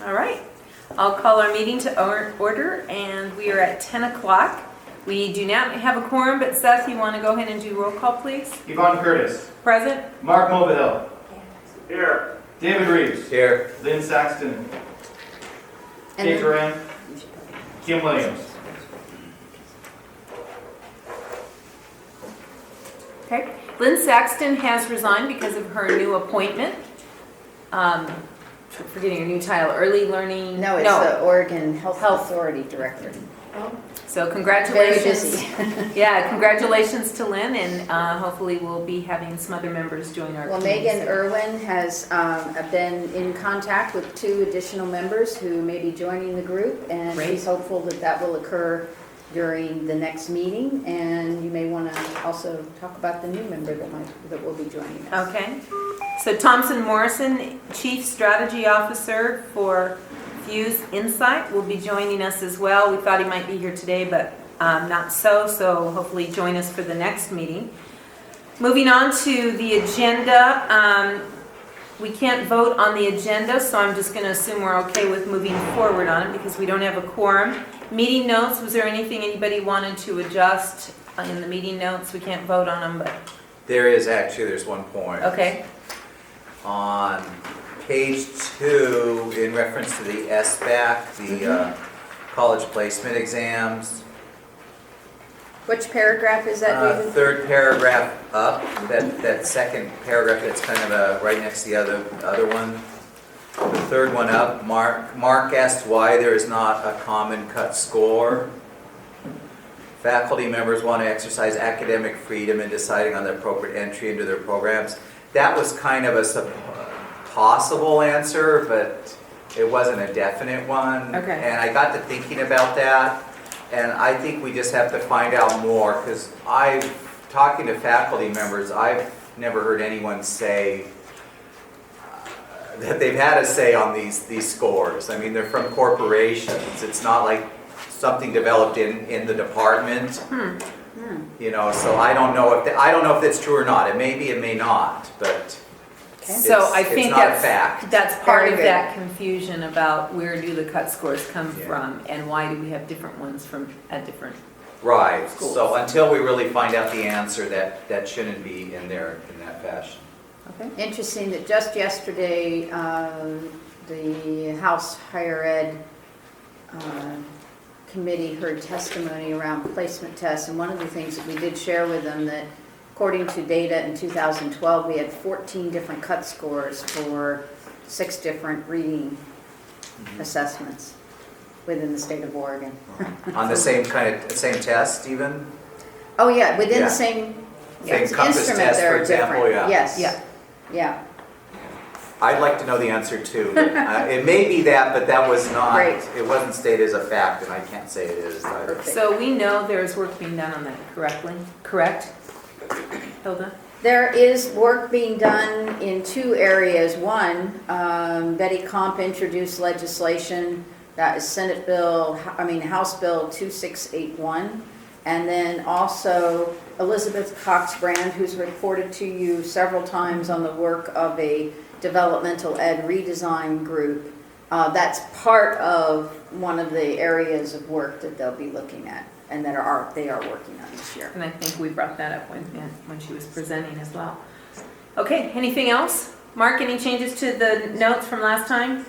All right. I'll call our meeting to order, and we are at 10 o'clock. We do not have a quorum, but Seth, you want to go ahead and do roll call, please? Yvonne Curtis. Present. Mark Mobihill. Here. David Reeves. Here. Lynn Saxton. And Kate Duran. Kim Williams. Okay. Lynn Saxton has resigned because of her new appointment. Forgetting her new title, early learning. No, it's the Oregon Health Authority Director. So congratulations. Very busy. Yeah, congratulations to Lynn, and hopefully we'll be having some other members join our Well, team. Megan Irwin has been in contact with 2 additional members who may be joining the group, and Great. she's hopeful that that will occur during the next meeting. And you may want to also talk about the new member that will be joining us. Okay. So Thompson Morrison, Chief Strategy Officer for Fuse Insight, will be joining us as well. We thought he might be here today, but not so hopefully join us for the next meeting. Moving on to the agenda. We can't vote on the agenda, so I'm just going to assume we're okay with moving forward on it because we don't have a quorum. Meeting notes, was there anything anybody wanted to adjust in the meeting notes? We can't vote on them, but... There's one point. Okay. On page 2, in reference to the SBAC, the college placement exams, Which paragraph is that, David? third paragraph up, that second paragraph that's kind of right next to the other one. The third one up, Mark asked why there is not a common cut score. Faculty members want to exercise academic freedom in deciding on the appropriate entry into their programs. That was kind of a possible answer, but it wasn't a definite one. Okay. And I got to thinking about that, and I think we just have to find out more, because talking to faculty members, I've never heard anyone say that they've had a say on these scores. I mean, they're from corporations. It's not like something developed in the department. You know, so I don't know if that's true or not. It may be, it may not, but So I think it's not a fact. that's part Very of good. that confusion about where do the cut scores come Yeah. from and why do we have different ones at different... Right. Schools. So until we really find out the answer, that shouldn't be in there in that fashion. Okay. Interesting that just yesterday, the House Higher Ed Committee heard testimony around placement tests, and one of the things that we did share with them that according to data in 2012, we had 14 different cut scores for 6 different reading assessments within the state of Oregon. On the same test even? Oh yeah, within Yeah. the same Same compass instrument, test, they're for example, different. yeah. Yes. Yeah. Yeah. I'd like to know the answer too. It may be that, but that was not, Right. it wasn't stated as a fact, and I can't say it is either. Perfect. So we know there's work being done on that, correct? Hilda? There is work being done in 2 areas. One, Betty Comp introduced legislation that is House Bill 2681. And then also Elizabeth Cox Brand, who's reported to you several times on the work of a developmental ed redesign group. That's part of one of the areas of work that they'll be looking at and that they are working on this year. And I think we brought that up when she was presenting as well. Okay, anything else? Mark, any changes to the notes from last time?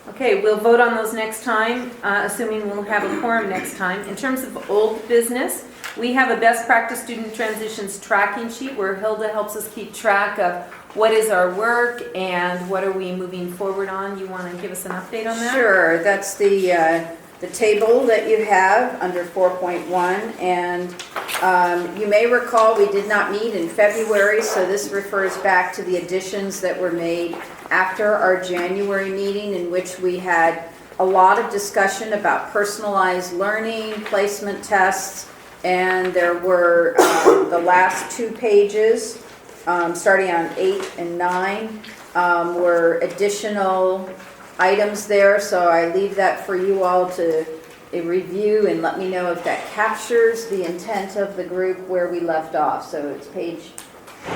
Okay, we'll vote on those next time, assuming we'll have a quorum next time. In terms of old business, we have a best practice student transitions tracking sheet where Hilda helps us keep track of what is our work and what are we moving forward on. You want to give us an update on that? Sure, that's the table that you have under 4.1, and you may recall we did not meet in February, so this refers back to the additions that were made after our January meeting, in which we had a lot of discussion about personalized learning, placement tests, and there were the last 2 pages, starting on 8 and 9, were additional items there, so I leave that for you all to review and let me know if that captures the intent of the group where we left off. So it's page 8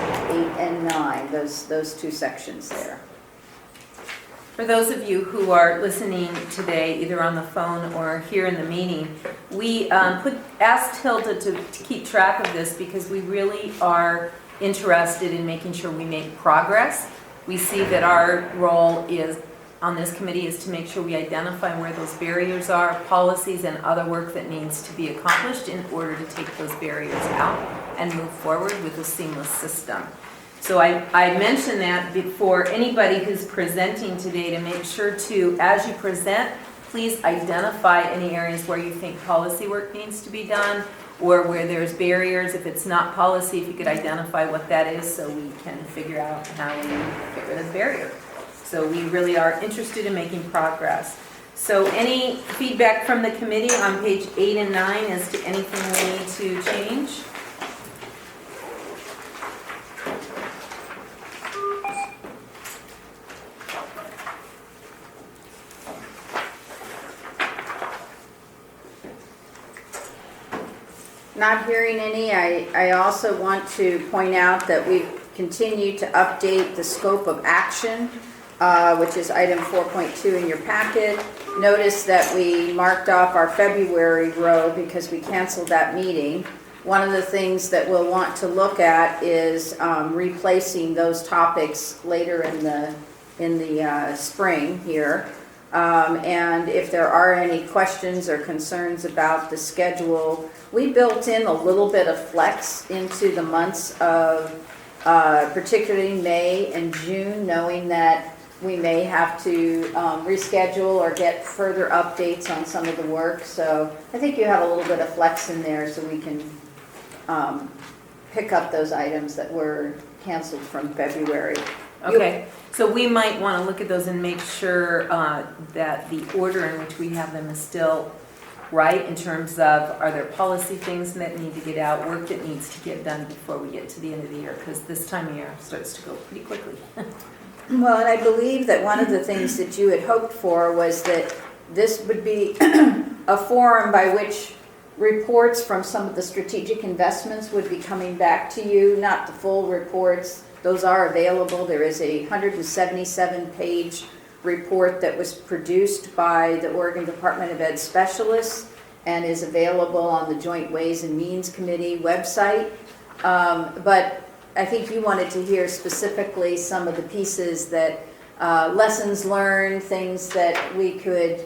and 9, those 2 sections there. For those of you who are listening today, either on the phone or here in the meeting, we asked Hilda to keep track of this because we really are interested in making sure we make progress. We see that our role is on this committee is to make sure we identify where those barriers are, policies and other work that needs to be accomplished in order to take those barriers out and move forward with a seamless system. So I mentioned that before anybody who's presenting today to make sure to, as you present, please identify any areas where you think policy work needs to be done or where there's barriers. If it's not policy, if you could identify what that is so we can figure out how we get rid of the barrier. So we really are interested in making progress. So any feedback from the committee on page 8 and 9 as to anything we need to change? Not hearing any. I also want to point out that we continue to update the scope of action, which is item 4.2 in your packet. Notice that we marked off our February row because we canceled that meeting. One of the things that we'll want to look at is replacing those topics later in the spring here. And if there are any questions or concerns about the schedule, we built in a little bit of flex into the months of particularly May and June, knowing that we may have to reschedule or get further updates on some of the work. So I think you have a little bit of flex in there so we can pick up those items that were canceled from February. Okay, so we might want to look at those and make sure that the order in which we have them is still right in terms of, are there policy things that need to get out, work that needs to get done before we get to the end of the year, because this time of year starts to go pretty quickly. Well, and I believe that one of the things that you had hoped for was that this would be a forum by which reports from some of the strategic investments would be coming back to you, not the full reports. Those are available. There is a 177-page report that was produced by the Oregon Department of Ed specialists and is available on the Joint Ways and Means Committee website. But I think you wanted to hear specifically some of the pieces that lessons learned, things that we could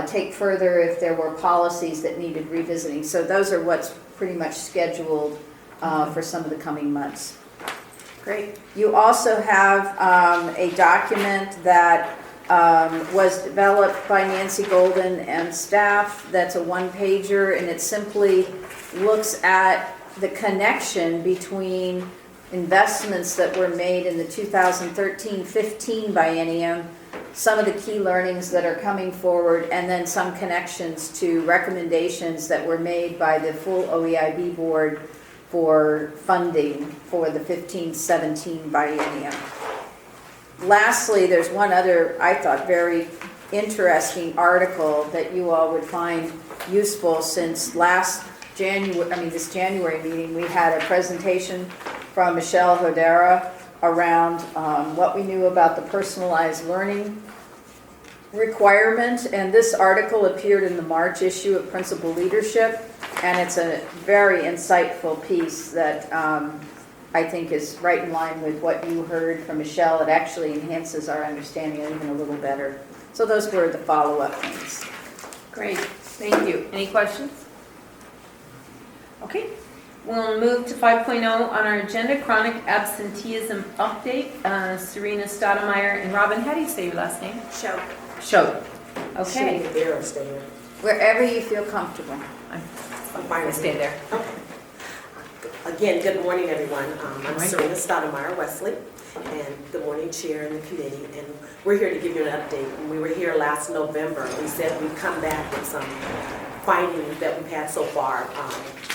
take further if there were policies that needed revisiting. So those are what's pretty much scheduled for some of the coming months. Great. You also have a document that was developed by Nancy Golden and staff. That's a one-pager, and it simply looks at the connection between investments that were made in the 2013-15 biennium, some of the key learnings that are coming forward, and then some connections to recommendations that were made by the full OEIB board for funding for the 15-17 biennium. Lastly, there's one other, I thought, very interesting article that you all would find useful. Since this January meeting, we had a presentation from Michelle Hodera around what we knew about the personalized learning requirement, and this article appeared in the March issue of Principal Leadership, and it's a very insightful piece that I think is right in line with what you heard from Michelle. It actually enhances our understanding even a little better. So those were the follow-up things. Great, thank you. Any questions? Okay, we'll move to 5.0 on our agenda, chronic absenteeism update. Serena Stoudemire and Robin, how do you say your last name? Show. Okay. Sitting there or staying? Wherever you feel comfortable. I'm fine to stay there. Okay. Again, good morning, everyone. I'm morning. Serena Stoudemire Wesley, and good morning, Chair and the committee. And we're here to give you an update. When we were here last November, we said we'd come back with some findings that we've had so far.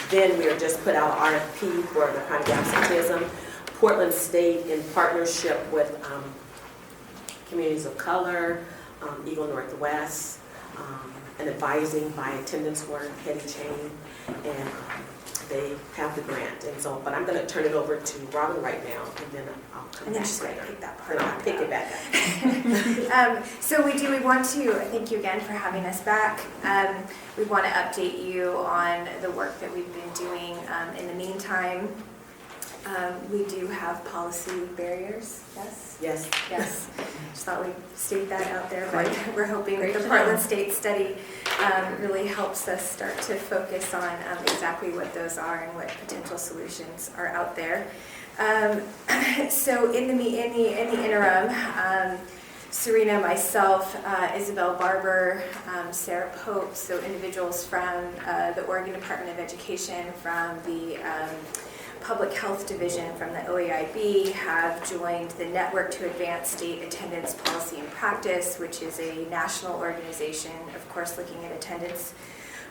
Then we just put out an RFP for the chronic absenteeism. Portland State, in partnership with communities of color, Eagle Northwest, and advising by attendance work, Hetty Chain, and they have the grant. And so, but I'm going to turn it over to Robin right now, and then I'll come And then back she's going to later. pick that part Then I'll back pick up. it back up. So we want to thank you again for having us back. We want to update you on the work that we've been doing. In the meantime, we do have policy barriers, yes? Yes. Yes. Just thought we'd state that out there, but we're hoping that Great the to Portland know. State study really helps us start to focus on exactly what those are and what potential solutions are out there. So in the interim, Serena, myself, Isabel Barber, Sarah Pope, so individuals from the Oregon Department of Education, from the Public Health Division, from the OEIB, have joined the Network to Advance State Attendance Policy and Practice, which is a national organization, of course, looking at attendance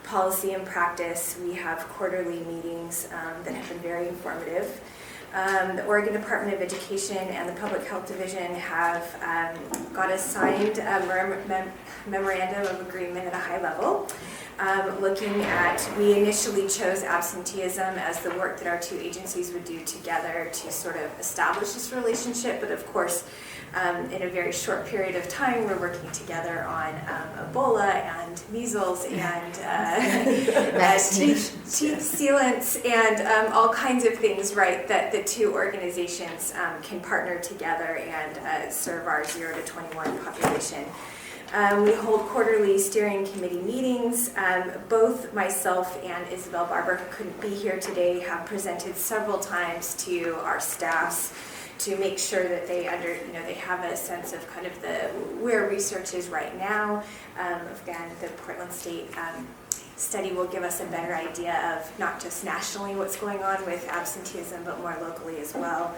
policy and practice. We have quarterly meetings that have been very informative. The Oregon Department of Education and the Public Health Division have got a signed memorandum of agreement at a high level. Looking at, we initially chose absenteeism as the work that our two agencies would do together to sort of establish this relationship, but of course, in a very short period of time, we're working together on Ebola and measles and teeth sealants and all kinds of things, right, that the two organizations can partner together and serve our 0 to 21 population. We hold quarterly steering committee meetings. Both myself and Isabel Barber, who couldn't be here today, have presented several times to our staffs to make sure that they they have a sense of kind of where research is right now. Again, the Portland State study will give us a better idea of not just nationally what's going on with absenteeism, but more locally as well.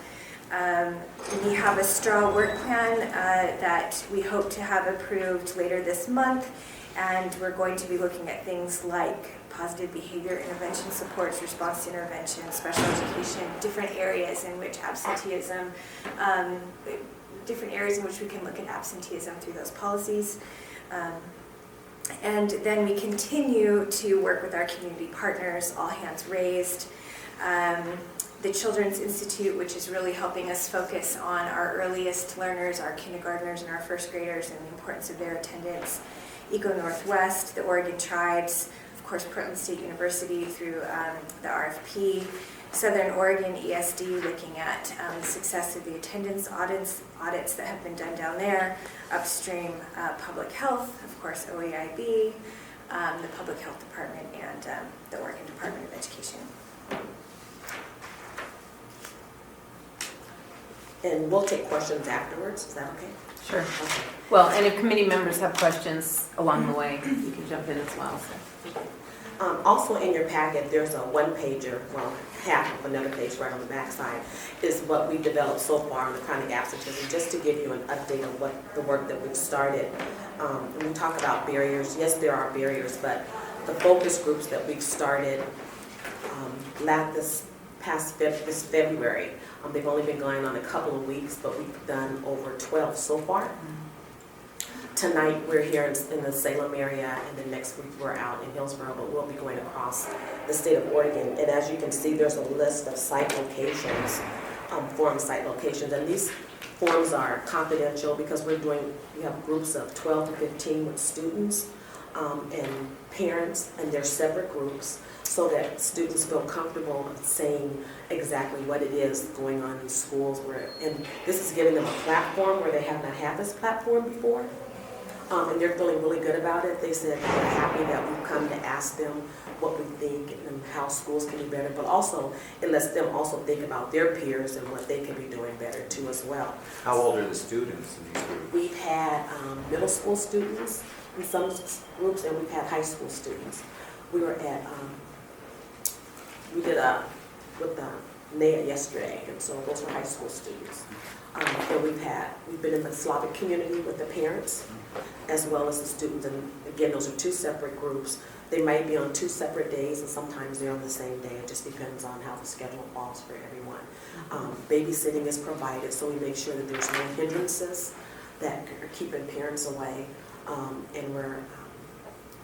We have a straw work plan that we hope to have approved later this month, and we're going to be looking at things like positive behavior intervention supports, response to intervention, special education, different areas in which absenteeism, different areas in which we can look at absenteeism through those policies. And then we continue to work with our community partners, all hands raised. The Children's Institute, which is really helping us focus on our earliest learners, our kindergartners and our first graders, and the importance of their attendance. Eco Northwest, the Oregon Tribes, of course Portland State University through the RFP, Southern Oregon ESD looking at the success of the attendance audits that have been done down there, upstream public health, of course OEIB, the Public Health Department, and the Oregon Department of Education. And we'll take questions afterwards, is that okay? Sure. Okay. Well, and if committee members have questions along the way, you can jump in as well. So. Also in your packet, there's a one-pager, well, half of another page right on the back side, is what we've developed so far on the chronic absenteeism, just to give you an update of what the work that we've started. When we talk about barriers, yes, there are barriers, but the focus groups that we've started this February, they've only been going on a couple of weeks, but we've done over 12 so far. Tonight, we're here in the Salem area, and then next week we're out in Hillsborough, but we'll be going across the state of Oregon. And as you can see, there's a list of site locations, forum site locations, and these forums are confidential because we have groups of 12 to 15 with students and parents, and they're separate groups, so that students feel comfortable saying exactly what it is going on in schools. And this is giving them a platform where they have not had this platform before. And they're feeling really good about it. They said they're happy that we've come to ask them what we think and how schools can do better, but also it lets them also think about their peers and what they can be doing better too as well. How old are the students in these groups? We've had middle school students in some groups, and we've had high school students. We were at, we did with the NAIA yesterday, and so those were high school students. And we've been in the Slavic community with the parents, as well as the students, and again, those are two separate groups. They might be on two separate days, and sometimes they're on the same day. It just depends on how the schedule falls for everyone. Babysitting is provided, so we make sure that there's no hindrances that are keeping parents away. And we're,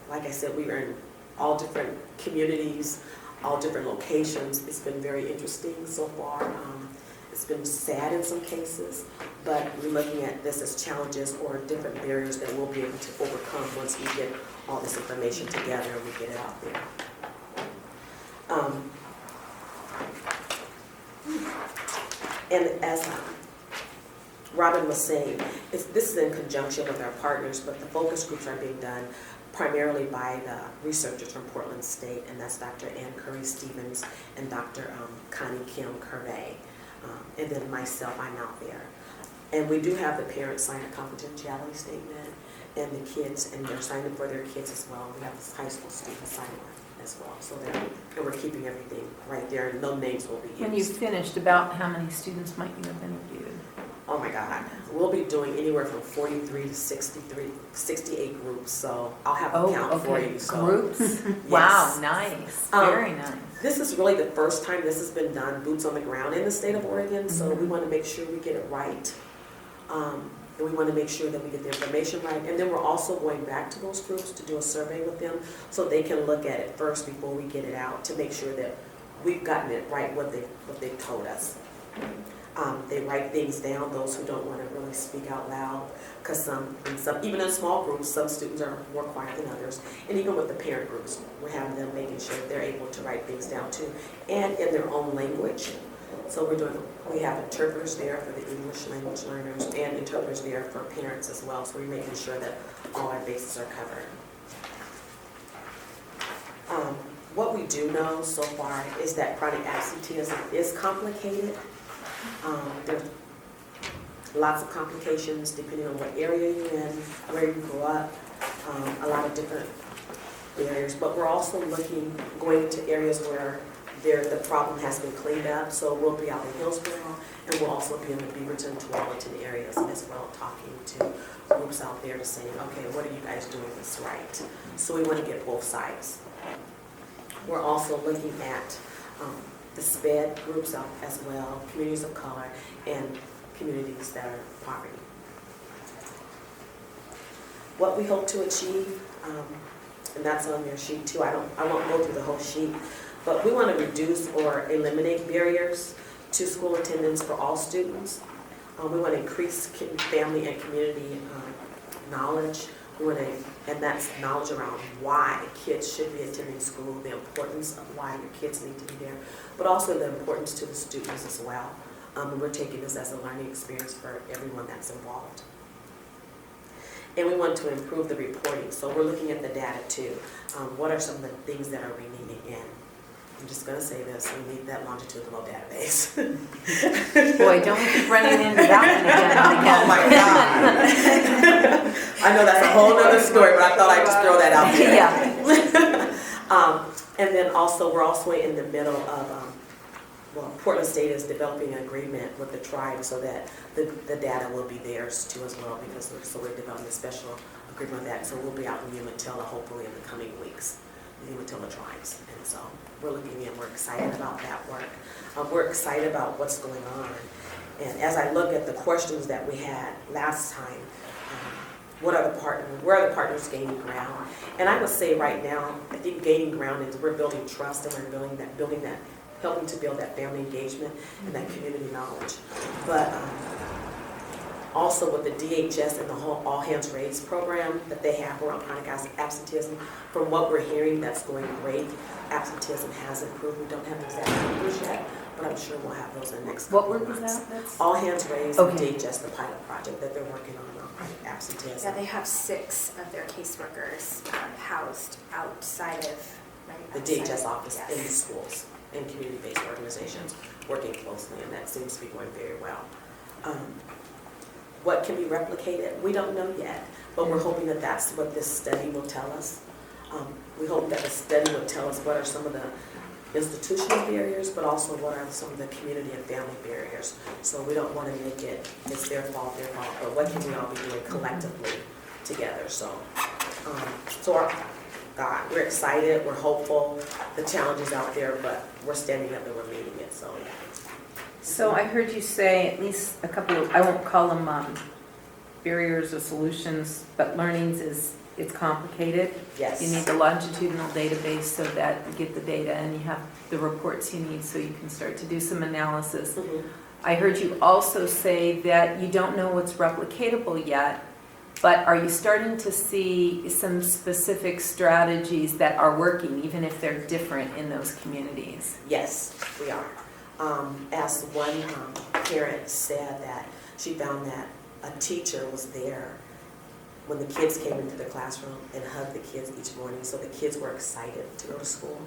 like I said, we are in all different communities, all different locations. It's been very interesting so far. It's been sad in some cases, but we're looking at this as challenges or different barriers that we'll be able to overcome once we get all this information together and we get it out there. And as Robin was saying, this is in conjunction with our partners, but the focus groups are being done primarily by the researchers from Portland State, and that's Dr. Ann Curry-Stevens and Dr. Connie Kim Curvey. And then myself, I'm out there. And we do have the parents sign a confidentiality statement, and the kids, and they're signing for their kids as well. We have this high school students sign one as well. So and we're keeping everything right there, and no names will be used. When you've finished, about how many students might you have interviewed? Oh my God, we'll be doing anywhere from 43 to 68 groups, so I'll have a count for you. So. Groups? Wow, nice, very nice. This is really the first time this has been done, boots on the ground in the state of Oregon, so we want to make sure we get it right. And we want to make sure that we get the information right. And then we're also going back to those groups to do a survey with them so they can look at it first before we get it out to make sure that we've gotten it right, what they've told us. They write things down, those who don't want to really speak out loud, because even in small groups, some students are more quiet than others. And even with the parent groups, we're having them making sure they're able to write things down too, and in their own language. So we have interpreters there for the English language learners and interpreters there for parents as well. So we're making sure that all our bases are covered. What we do know so far is that chronic absenteeism is complicated. There's lots of complications depending on what area you're in, where you grew up, a lot of different barriers. But we're also going to areas where the problem has been cleaned up. So we'll be out in Hillsborough, and we'll also be in the Beaverton, Tualatin areas as well, talking to groups out there to say, okay, what are you guys doing this right? So we want to get both sides. We're also looking at the SPED groups up as well, communities of color, and communities that are poverty. What we hope to achieve, and that's on your sheet too, I won't go through the whole sheet, but we want to reduce or eliminate barriers to school attendance for all students. We want to increase family and community knowledge. And that's knowledge around why kids should be attending school, the importance of why your kids need to be there, but also the importance to the students as well. We're taking this as a learning experience for everyone that's involved. And we want to improve the reporting, so we're looking at the data too. What are some of the things that are we needing in? I'm just going to say this, we need that longitudinal database. Boy, don't keep running into that one again. Oh my God. I know that's a whole other story, but I thought I'd just throw that out there. Yeah. And then also, we're also in the middle of, Portland State is developing an agreement with the tribe so that the data will be theirs too as well, because we're developing a special agreement with that. So we'll be out in Umatilla hopefully in the coming weeks, the Umatilla tribes. And so we're looking and we're excited about that work. We're excited about what's going on. And as I look at the questions that we had last time, where are the partners gaining ground? And I would say right now, I think gaining ground is we're building trust and we're building that, helping to build that family engagement and that community knowledge. But also with the DHS and the whole All Hands Raised program that they have around chronic absenteeism, from what we're hearing, that's going great. Absenteeism has improved. We don't have exact numbers yet, but I'm sure we'll have those in the next couple of months. What was that? All Hands Raised, Okay. DHS, the pilot project that they're working on absenteeism. Yeah, they have 6 of their caseworkers housed outside of The DHS office yes. in the schools and community-based organizations working closely, and that seems to be going very well. What can be replicated? We don't know yet, but we're hoping that that's what this study will tell us. We hope that the study will tell us what are some of the institutional barriers, but also what are some of the community and family barriers. So we don't want to make it's their fault, but what can we all be doing collectively together? So, we're excited, we're hopeful. The challenge is out there, but we're standing up and we're meeting it. So I heard you say at least a couple of, I won't call them barriers or solutions, but learnings is it's complicated. Yes. You need the longitudinal database so that you get the data and you have the reports you need so you can start to do some analysis. Mhm. I heard you also say that you don't know what's replicatable yet, but are you starting to see some specific strategies that are working, even if they're different in those communities? Yes, we are. As one parent said that she found that a teacher was there when the kids came into the classroom and hugged the kids each morning, so the kids were excited to go to school.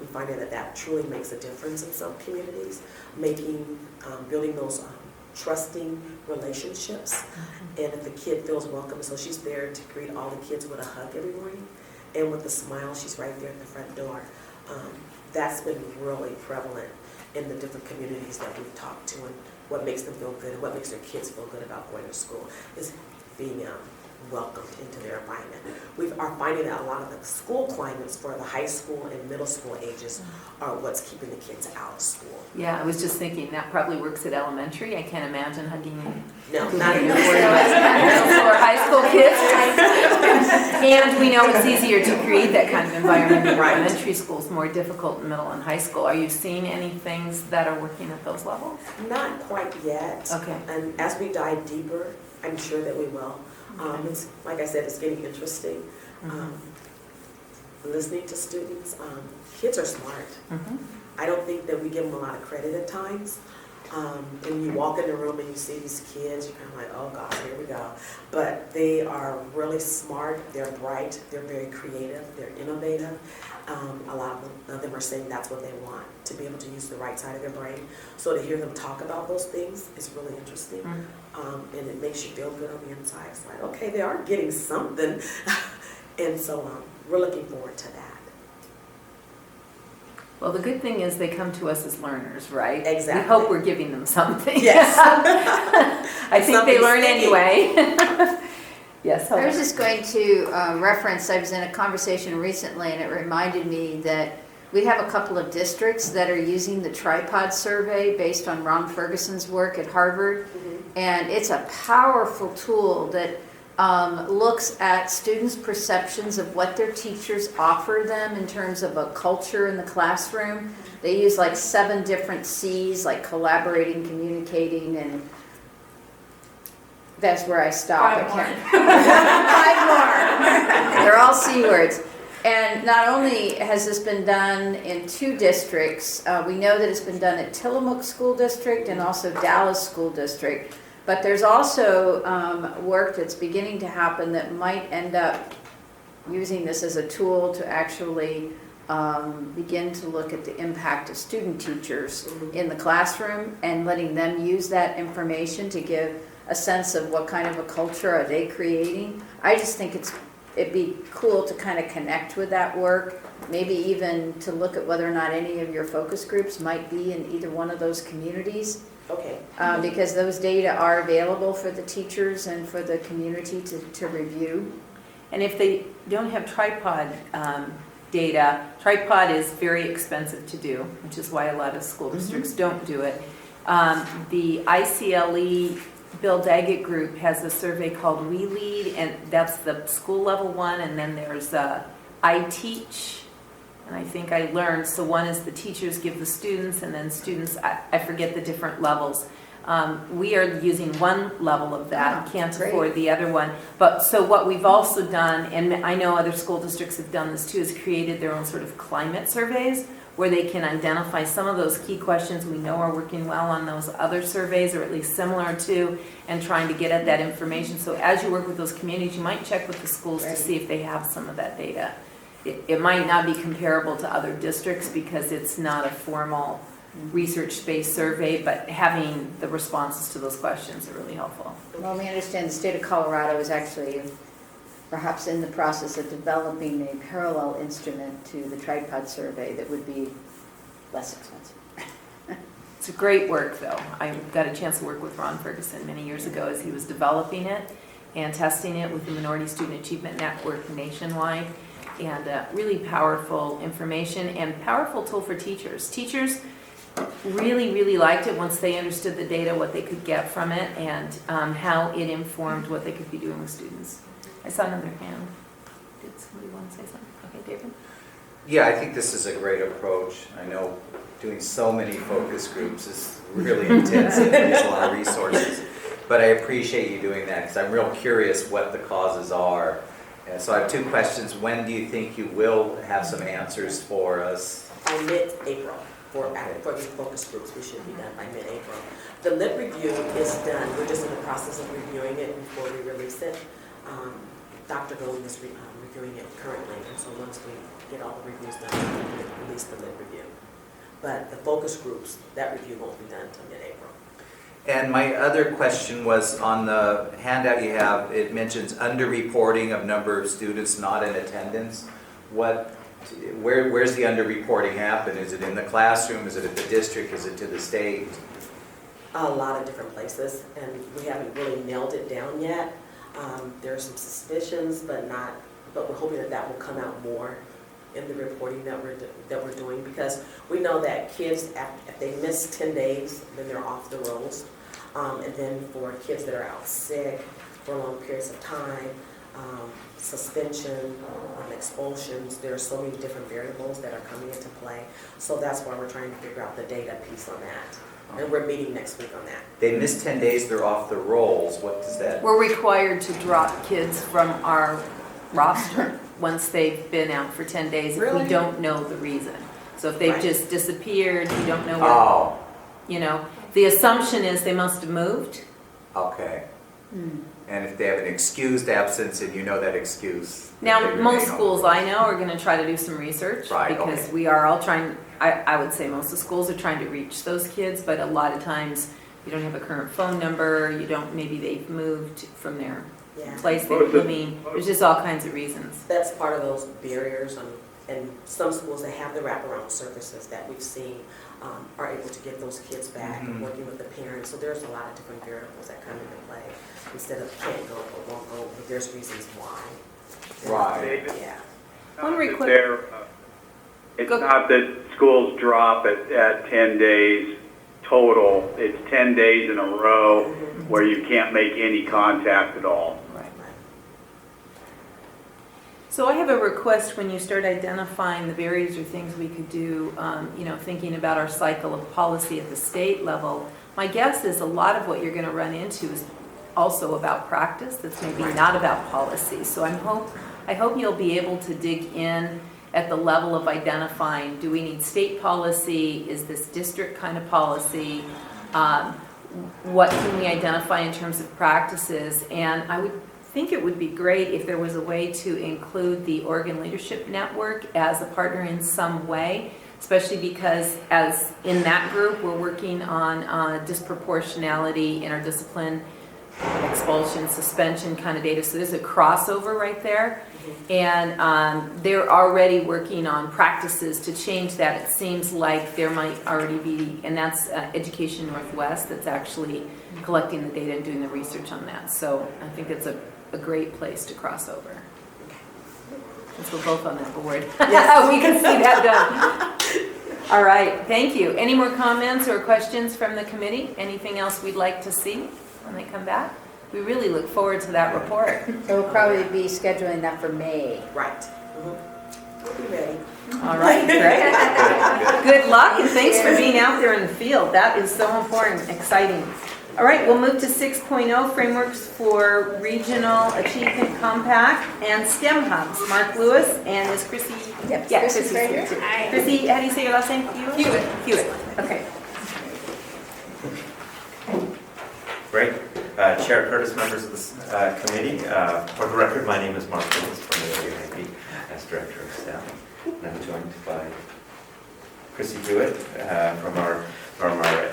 We find that that truly makes a difference in some communities, building those trusting relationships. And if the kid feels welcome, so she's there to greet all the kids with a hug every morning, and with a smile, she's right there at the front door. That's been really prevalent in the different communities that we've talked to, and what makes them feel good and what makes their kids feel good about going to school is being welcomed into their environment. We are finding that a lot of the school climates for the high school and middle school ages are what's keeping the kids out of school. Yeah, I was just thinking that probably works at elementary. I can't imagine hugging No, not in middle the school or high school kids. And we know it's easier to create that kind of environment in Right. elementary schools, more difficult in middle and high school. Are you seeing any things that are working at those levels? Not quite yet. Okay. And as we dive deeper, I'm sure that we will. It's, like I said, it's getting interesting. Listening to students, kids are smart. I don't think that we give them a lot of credit at times. And you walk in the room and you see these kids, you're kind of like, oh God, here we go. But they are really smart, they're bright, they're very creative, they're innovative. A lot of them are saying that's what they want, to be able to use the right side of their brain. So to hear them talk about those things is really interesting. And it makes you feel good on the inside. It's like, okay, they are getting something. And so we're looking forward to that. Well, the good thing is they come to us as learners, right? Exactly. We hope we're giving them something. Yes. I think they Something learn sticky. anyway. Yes, I was Heather. just going to reference, I was in a conversation recently and it reminded me that we have a couple of districts that are using the tripod survey based on Ron Ferguson's work at Harvard. And it's a powerful tool that looks at students' perceptions of what their teachers offer them in terms of a culture in the classroom. They use like 7 different C's, like collaborating, communicating, and that's where I stop. 5 more. 5 more. They're all C words. And not only has this been done in 2 districts, we know that it's been done at Tillamook School District and also Dallas School District. But there's also work that's beginning to happen that might end up using this as a tool to actually begin to look at the impact of student teachers in the classroom and letting them use that information to give a sense of what kind of a culture are they creating. I just think it'd be cool to kind of connect with that work, maybe even to look at whether or not any of your focus groups might be in either one of those communities. Okay. Because those data are available for the teachers and for the community to review. And if they don't have tripod data, tripod is very expensive to do, which is why a lot of school districts don't do it. The ICLE Bill Daggett group has a survey called We Lead, and that's the school level one, and then there's I Teach, and I think I Learn. So one is the teachers give the students, and then students, I forget the different levels. We are using one level of that, can't great. afford the other one. But so what we've also done, and I know other school districts have done this too, is created their own sort of climate surveys where they can identify some of those key questions we know are working well on those other surveys, or at least similar to, and trying to get at that information. So as you work with those communities, you might check with the schools to see if they have some of that data. It might not be comparable to other districts because it's not a formal research-based survey, but having the responses to those questions are really helpful. Well, we understand the state of Colorado is actually perhaps in the process of developing a parallel instrument to the tripod survey that would be less expensive. It's great work, though. I got a chance to work with Ron Ferguson many years ago as he was developing it and testing it with the Minority Student Achievement Network nationwide. And really powerful information and powerful tool for teachers. Teachers really, really liked it once they understood the data, what they could get from it, and how it informed what they could be doing with students. I saw another hand. Did somebody want to say something? Okay, David? Yeah, I think this is a great approach. I know doing so many focus groups is really intensive, there's a lot of resources. But I appreciate you doing that because I'm real curious what the causes are. And so I have two questions. When do you think you will have some answers for us? By mid-April, for these focus groups, we should be done by mid-April. The lit review is done. We're just in the process of reviewing it before we release it. Dr. Golden is reviewing it currently, and so once we get all the reviews done, we can release the lit review. But the focus groups, that review won't be done until mid-April. And my other question was on the handout you have, it mentions underreporting of number of students not in attendance. Where's the underreporting happen? Is it in the classroom? Is it at the district? Is it to the state? A lot of different places, and we haven't really nailed it down yet. There are some suspicions, but we're hoping that will come out more in the reporting that we're doing, because we know that kids, if they miss 10 days, then they're off the rolls. And then for kids that are out sick for long periods of time, suspension, expulsions, there are so many different variables that are coming into play. So that's why we're trying to figure out the data piece on that. And we're meeting next week on that. They miss 10 days, they're off the rolls. What does that? We're required to drop kids from our roster once they've been out for 10 days if we Really? don't know the reason. So if they've Right. just disappeared, you don't know what, Oh, you know, the assumption is they must have moved. okay. And if they have an excused absence and you know that excuse. Now, they remain most on schools the- I know are going to try to do some research Right, because okay. we are all trying, I would say most of the schools are trying to reach those kids, but a lot of times you don't have a current phone number, you don't, maybe they've moved from their Yeah. place they were living. There's just all kinds of reasons. That's part of those barriers, and some schools that have the wraparound services that we've seen are able to get those kids back and working with the parents. So there's a lot of different variables that come into play. Instead of can't go or won't go, but there's reasons why. Right. Yeah. One That request. it's Go- not that schools drop at 10 days total. It's 10 days in a row where you can't make any contact at all. So I have a request when you start identifying the barriers or things we could do, thinking about our cycle of policy at the state level. My guess is a lot of what you're going to run into is also about practice that's maybe not about policy. So I hope you'll be able to dig in at the level of identifying, do we need state policy? Is this district kind of policy? What can we identify in terms of practices? And I would think it would be great if there was a way to include the Oregon Leadership Network as a partner in some way, especially because as in that group, we're working on disproportionality, interdiscipline, expulsion, suspension kind of data. So there's a crossover right there. And they're already working on practices to change that. It seems like there might already be, and that's Education Northwest that's actually collecting the data and doing the research on that. So I think it's a great place to cross over. Since we're both on that board. Yes. We can see that done. All right, thank you. Any more comments or questions from the committee? Anything else we'd like to see when they come back? We really look forward to that report. So we'll probably be scheduling that for May. Right. We'll be ready. All right, great. Good luck and thanks for being out there in the field. That is so important, exciting. All right, we'll move to 6.0, Frameworks for Regional Achievement Compact and STEM Hubs. Mark Lewis and is Chrissy? Yep, Yeah, Chrissy's right here. too. Chrissy, how do you say your last name? Hewitt. Hewitt, okay. Great. Chair Curtis, members of this committee. For the record, my name is Mark Lewis from the OEIB as Director of Staff. And I'm joined by Chrissy Hewitt from our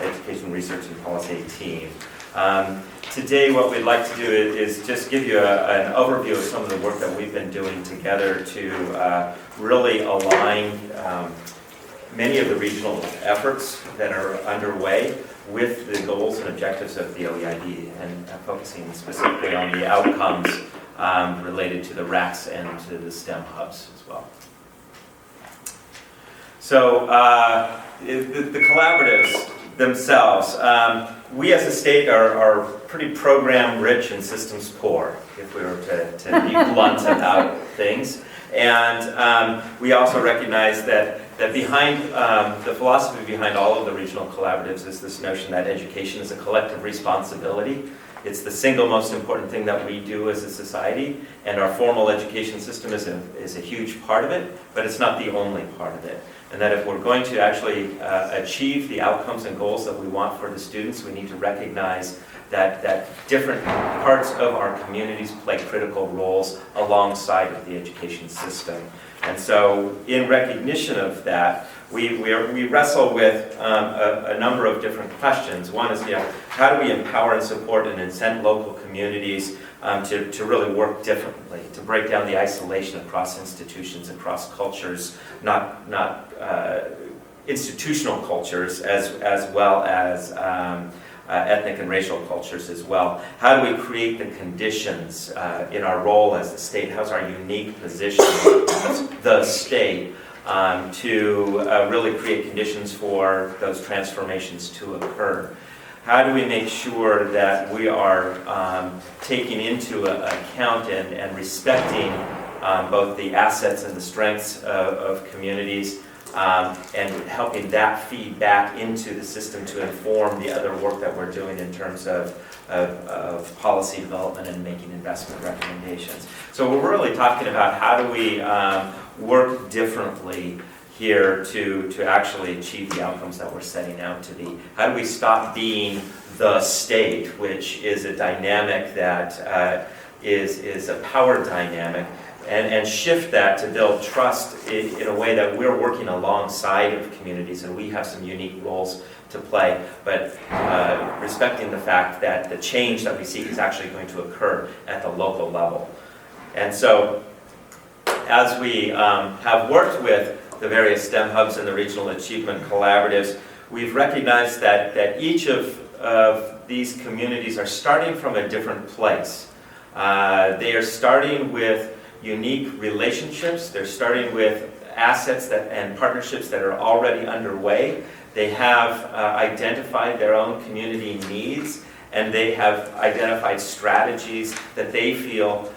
Education Research and Policy team. Today what we'd like to do is just give you an overview of some of the work that we've been doing together to really align many of the regional efforts that are underway with the goals and objectives of the OEIB and focusing specifically on the outcomes related to the RACs and to the STEM hubs as well. So the collaboratives themselves, we as a state are pretty program rich and systems poor, if we were to be blunt about things. And we also recognize that behind the philosophy behind all of the regional collaboratives is this notion that education is a collective responsibility. It's the single most important thing that we do as a society, and our formal education system is a huge part of it, but it's not the only part of it. And that if we're going to actually achieve the outcomes and goals that we want for the students, we need to recognize that different parts of our communities play critical roles alongside of the education system. And so in recognition of that, we wrestle with a number of different questions. One is, how do we empower and support and incent local communities to really work differently, to break down the isolation across institutions, across cultures, not institutional cultures, as well as ethnic and racial cultures as well. How do we create the conditions in our role as the state? How's our unique position as the state to really create conditions for those transformations to occur? How do we make sure that we are taking into account and respecting both the assets and the strengths of communities, and helping that feed back into the system to inform the other work that we're doing in terms of policy development and making investment recommendations. So we're really talking about how do we work differently here to actually achieve the outcomes that we're setting out to be. How do we stop being the state, which is a dynamic that is a power dynamic, and shift that to build trust in a way that we're working alongside of communities, and we have some unique roles to play, but respecting the fact that the change that we seek is actually going to occur at the local level. And so, as we have worked with the various STEM hubs and the regional achievement collaboratives, we've recognized that each of these communities are starting from a different place. They are starting with unique relationships. They're starting with assets and partnerships that are already underway. They have identified their own community needs, and they have identified strategies that they feel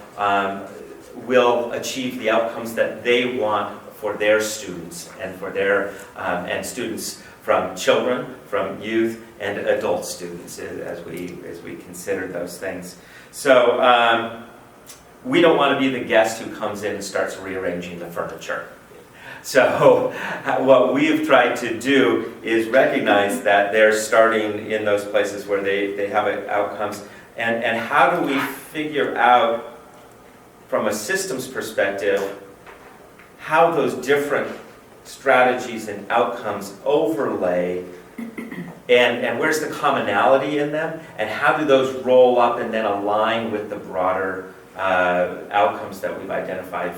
will achieve the outcomes that they want for their students and for their and students from children, from youth, and adult students as we consider those things. So we don't want to be the guest who comes in and starts rearranging the furniture. So what we've tried to do is recognize that they're starting in those places where they have outcomes, and how do we figure out from a systems perspective how those different strategies and outcomes overlay, and where's the commonality in them, and how do those roll up and then align with the broader outcomes that we've identified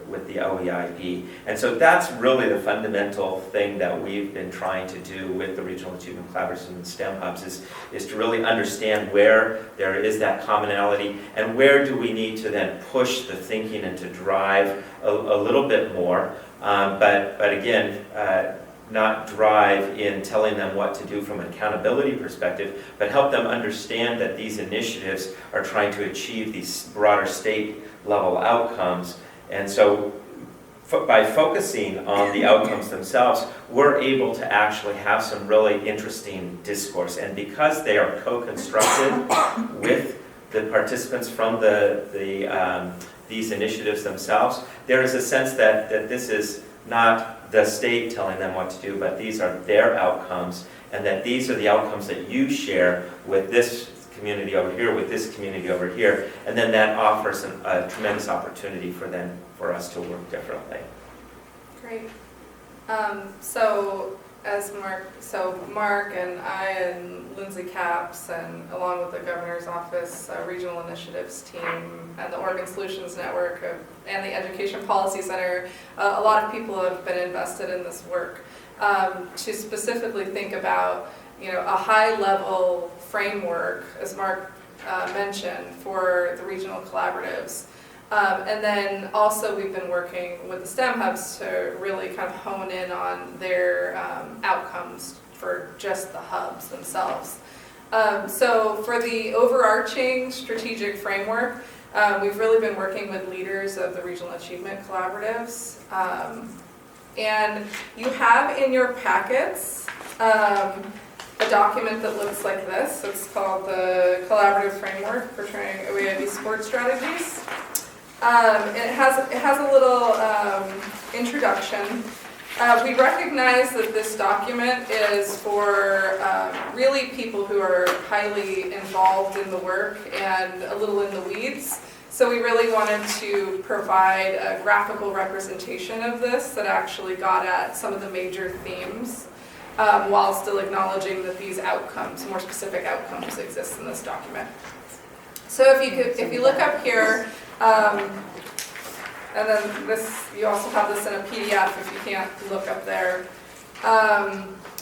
with the OEIB. And so that's really the fundamental thing that we've been trying to do with the Regional Achievement Collaboratives and STEM Hubs is to really understand where there is that commonality and where do we need to then push the thinking and to drive a little bit more, but again, not drive in telling them what to do from an accountability perspective, but help them understand that these initiatives are trying to achieve these broader state level outcomes. And so by focusing on the outcomes themselves, we're able to actually have some really interesting discourse. And because they are co-constructed with the participants from these initiatives themselves, there is a sense that this is not the state telling them what to do, but these are their outcomes, and that these are the outcomes that you share with this community over here, with this community over here, and then that offers a tremendous opportunity for us to work differently. Great. So Mark and I and Lindsay Capps, and along with the Governor's Office Regional Initiatives team and the Oregon Solutions Network and the Education Policy Center, a lot of people have been invested in this work to specifically think about, a high-level framework, as Mark mentioned, for the regional collaboratives. And then also we've been working with the STEM hubs to really kind of hone in on their outcomes for just the hubs themselves. So for the overarching strategic framework, we've really been working with leaders of the regional achievement collaboratives. And you have in your packets a document that looks like this. It's called the Collaborative Framework for Training OEIB Support Strategies. It has a little introduction. We recognize that this document is for really people who are highly involved in the work and a little in the weeds. So we really wanted to provide a graphical representation of this that actually got at some of the major themes, while still acknowledging that these outcomes, more specific outcomes, exist in this document. So if you look up here, and then this, you also have this in a PDF if you can't look up there,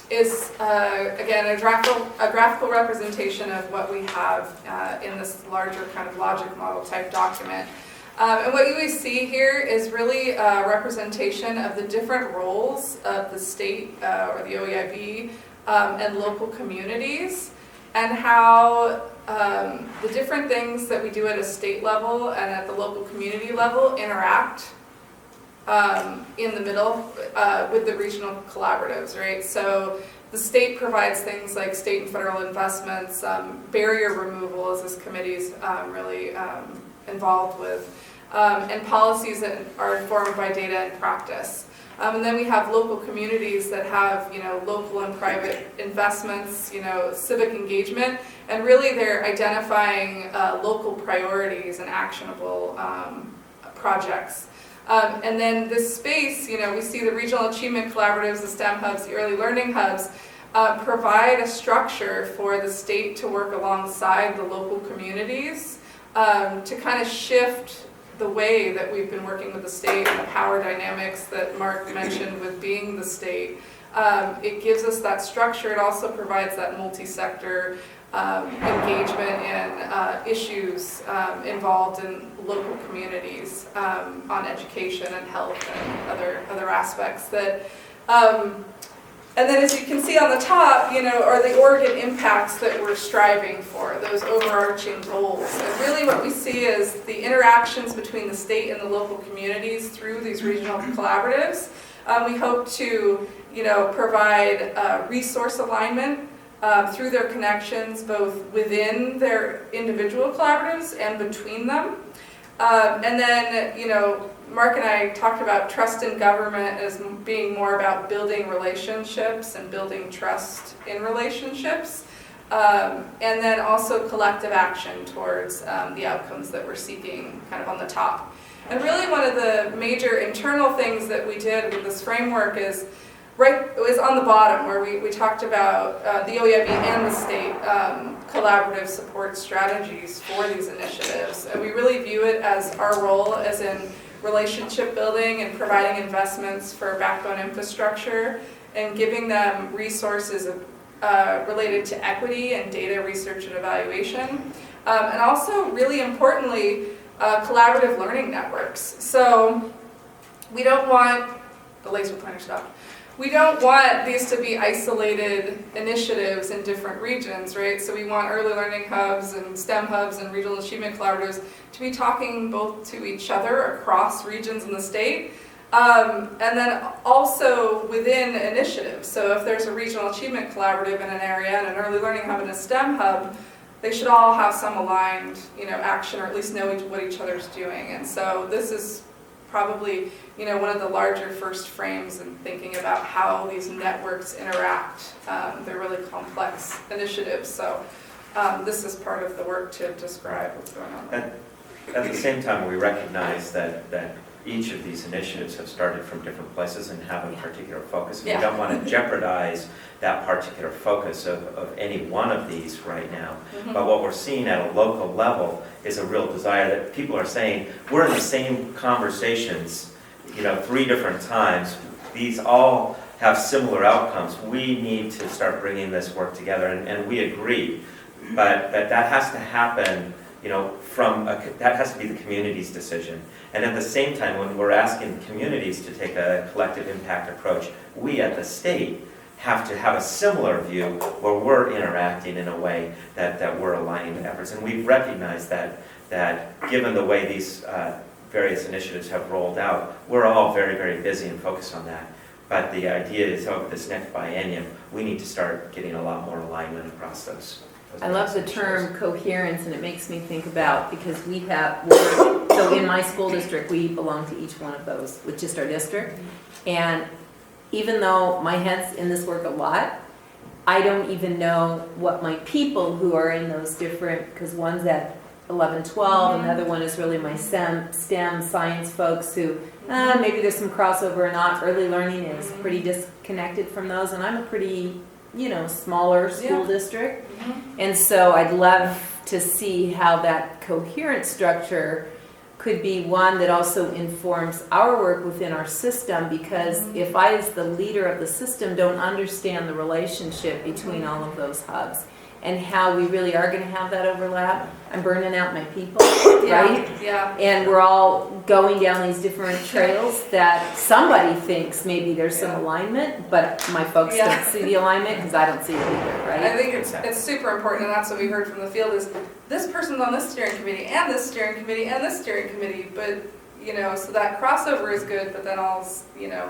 is again a graphical representation of what we have in this larger kind of logic model type document. And what you see here is really a representation of the different roles of the state or the OEIB and local communities, and how the different things that we do at a state level and at the local community level interact in the middle with the regional collaboratives, right? So the state provides things like state and federal investments, barrier removal, as this committee is really involved with, and policies that are informed by data and practice. And then we have local communities that have, local and private investments, civic engagement, and really they're identifying local priorities and actionable projects. And then this space, we see the regional achievement collaboratives, the STEM hubs, the early learning hubs, provide a structure for the state to work alongside the local communities to kind of shift the way that we've been working with the state and the power dynamics that Mark mentioned with being the state. It gives us that structure. It also provides that multi-sector engagement in issues involved in local communities on education and health and other aspects that and then as you can see on the top, are the Oregon impacts that we're striving for, those overarching goals. And really what we see is the interactions between the state and the local communities through these regional collaboratives. We hope to, provide resource alignment through their connections, both within their individual collaboratives and between them. And then, Mark and I talked about trust in government as being more about building relationships and building trust in relationships, and then also collective action towards the outcomes that we're seeking kind of on the top. And really one of the major internal things that we did with this framework is on the bottom where we talked about the OEIB and the state collaborative support strategies for these initiatives. And we really view it as our role as in relationship building and providing investments for backbone infrastructure and giving them resources related to equity and data research and evaluation. And also, really importantly, collaborative learning networks. So we don't want, the laser pointer stopped. We don't want these to be isolated initiatives in different regions, right? So we want early learning hubs and STEM hubs and regional achievement collaboratives to be talking both to each other across regions in the state, and then also within initiatives. So if there's a regional achievement collaborative in an area and an early learning hub and a STEM hub, they should all have some aligned, action, or at least know what each other's doing. And so this is probably, one of the larger first frames in thinking about how these networks interact. They're really complex initiatives, so this is part of the work to describe what's going on. And at the same time, we recognize that each of these initiatives have started from different places and have a particular focus. And we don't want to jeopardize that particular focus of any one of these right now. Mm-hmm. But what we're seeing at a local level is a real desire that people are saying, we're in the same conversations, 3 different times. These all have similar outcomes. We need to start bringing this work together, and we agree. But that has to happen, that has to be the community's decision. And at the same time, when we're asking communities to take a collective impact approach, we at the state have to have a similar view where we're interacting in a way that we're aligning the efforts. And we've recognized that given the way these various initiatives have rolled out, we're all very, very busy and focused on that. But the idea is over this next biennium, we need to start getting a lot more alignment across those. I love the term coherence, and it makes me think about, because so in my school district, we belong to each one of those with just our district. And even though my head's in this work a lot, I don't even know what my people who are in those different, because one's at 11, 12, another one is really my STEM science folks who, maybe there's some crossover or not. Early learning is pretty disconnected from those, and I'm a pretty, smaller school district. And so I'd love to see how that coherent structure could be one that also informs our work within our system, because if I, as the leader of the system, don't understand the relationship between all of those hubs and how we really are going to have that overlap, I'm burning out my people, right? Yeah. And we're all going down these different trails that somebody thinks maybe there's some alignment, but my folks don't see the alignment because I don't see it either, right? I think it's super important, and that's what we heard from the field is this person's on this steering committee and this steering committee and this steering committee, but so that crossover is good, but then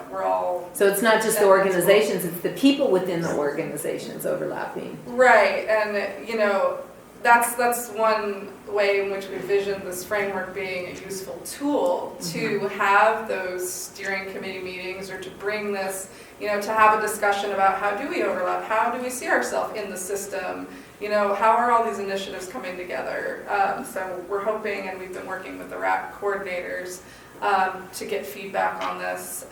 we're all... So it's not just the organizations, it's the people within the organizations overlapping. Right, and that's one way in which we vision this framework being a useful tool to have those steering committee meetings, or to bring this, to have a discussion about how do we overlap, how do we see ourselves in the system, how are all these initiatives coming together. So we're hoping, and we've been working with the RAC coordinators to get feedback on this.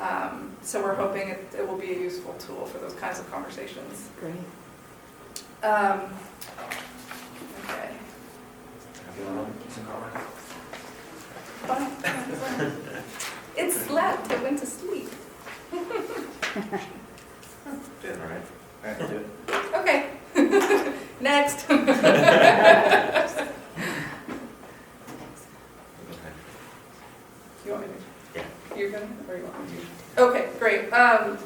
So we're hoping it will be a useful tool for those kinds of conversations. Great. Okay. It slept. It went to sleep. Doing all right. All right, do it. Okay. Next. You want me to? Yeah. You're gonna, or you want me to? Okay, great.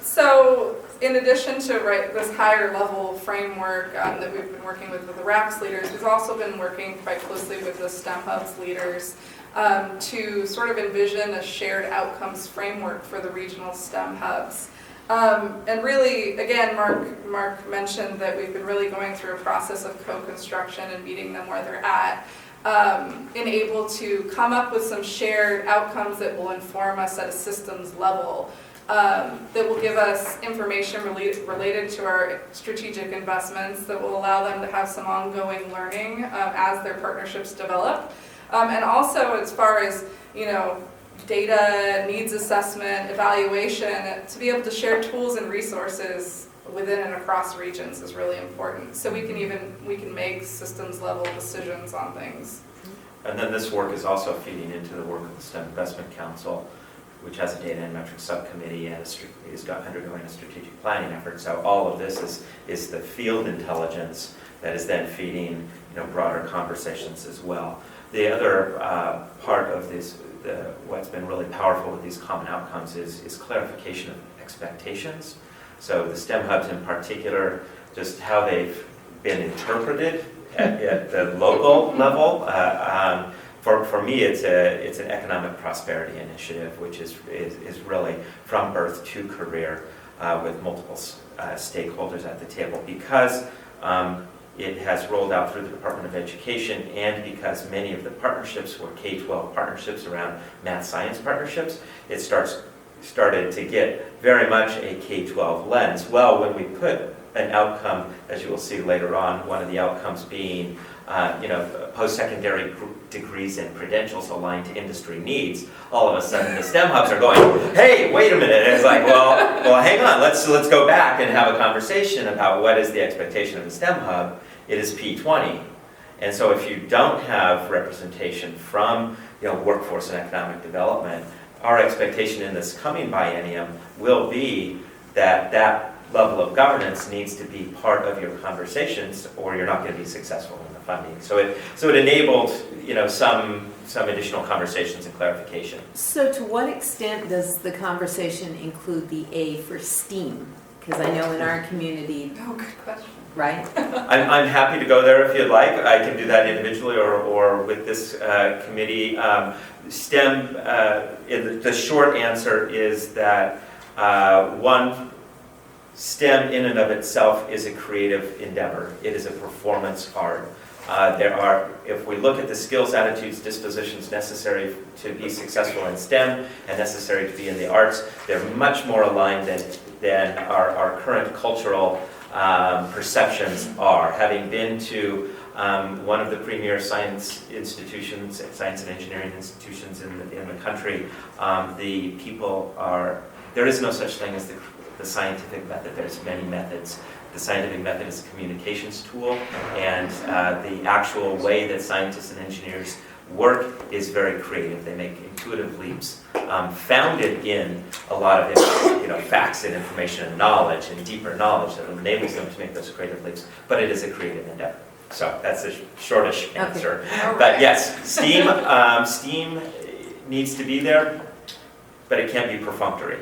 So in addition to this higher level framework that we've been working with the RACS leaders, we've also been working quite closely with the STEM Hubs leaders to sort of envision a shared outcomes framework for the regional STEM hubs. And really, again, Mark mentioned that we've been really going through a process of co-construction and meeting them where they're at, and able to come up with some shared outcomes that will inform us at a systems level, that will give us information related to our strategic investments, that will allow them to have some ongoing learning as their partnerships develop. And also as far as, data, needs assessment, evaluation, to be able to share tools and resources within and across regions is really important. So we can make systems level decisions on things. And then this work is also feeding into the work of the STEM Investment Council, which has a data and metrics subcommittee and is undergoing a strategic planning effort. So all of this is the field intelligence that is then feeding broader conversations as well. The other part of this, what's been really powerful with these common outcomes is clarification of expectations. So the STEM hubs in particular, just how they've been interpreted at the local level. For me, it's an economic prosperity initiative, which is really from birth to career with multiple stakeholders at the table, because it has rolled out through the Department of Education, and because many of the partnerships were K-12 partnerships around math science partnerships, it started to get very much a K-12 lens. Well, when we put an outcome, as you will see later on, one of the outcomes being post-secondary degrees and credentials aligned to industry needs, all of a sudden the STEM hubs are going, hey, wait a minute. And it's like, well, hang on, let's go back and have a conversation about what is the expectation of the STEM hub. It is P20. And so if you don't have representation from workforce and economic development, our expectation in this coming biennium will be that level of governance needs to be part of your conversations, or you're not going to be successful in the funding. So it enabled some additional conversations and clarification. So to what extent does the conversation include the A for STEAM? Because I know in our community, Oh, good question. right? I'm happy to go there if you'd like. I can do that individually or with this committee. STEM, the short answer is that one, STEM in and of itself is a creative endeavor. It is a performance art. If we look at the skills, attitudes, dispositions necessary to be successful in STEM and necessary to be in the arts, they're much more aligned than our current cultural perceptions are. Having been to one of the premier science institutions, science and engineering institutions in the country, the people are, there is no such thing as the scientific method. There's many methods. The scientific method is a communications tool, and the actual way that scientists and engineers work is very creative. They make intuitive leaps, founded in a lot of facts and information and knowledge and deeper knowledge that enables them to make those creative leaps. But it is a creative endeavor. So that's the shortish answer. All But right. yes, STEAM needs to be there, but it can't be perfunctory.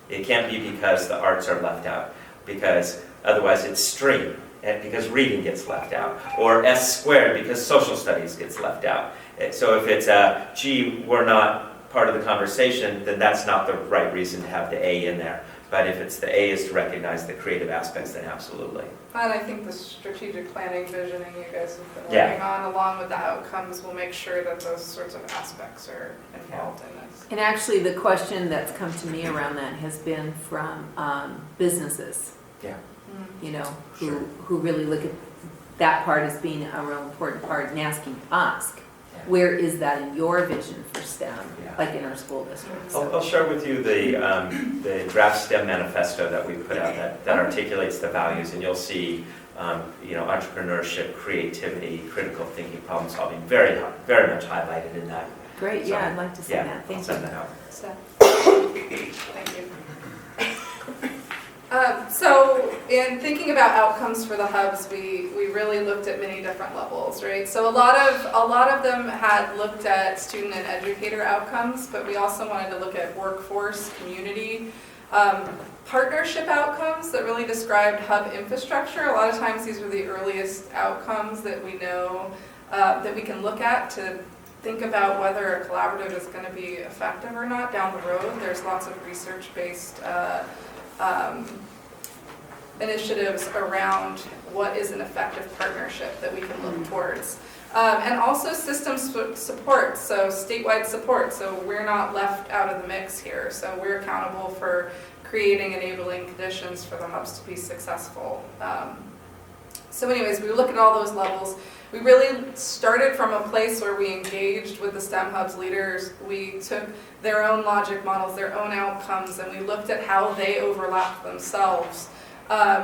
It can't be because the arts are left out, because otherwise it's stream, and because reading gets left out, or S squared because social studies gets left out. So if it's gee, we're not part of the conversation, then that's not the right reason to have the A in there. But if it's the A is to recognize the creative aspects, then absolutely. And I think the strategic planning, visioning you guys have been Yeah. working on, along with the outcomes, will make sure that those sorts of aspects are involved in this. And actually, the question that's come to me around that has been from businesses, Yeah. you know, Sure. who really look at that part as being a real important part and asking us, Yeah. where is that in your vision for STEM, Yeah. like in our school district? I'll share with you the draft STEM manifesto that we put out that articulates the values, and you'll see entrepreneurship, creativity, critical thinking, problem solving, very much highlighted in that. Great, yeah, I'd like to see Yeah, that, I'll thank send you. that out. So, thank you. So in thinking about outcomes for the hubs, we really looked at many different levels, right? So a lot of them had looked at student and educator outcomes, but we also wanted to look at workforce, community, partnership outcomes that really described hub infrastructure. A lot of times these are the earliest outcomes that we know that we can look at to think about whether a collaborative is going to be effective or not down the road. There's lots of research-based initiatives around what is an effective partnership that we can look towards. And also system support, so statewide support, so we're not left out of the mix here. So we're accountable for creating enabling conditions for the hubs to be successful. So anyways, we look at all those levels. We really started from a place where we engaged with the STEM Hubs leaders. We took their own logic models, their own outcomes, and we looked at how they overlapped themselves.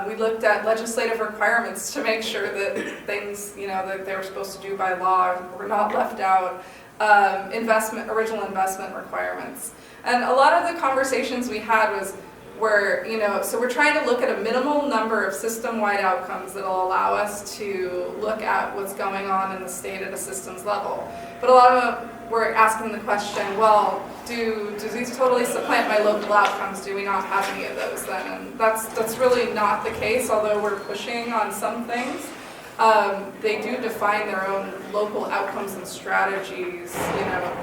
We looked at legislative requirements to make sure that things, that they were supposed to do by law were not left out. Original investment requirements. And a lot of the conversations we had so we're trying to look at a minimal number of system-wide outcomes that will allow us to look at what's going on in the state at a systems level. But a lot of them, we're asking the question, well, do these totally supplant my local outcomes? Do we not have any of those then? And that's really not the case, although we're pushing on some things. They do define their own local outcomes and strategies,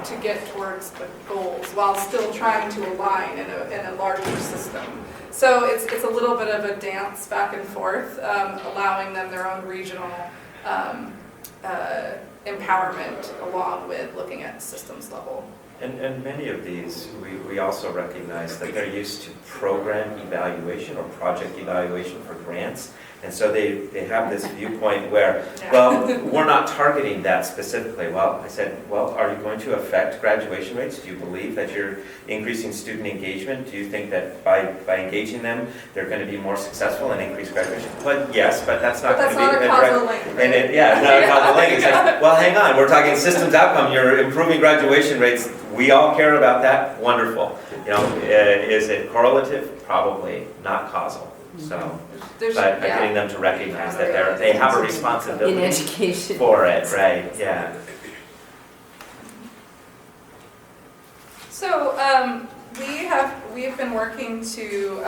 to get towards the goals while still trying to align in a larger system. So it's a little bit of a dance back and forth, allowing them their own regional empowerment along with looking at systems level. And many of these, we also recognize that they're used to program evaluation or project evaluation for grants. And so they have this viewpoint where, well, we're not targeting that specifically. Well, I said, well, are you going to affect graduation rates? Do you believe that you're increasing student engagement? Do you think that by engaging them, they're going to be more successful and increase graduation? Well, yes, but that's not going to be... That's not a causal link. And not a causal link. It's like, well, hang on, we're talking systems outcome. You're improving graduation rates. We all care about that. Wonderful. Is it correlative? Probably not causal. So, but getting them to recognize that they have a responsibility In education. for it, right? Yeah. So we have been working to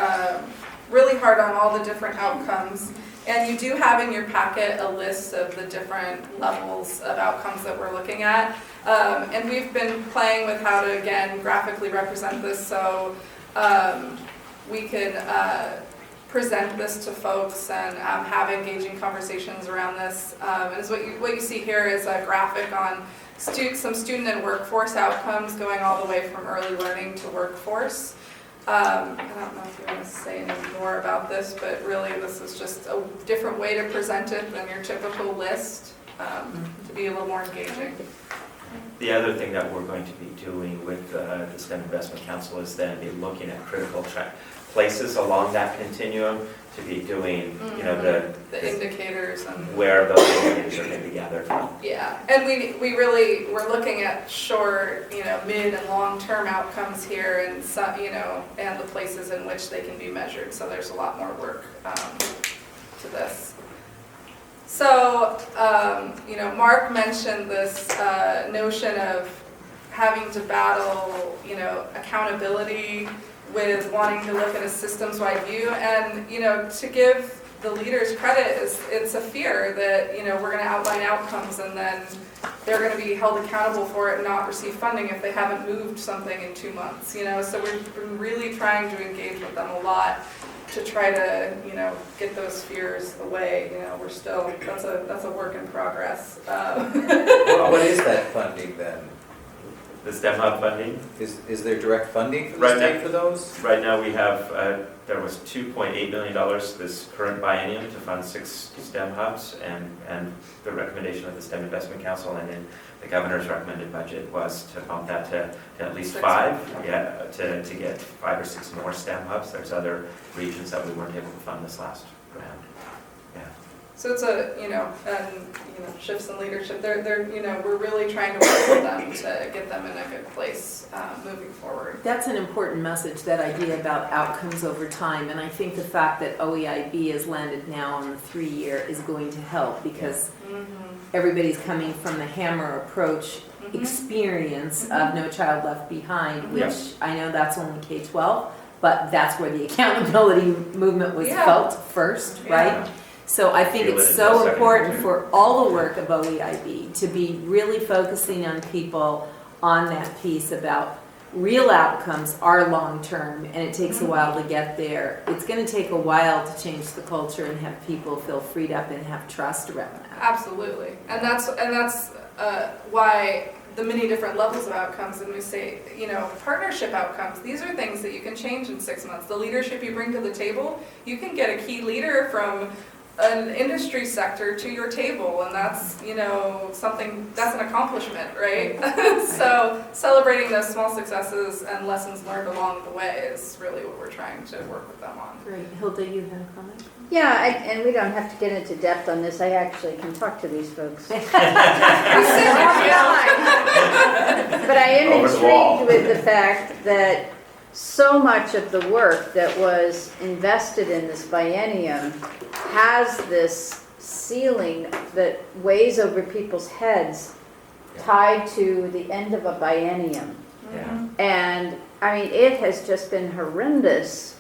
really hard on all the different outcomes. And you do have in your packet a list of the different levels of outcomes that we're looking at. And we've been playing with how to, again, graphically represent this so we can present this to folks and have engaging conversations around this. And what you see here is a graphic on some student and workforce outcomes going all the way from early learning to workforce. I don't know if you want to say any more about this, but really this is just a different way to present it than your typical list to be a little more engaging. The other thing that we're going to be doing with the STEM Investment Council is then be looking at critical places along that continuum to be doing, you know, the indicators and where those indicators are going to be gathered from. yeah, and we're looking at short, you know, mid and long-term outcomes here, and some, you know, and the places in which they can be measured. So there's a lot more work to this. So, you know, Mark mentioned this notion of having to battle, you know, accountability with wanting to look at a systems-wide view, and, you know, to give the leaders credit, it's a fear that, you know, we're going to outline outcomes and then they're going to be held accountable for it and not receive funding if they haven't moved something in 2 months, you know. So we've been really trying to engage with them a lot to try to, you know, get those fears away. You know, we're still, that's a work in progress. What is that funding then? The STEM Hub funding, Is there direct funding from Right the state now- for those? right now we have, there was $2.8 million this current biennium to fund 6 STEM hubs, and the recommendation of the STEM Investment Council and then the governor's recommended budget was to bump that to at least 5, yeah, to get 5 or 6 more STEM hubs. There's other regions that we weren't able to fund this last round. Yeah. So it's a, you know, shifts in leadership. They're, you know, we're really trying to work with them to get them in a good place moving forward. That's an important message, that idea about outcomes over time. And I think the fact that OEIB has landed now on the 3-year is going to help, because everybody's coming from the hammer approach experience of No Child Left Behind, which I know that's only K-12, but that's where the accountability movement was felt first, right? So I think it's so important for all the work of OEIB to be really focusing on people on that piece about real outcomes are long-term, and it takes a while to get there. It's going to take a while to change the culture and have people feel freed up and have trust around that. Absolutely, and that's why the many different levels of outcomes, and we say, you know, partnership outcomes, these are things that you can change in 6 months. The leadership you bring to the table, you can get a key leader from an industry sector to your table, and that's, you know, something, that's an accomplishment, right? So celebrating those small successes and lessons learned along the way is really what we're trying to work with them on. Great. Hilda, you had a comment? Yeah, and we don't have to get into depth on this. I actually can talk to these folks. But I am Over the wall. intrigued with the fact that so much of the work that was invested in this biennium has this ceiling that weighs over people's heads tied to the end of a biennium. Yeah. And I mean, it has just been horrendous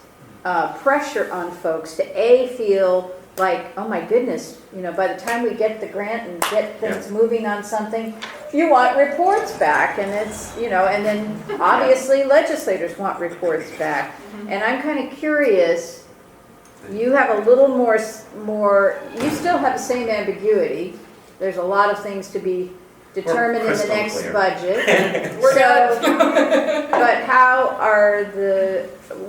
pressure on folks to feel like, oh my goodness, you know, by the time we get the grant and get things moving on something, you want reports back, and it's, you know, and then obviously legislators want reports back. And I'm kind of curious, you have a little more, you still have the same ambiguity. There's a lot of things to be determined in the next clear. budget. We're But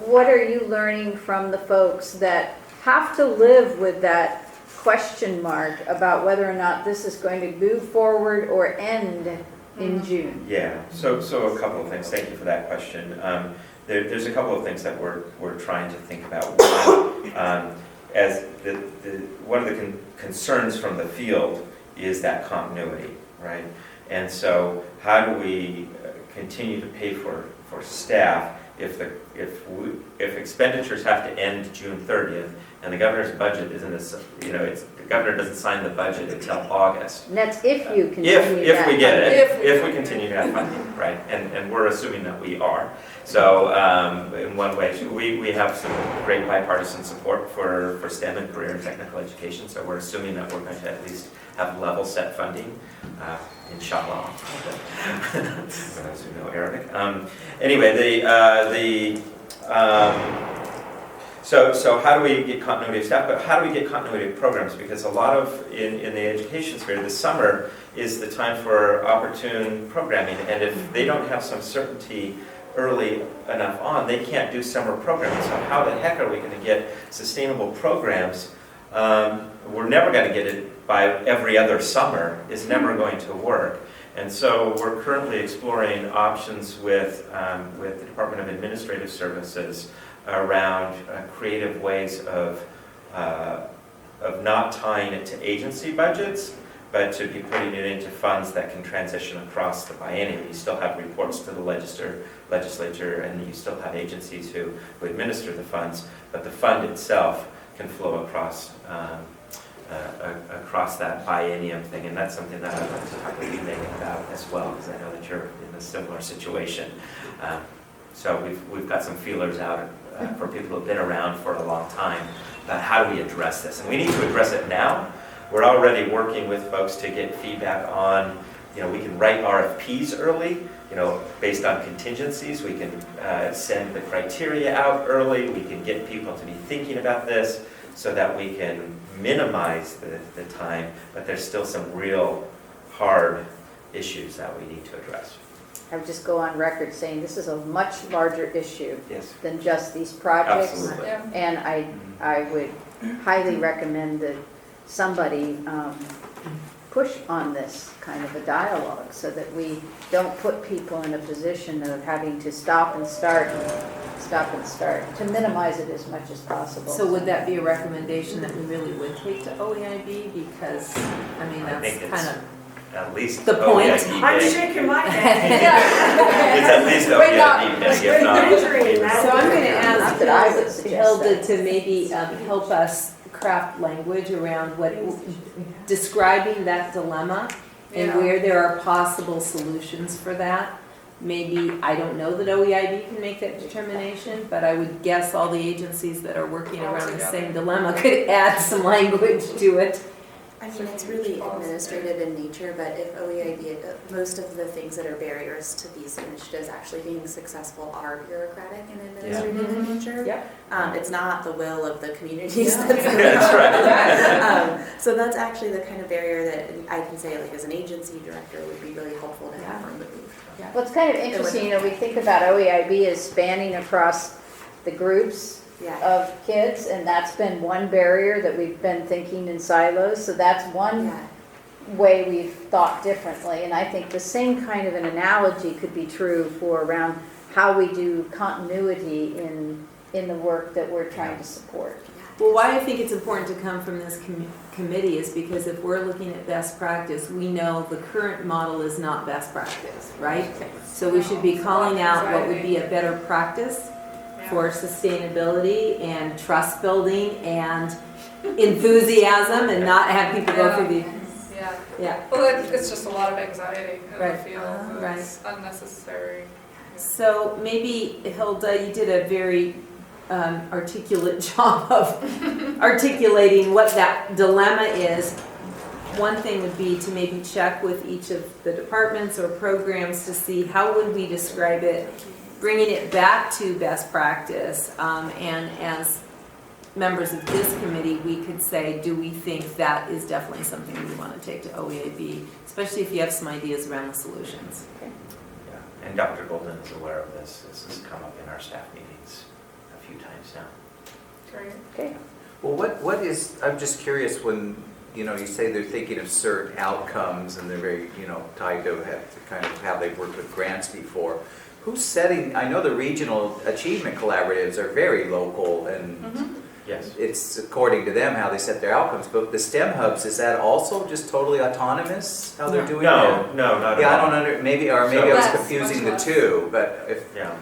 what are you learning from the folks that have to live with that question mark about whether or not this is going to move forward or end in June? Yeah, so a couple of things. Thank you for that question. There's a couple of things that we're trying to think about. One, as one of the concerns from the field is that continuity, right? And so how do we continue to pay for staff if expenditures have to end June 30th and the governor's budget isn't, you know, it's the governor doesn't sign the budget until August. And that's if you continue If that we get funding. it, if we continue to have funding, right? And we're assuming that we are. So in one way, we have some great bipartisan support for STEM and career and technical education. So we're assuming that we're going to at least have level set funding, inshallah. As you know, Arabic. Anyway, So how do we get continuity of staff, but how do we get continuity of programs? Because a lot of, in the education sphere, the summer is the time for opportune programming, and if they don't have some certainty early enough on, they can't do summer programming. So how the heck are we going to get sustainable programs? We're never going to get it by every other summer. It's never going to work. And so we're currently exploring options with the Department of Administrative Services around creative ways of not tying it to agency budgets, but to be putting it into funds that can transition across the biennium. You still have reports to the legislature, and you still have agencies who administer the funds, but the fund itself can flow across across that biennium thing, and that's something that I'd like to talk with you, Megan, about as well, because I know that you're in a similar situation. So we've got some feelers out for people who've been around for a long time about how do we address this, and we need to address it now. We're already working with folks to get feedback on, we can write RFPs early, based on contingencies. We can send the criteria out early. We can get people to be thinking about this so that we can minimize the time, but there's still some real hard issues that we need to address. I would just go on record saying this is a much larger issue Yes. than just these projects. Absolutely. Yeah. And I would highly recommend that somebody push on this kind of a dialogue so that we don't put people in a position of having to stop and start, to minimize it as much as possible. So would that be a recommendation that we really would take to OEIB? Because, I mean, I think that's it's kind of at least the point. OEIB I'm day. shaking my It's head. at least But not- OEIB day, if not. Measuring that. So I'm going to Not that I would ask suggest Hilda that. to maybe help us craft language around describing that dilemma and Yeah. where there are possible solutions for that. Maybe, I don't know that OEIB can make that determination, but I would guess all the agencies that are working All around the together. same dilemma could add some language to it. I mean, it's really administrative in nature, but if OEIB, most of the things that are barriers to these initiatives actually being successful are bureaucratic and administrative in nature. Yep. It's not the will of the communities. Yeah. That's right. So that's actually the kind of barrier that I can say, like, as an agency director, would be really helpful to have removed. Well, it's kind of interesting, we think about OEIB as spanning across the groups Yeah. of kids, and that's been one barrier that we've been thinking in silos, so that's one Yeah. way we've thought differently. And I think the same kind of an analogy could be true for around how we do continuity in the work that we're trying to support. Well, why I think it's important to come from this committee is because if we're looking at best practice, we know the current model is not best practice, right? So we should be calling out what would be a better practice for sustainability and trust building and enthusiasm and not have people go through the, yeah. Well, it's just a lot of anxiety in Right. the field. It's unnecessary. So maybe, Hilda, you did a very articulate job of articulating what that dilemma is. One thing would be to maybe check with each of the departments or programs to see how would we describe it, bringing it back to best practice. And as members of this committee, we could say, do we think that is definitely something we want to take to OEIB, especially if you have some ideas around the solutions. Yeah. And Dr. Golden is aware of this. This has come up in our staff meetings a few times now. Great. Okay. Well, what is, I'm just curious when, you say they're thinking of certain outcomes and they're very, tied to kind of how they've worked with grants before. Who's setting, I know the regional achievement collaboratives are very local and Yes. it's according to them how they set their outcomes, but the STEM hubs, is that also just totally autonomous, how they're doing that? No, not at Yeah, I all. don't maybe I was Less, confusing much the two, but if, Yeah.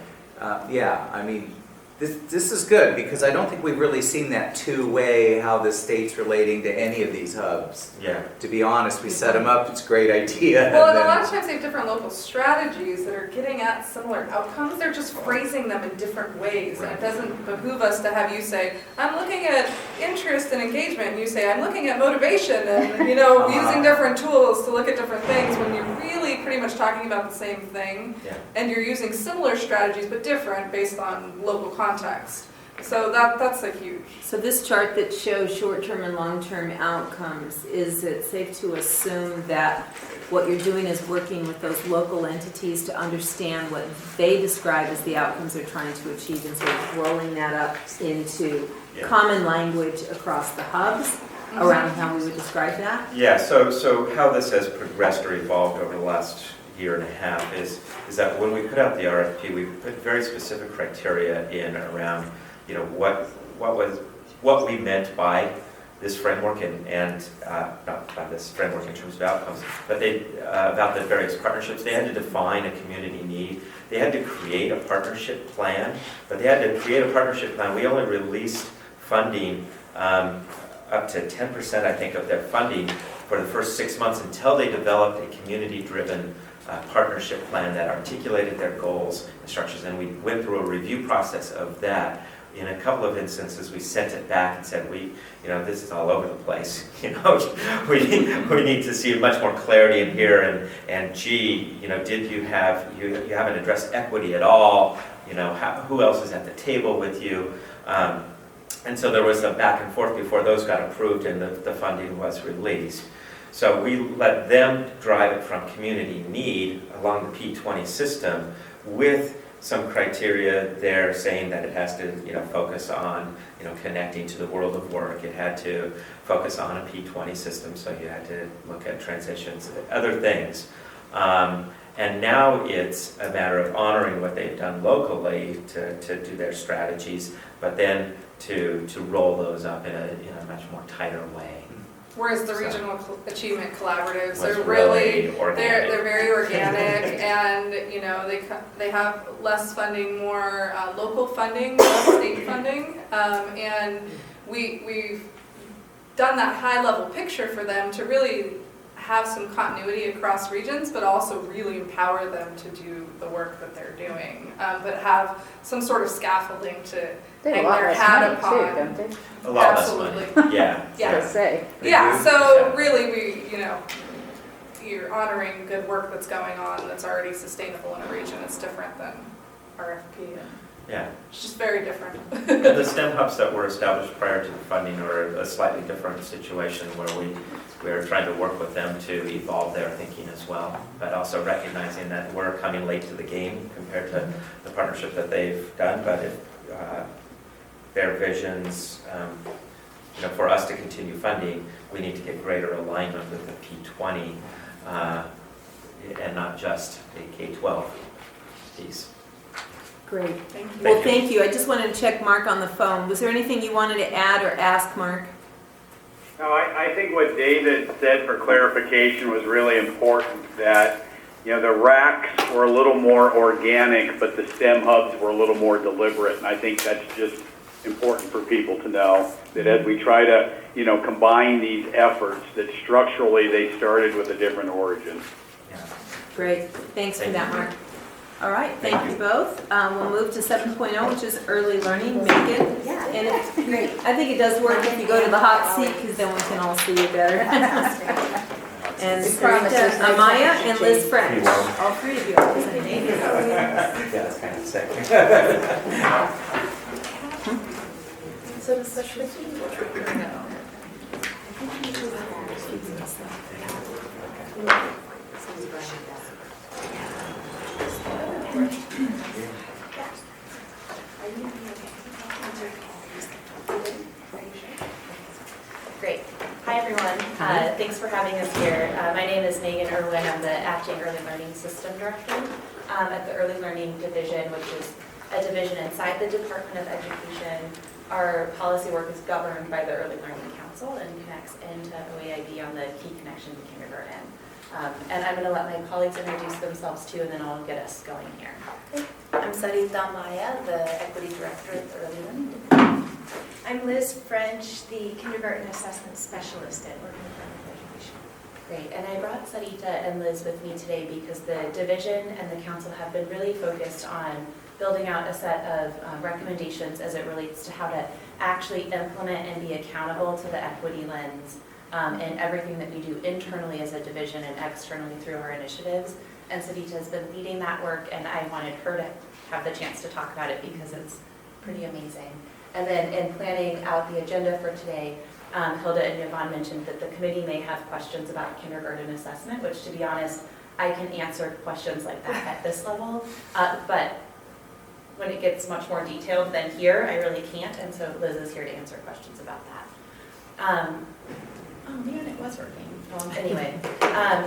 yeah, I mean, This is good, because I don't think we've really seen that two-way, how the state's relating to any of these hubs. Yeah. To be honest, we set them up, it's a great idea. Well, and and a then- lot of times they have different local strategies that are getting at similar outcomes. They're just phrasing them in different ways. And it doesn't behoove us to have you say, I'm looking at interest and engagement. And you say, I'm looking at motivation and, using different tools to look at different things when you're really pretty much talking about the same thing. Yeah. And you're using similar strategies but different based on local context. So that's a huge. So this chart that shows short-term and long-term outcomes, is it safe to assume that what you're doing is working with those local entities to understand what they describe as the outcomes they're trying to achieve, and sort of rolling that up into Yeah. common language across the hubs around how we would describe that? Yeah, so how this has progressed or evolved over the last year and a half is that when we put out the RFP, we put very specific criteria in around, what we meant by this framework and not by this framework in terms of outcomes, but about the various partnerships. They had to define a community need. They had to create a partnership plan, but they had to create a partnership plan. We only released funding up to 10%, I think, of their funding for the first 6 months until they developed a community-driven partnership plan that articulated their goals and structures. And we went through a review process of that. In a couple of instances, we sent it back and said, this is all over the place. We need to see much more clarity in here. And gee, did you haven't addressed equity at all? Who else is at the table with you? And so there was a back and forth before those got approved and the funding was released. So we let them drive it from community need along the P20 system with some criteria there saying that it has to focus on connecting to the world of work. It had to focus on a P20 system, so you had to look at transitions, other things. And now it's a matter of honoring what they've done locally to do their strategies, but then to roll those up in a much more tighter way. Whereas the regional achievement collaboratives, Was they're really organic. they're very organic, and they have less funding, more local funding, less state funding, and we've done that high level picture for them to really have some continuity across regions, but also really empower them to do the work that they're doing, but have some sort of scaffolding to They hang have a lot their less hat money upon. too, don't they? A lot Absolutely. less money. Yeah. Yeah. Let's say. Yeah, so really you're honoring good work that's going on that's already sustainable in a region. It's different than RFP. Yeah. It's just very different. And the STEM hubs that were established prior to the funding are a slightly different situation where we're trying to work with them to evolve their thinking as well, but also recognizing that we're coming late to the game compared to the partnership that they've done. But if their visions, for us to continue funding, we need to get greater alignment with the P20 and not just a K-12 piece. Great. Thank you. Well, thank you. I just wanted to check Mark on the phone. Was there anything you wanted to add or ask, Mark? No, I think what David said for clarification was really important, that the racks were a little more organic, but the STEM hubs were a little more deliberate. And I think that's just important for people to know, that as we try to combine these efforts, that structurally they started with a different origin. Yeah. Great. Thanks for Thank that, you. Mark. All right, thank you both. We'll move to 7.0, which is early learning. Megan? Yeah. And I think it does work if you go to the hot seat, because then we can all see you better. And We promise there's no Amaya temperature and Liz change. French, all three of you are presenting. Yeah, that's kind of sick. So the special Great. Hi, everyone. Thanks for having us here. My name is Megan Irwin. I'm the Acting Early Learning System Director at the Early Learning Division, which is a division inside the Department of Education. Our policy work is governed by the Early Learning Council and connects into OEIB on the key connection to kindergarten. And I'm going to let my colleagues introduce themselves too, and then I'll get us going here. I'm Sarita Maya, the Equity Director at the Early Learning Division. I'm Liz French, the Kindergarten Assessment Specialist at Oregon Department of Education. Great, and I brought Sarita and Liz with me today because the division and the council have been really focused on building out a set of recommendations as it relates to how to actually implement and be accountable to the equity lens in everything that we do internally as a division and externally through our initiatives. And Sarita has been leading that work, and I wanted her to have the chance to talk about it because it's pretty amazing. And then in planning out the agenda for today, Hilda and Yvonne mentioned that the committee may have questions about kindergarten assessment, which, to be honest, I can answer questions like that at this level, but when it gets much more detailed than here, I really can't, and so Liz is here to answer questions about that. Oh man, it was working. Anyway,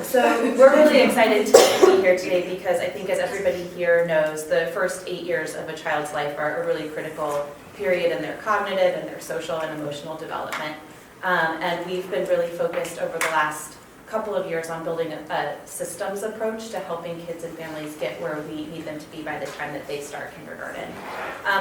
so we're really excited to be here today because I think, as everybody here knows, the first 8 years of a child's life are a really critical period in their cognitive and their social and emotional development. And we've been really focused over the last couple of years on building a systems approach to helping kids and families get where we need them to be by the time that they start kindergarten.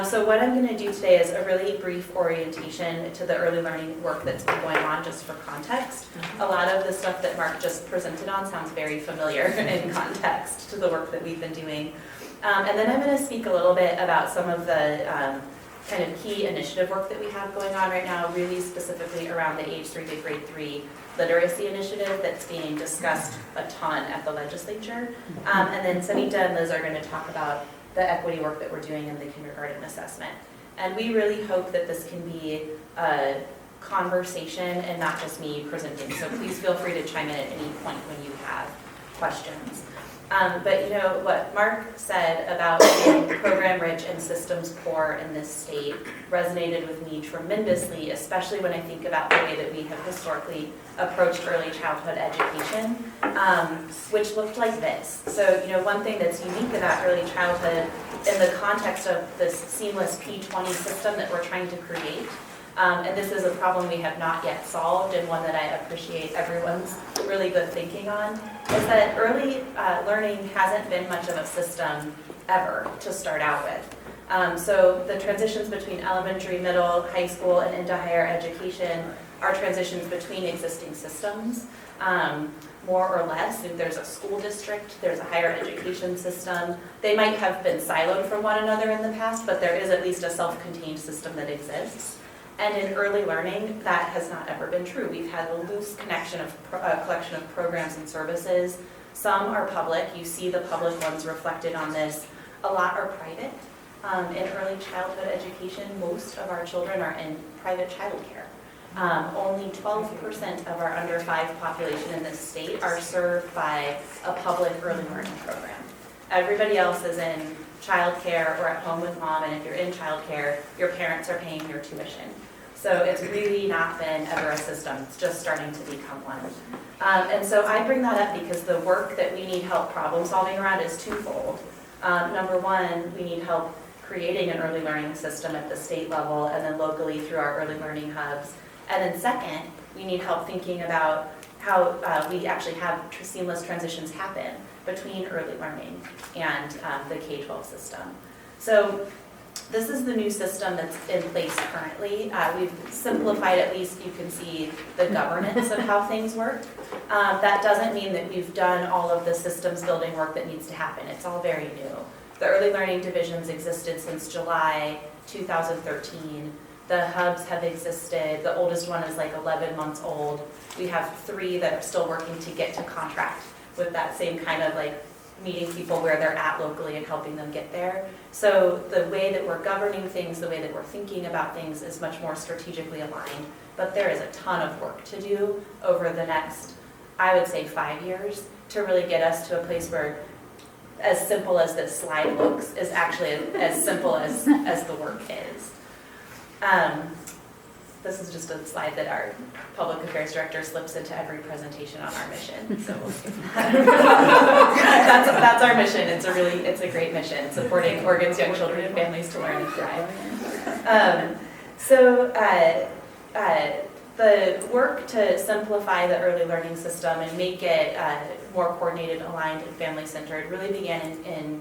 So what I'm going to do today is a really brief orientation to the early learning work that's been going on, just for context. A lot of the stuff that Mark just presented on sounds very familiar in context to the work that we've been doing. And then I'm going to speak a little bit about some of the kind of key initiative work that we have going on right now, really specifically around the age 3 to grade 3 literacy initiative that's being discussed a ton at the legislature. And then Sarita and Liz are going to talk about the equity work that we're doing in the kindergarten assessment. And we really hope that this can be a conversation and not just me presenting. So please feel free to chime in at any point when you have questions. But you know, what Mark said about being program rich and systems poor in this state resonated with me tremendously, especially when I think about the way that we have historically approached early childhood education, which looked like this. So, you know, one thing that's unique about early childhood in the context of this seamless P20 system that we're trying to create, and this is a problem we have not yet solved, and one that I appreciate everyone's really good thinking on, is that early learning hasn't been much of a system ever to start out with. So the transitions between elementary, middle, high school, and into higher education are transitions between existing systems, more or less. If there's a school district, there's a higher education system. They might have been siloed from one another in the past, but there is at least a self-contained system that exists. And in early learning, that has not ever been true. We've had a loose collection of programs and services. Some are public. You see the public ones reflected on this. A lot are private. In early childhood education, most of our children are in private childcare. Only 12% of our under 5 population in this state are served by a public early learning program. Everybody else is in childcare or at home with mom, and if you're in childcare, your parents are paying your tuition. So it's really not been ever a system. It's just starting to become one. And so I bring that up because the work that we need help problem solving around is twofold. Number one, we need help creating an early learning system at the state level and then locally through our early learning hubs. And then second, we need help thinking about how we actually have seamless transitions happen between early learning and the K-12 system. So this is the new system that's in place currently. We've simplified, at least you can see the governance of how things work. That doesn't mean that we've done all of the systems building work that needs to happen. It's all very new. The early learning divisions existed since July 2013. The hubs have existed. The oldest one is like 11 months old. We have 3 that are still working to get to contract with that same kind of like meeting people where they're at locally and helping them get there. So the way that we're governing things, the way that we're thinking about things is much more strategically aligned. But there is a ton of work to do over the next, I would say, 5 years to really get us to a place where as simple as this slide looks is actually as simple as the work is. This is just a slide that our public affairs director slips into every presentation on our mission. So we'll skip that. That's our mission. It's a great mission, supporting Oregon's young children and families to learn and thrive. The work to simplify the early learning system and make it more coordinated, aligned, and family-centered really began in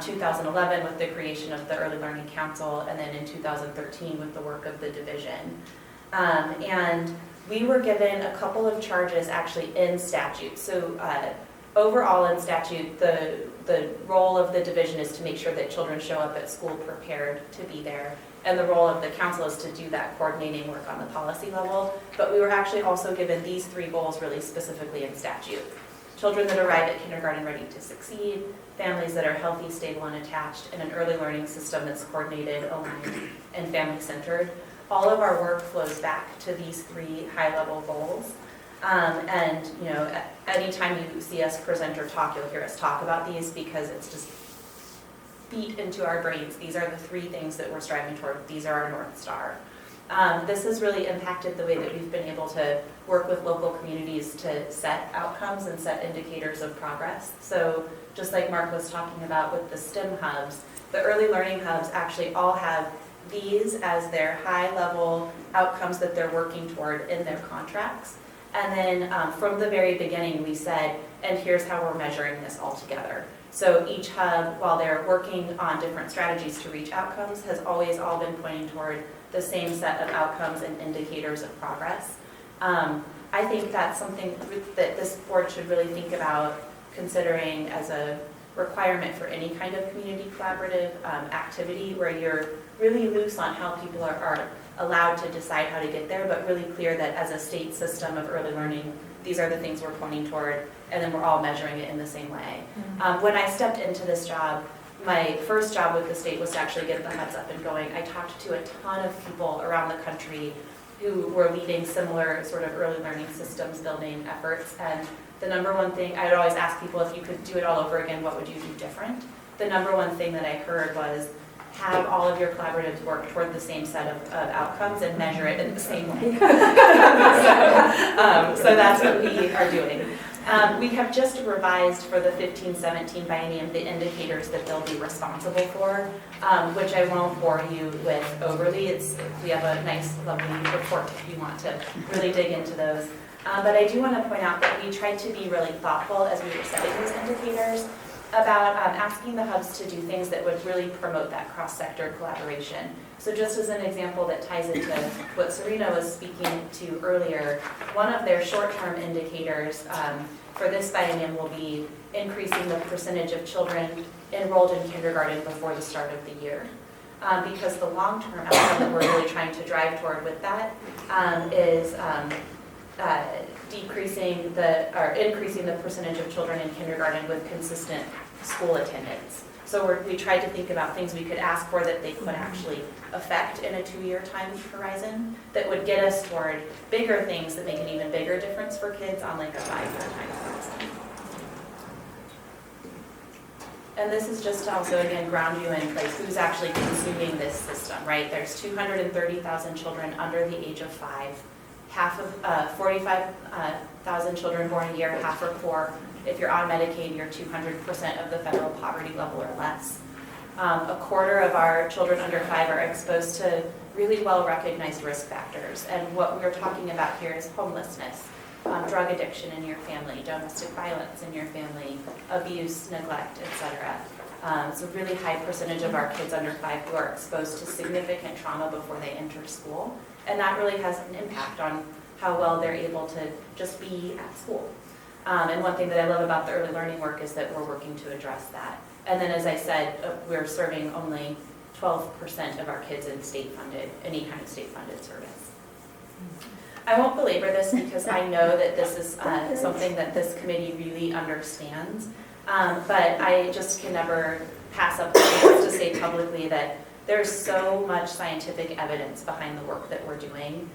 2011 with the creation of the Early Learning Council, and then in 2013 with the work of the division. And we were given a couple of charges actually in statute. So overall in statute, the role of the division is to make sure that children show up at school prepared to be there. And the role of the council is to do that coordinating work on the policy level. But we were actually also given these 3 goals really specifically in statute. Children that arrive at kindergarten ready to succeed, families that are healthy, stable, and attached, and an early learning system that's coordinated, aligned, and family-centered. All of our work flows back to these 3 high-level goals. And you know, anytime you see us present or talk, you'll hear us talk about these because it's just beat into our brains. These are the 3 things that we're striving toward. These are our North Star. This has really impacted the way that we've been able to work with local communities to set outcomes and set indicators of progress. So just like Mark was talking about with the STEM hubs, the early learning hubs actually all have these as their high-level outcomes that they're working toward in their contracts. And then from the very beginning, we said, and here's how we're measuring this all together. So each hub, while they're working on different strategies to reach outcomes, has always all been pointing toward the same set of outcomes and indicators of progress. I think that's something that this board should really think about considering as a requirement for any kind of community collaborative activity where you're really loose on how people are allowed to decide how to get there, but really clear that as a state system of early learning, these are the things we're pointing toward, and then we're all measuring it in the same way. When I stepped into this job, my first job with the state was to actually get the hubs up and going. I talked to a ton of people around the country who were leading similar sort of early learning systems building efforts, and the number one thing, I'd always ask people, if you could do it all over again, what would you do different? The number one thing that I heard was, have all of your collaboratives work toward the same set of outcomes and measure it in the same way. So that's what we are doing. We have just revised for the 15-17 biennium the indicators that they'll be responsible for, which I won't bore you with overly. We have a nice, lovely report if you want to really dig into those. But I do want to point out that we tried to be really thoughtful as we were setting these indicators about asking the hubs to do things that would really promote that cross-sector collaboration. So just as an example that ties into what Serena was speaking to earlier, one of their short-term indicators for this biennium will be increasing the percentage of children enrolled in kindergarten before the start of the year. Because the long-term outcome that we're really trying to drive toward with that is increasing the percentage of children in kindergarten with consistent school attendance. So we tried to think about things we could ask for that they could actually affect in a 2-year time horizon that would get us toward bigger things that make an even bigger difference for kids on like a 5-year time horizon. And this is just to also, again, ground you in like who's actually consuming this system, right? There's 230,000 children under the age of 5. Half of 45,000 children born a year, half are poor. If you're on Medicaid, you're 200% of the federal poverty level or less. A quarter of our children under 5 are exposed to really well-recognized risk factors. And what we're talking about here is homelessness, drug addiction in your family, domestic violence in your family, abuse, neglect, etc. It's a really high percentage of our kids under 5 who are exposed to significant trauma before they enter school. And that really has an impact on how well they're able to just be at school. And one thing that I love about the early learning work is that we're working to address that. And then, as I said, we're serving only 12% of our kids in state-funded, any kind of state-funded service. I won't belabor this because I know that this is something that this committee really understands. But I just can never pass up the chance to say publicly that there's so much scientific evidence behind the work that we're doing.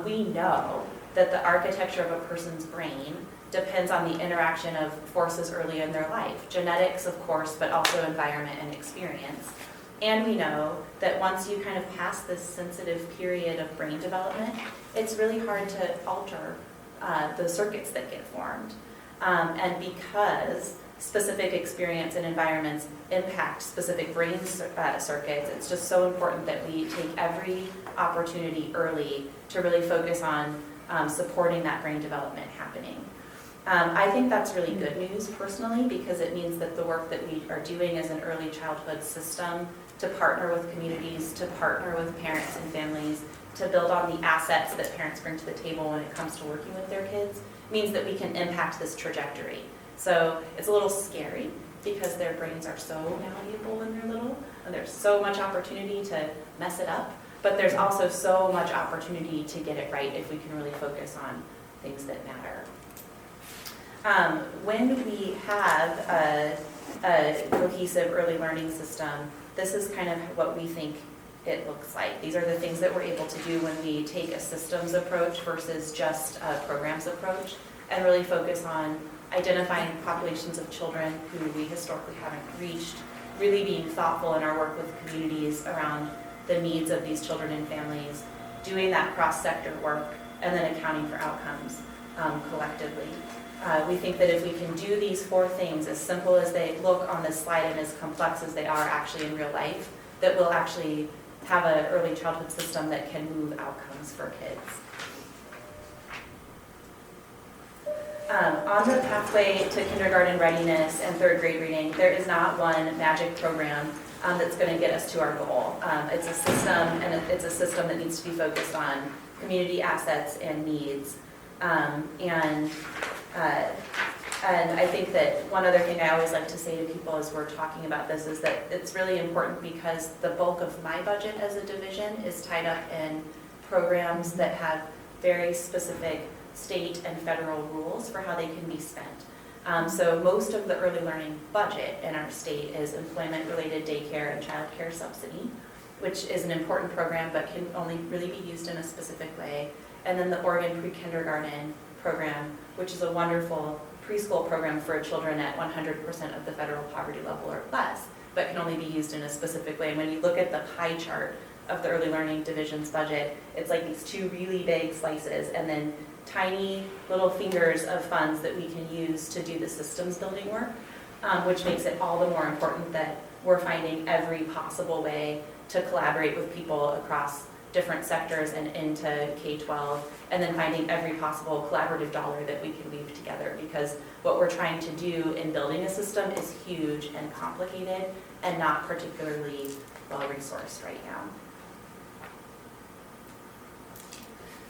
We know that the architecture of a person's brain depends on the interaction of forces early in their life. Genetics, of course, but also environment and experience. And we know that once you kind of pass this sensitive period of brain development, it's really hard to alter the circuits that get formed. And because specific experience and environments impact specific brain circuits, it's just so important that we take every opportunity early to really focus on supporting that brain development happening. I think that's really good news personally, because it means that the work that we are doing as an early childhood system to partner with communities, to partner with parents and families, to build on the assets that parents bring to the table when it comes to working with their kids, means that we can impact this trajectory. So it's a little scary because their brains are so malleable when they're little, and there's so much opportunity to mess it up, but there's also so much opportunity to get it right if we can really focus on things that matter. When we have a cohesive early learning system, this is kind of what we think it looks like. These are the things that we're able to do when we take a systems approach versus just a programs approach, and really focus on identifying populations of children who we historically haven't reached, really being thoughtful in our work with communities around the needs of these children and families, doing that cross-sector work, and then accounting for outcomes collectively. We think that if we can do these 4 things, as simple as they look on this slide and as complex as they are actually in real life, that we'll actually have an early childhood system that can move outcomes for kids. On the pathway to kindergarten readiness and 3rd grade reading, there is not one magic program that's going to get us to our goal. It's a system, and it's a system that needs to be focused on community assets and needs. And I think that one other thing I always like to say to people as we're talking about this is that it's really important because the bulk of my budget as a division is tied up in programs that have very specific state and federal rules for how they can be spent. So most of the early learning budget in our state is employment-related daycare and childcare subsidy, which is an important program but can only really be used in a specific way. And then the Oregon Pre-Kindergarten program, which is a wonderful preschool program for children at 100% of the federal poverty level or less, but can only be used in a specific way. And when you look at the pie chart of the early learning division's budget, it's like these 2 really big slices and then tiny little fingers of funds that we can use to do the systems building work, which makes it all the more important that we're finding every possible way to collaborate with people across different sectors and into K-12, and then finding every possible collaborative dollar that we can weave together, because what we're trying to do in building a system is huge and complicated and not particularly well-resourced right now.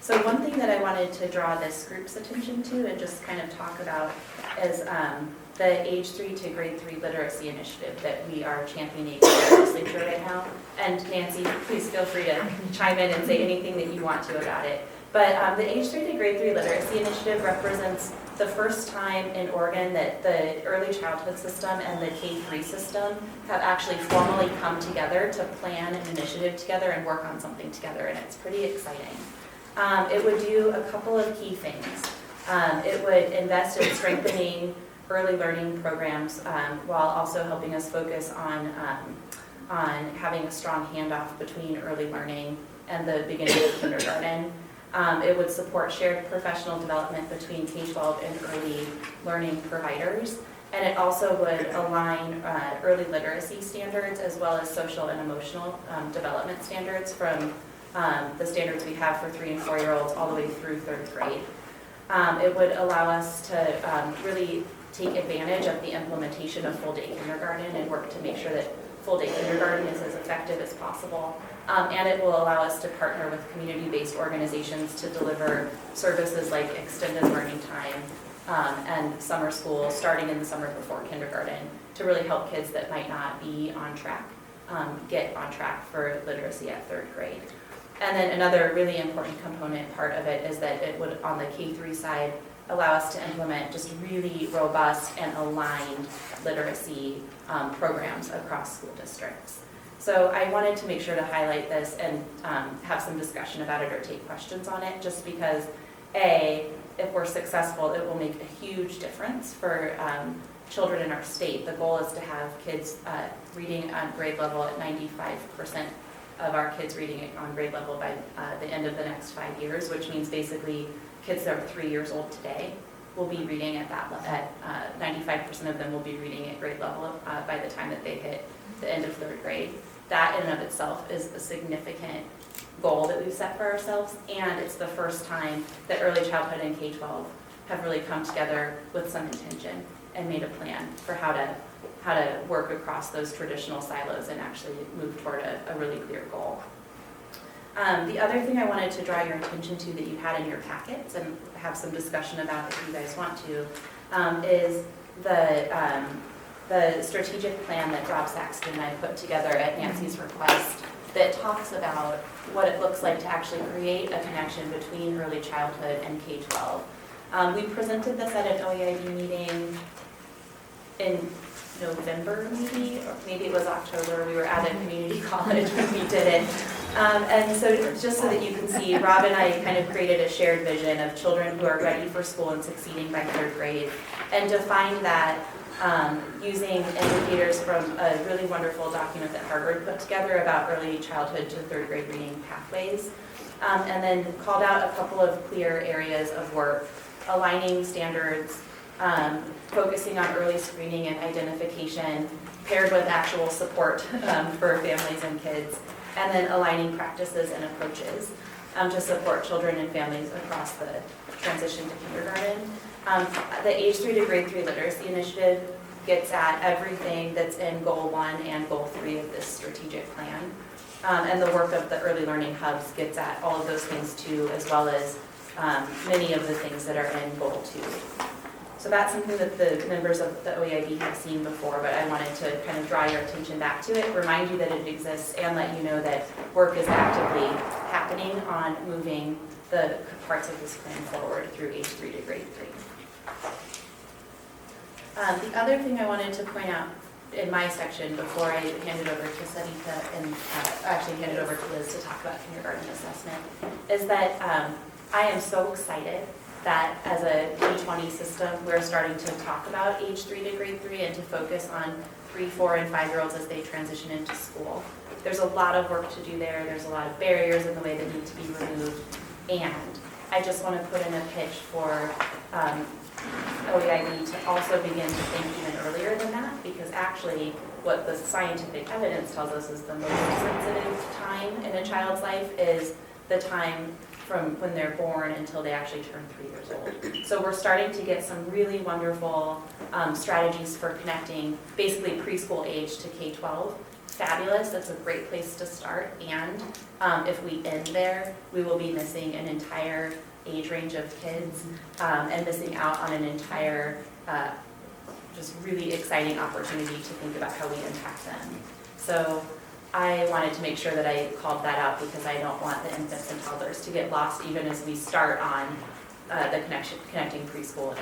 So one thing that I wanted to draw this group's attention to and just kind of talk about is the age 3 to grade 3 literacy initiative that we are championing in the legislature right now. And Nancy, please feel free to chime in and say anything that you want to about it. But the age 3 to grade 3 literacy initiative represents the first time in Oregon that the early childhood system and the K-3 system have actually formally come together to plan an initiative together and work on something together, and it's pretty exciting. It would do a couple of key things. It would invest in strengthening early learning programs while also helping us focus on having a strong handoff between early learning and the beginning of kindergarten. It would support shared professional development between K-12 and early learning providers. And it also would align early literacy standards as well as social and emotional development standards from the standards we have for 3 and 4-year-olds all the way through 3rd grade. It would allow us to really take advantage of the implementation of full-day kindergarten and work to make sure that full-day kindergarten is as effective as possible. And it will allow us to partner with community-based organizations to deliver services like extended learning time and summer school starting in the summer before kindergarten to really help kids that might not be on track get on track for literacy at 3rd grade. And then another really important component part of it is that it would, on the K-3 side, allow us to implement just really robust and aligned literacy programs across school districts. So I wanted to make sure to highlight this and have some discussion about it or take questions on it, just because A, if we're successful, it will make a huge difference for children in our state. The goal is to have kids reading on grade level at 95% of our kids reading it on grade level by the end of the next 5 years, which means basically kids that are 3 years old today will be reading at that 95% of them will be reading at grade level by the time that they hit the end of 3rd grade. That in and of itself is a significant goal that we've set for ourselves, and it's the first time that early childhood and K-12 have really come together with some intention and made a plan for how to work across those traditional silos and actually move toward a really clear goal. The other thing I wanted to draw your attention to that you had in your packets and have some discussion about if you guys want to, is the strategic plan that Rob Saxton and I put together at Nancy's request that talks about what it looks like to actually create a connection between early childhood and K-12. We presented this at an OEIB meeting in November maybe, or maybe it was October. We were at a community college when we did it. And so just so that you can see, Rob and I kind of created a shared vision of children who are ready for school and succeeding by 3rd grade, and defined that using indicators from a really wonderful document that Harvard put together about early childhood to 3rd grade reading pathways, and then called out a couple of clear areas of work, aligning standards, focusing on early screening and identification, paired with actual support for families and kids, and then aligning practices and approaches to support children and families across the transition to kindergarten. The age 3 to grade 3 literacy initiative gets at everything that's in goal 1 and goal 3 of this strategic plan. And the work of the early learning hubs gets at all of those things too, as well as many of the things that are in goal 2. So that's something that the members of the OEIB have seen before, but I wanted to kind of draw your attention back to it, remind you that it exists, and let you know that work is actively happening on moving the parts of this plan forward through age 3 to grade 3. The other thing I wanted to point out in my section before I hand it over to Sarita and actually hand it over to Liz to talk about kindergarten assessment is that I am so excited that as a K-20 system, we're starting to talk about age 3 to grade 3 and to focus on 3, 4, and 5-year-olds as they transition into school. There's a lot of work to do there. There's a lot of barriers in the way that need to be removed. And I just want to put in a pitch for OEIB to also begin to think even earlier than that, because actually what the scientific evidence tells us is the most sensitive time in a child's life is the time from when they're born until they actually turn 3 years old. So we're starting to get some really wonderful strategies for connecting basically preschool age to K-12. Fabulous, that's a great place to start, and if we end there, we will be missing an entire age range of kids and missing out on an entire just really exciting opportunity to think about how we impact them. So I wanted to make sure that I called that out because I don't want the infants and toddlers to get lost even as we start on the connecting preschool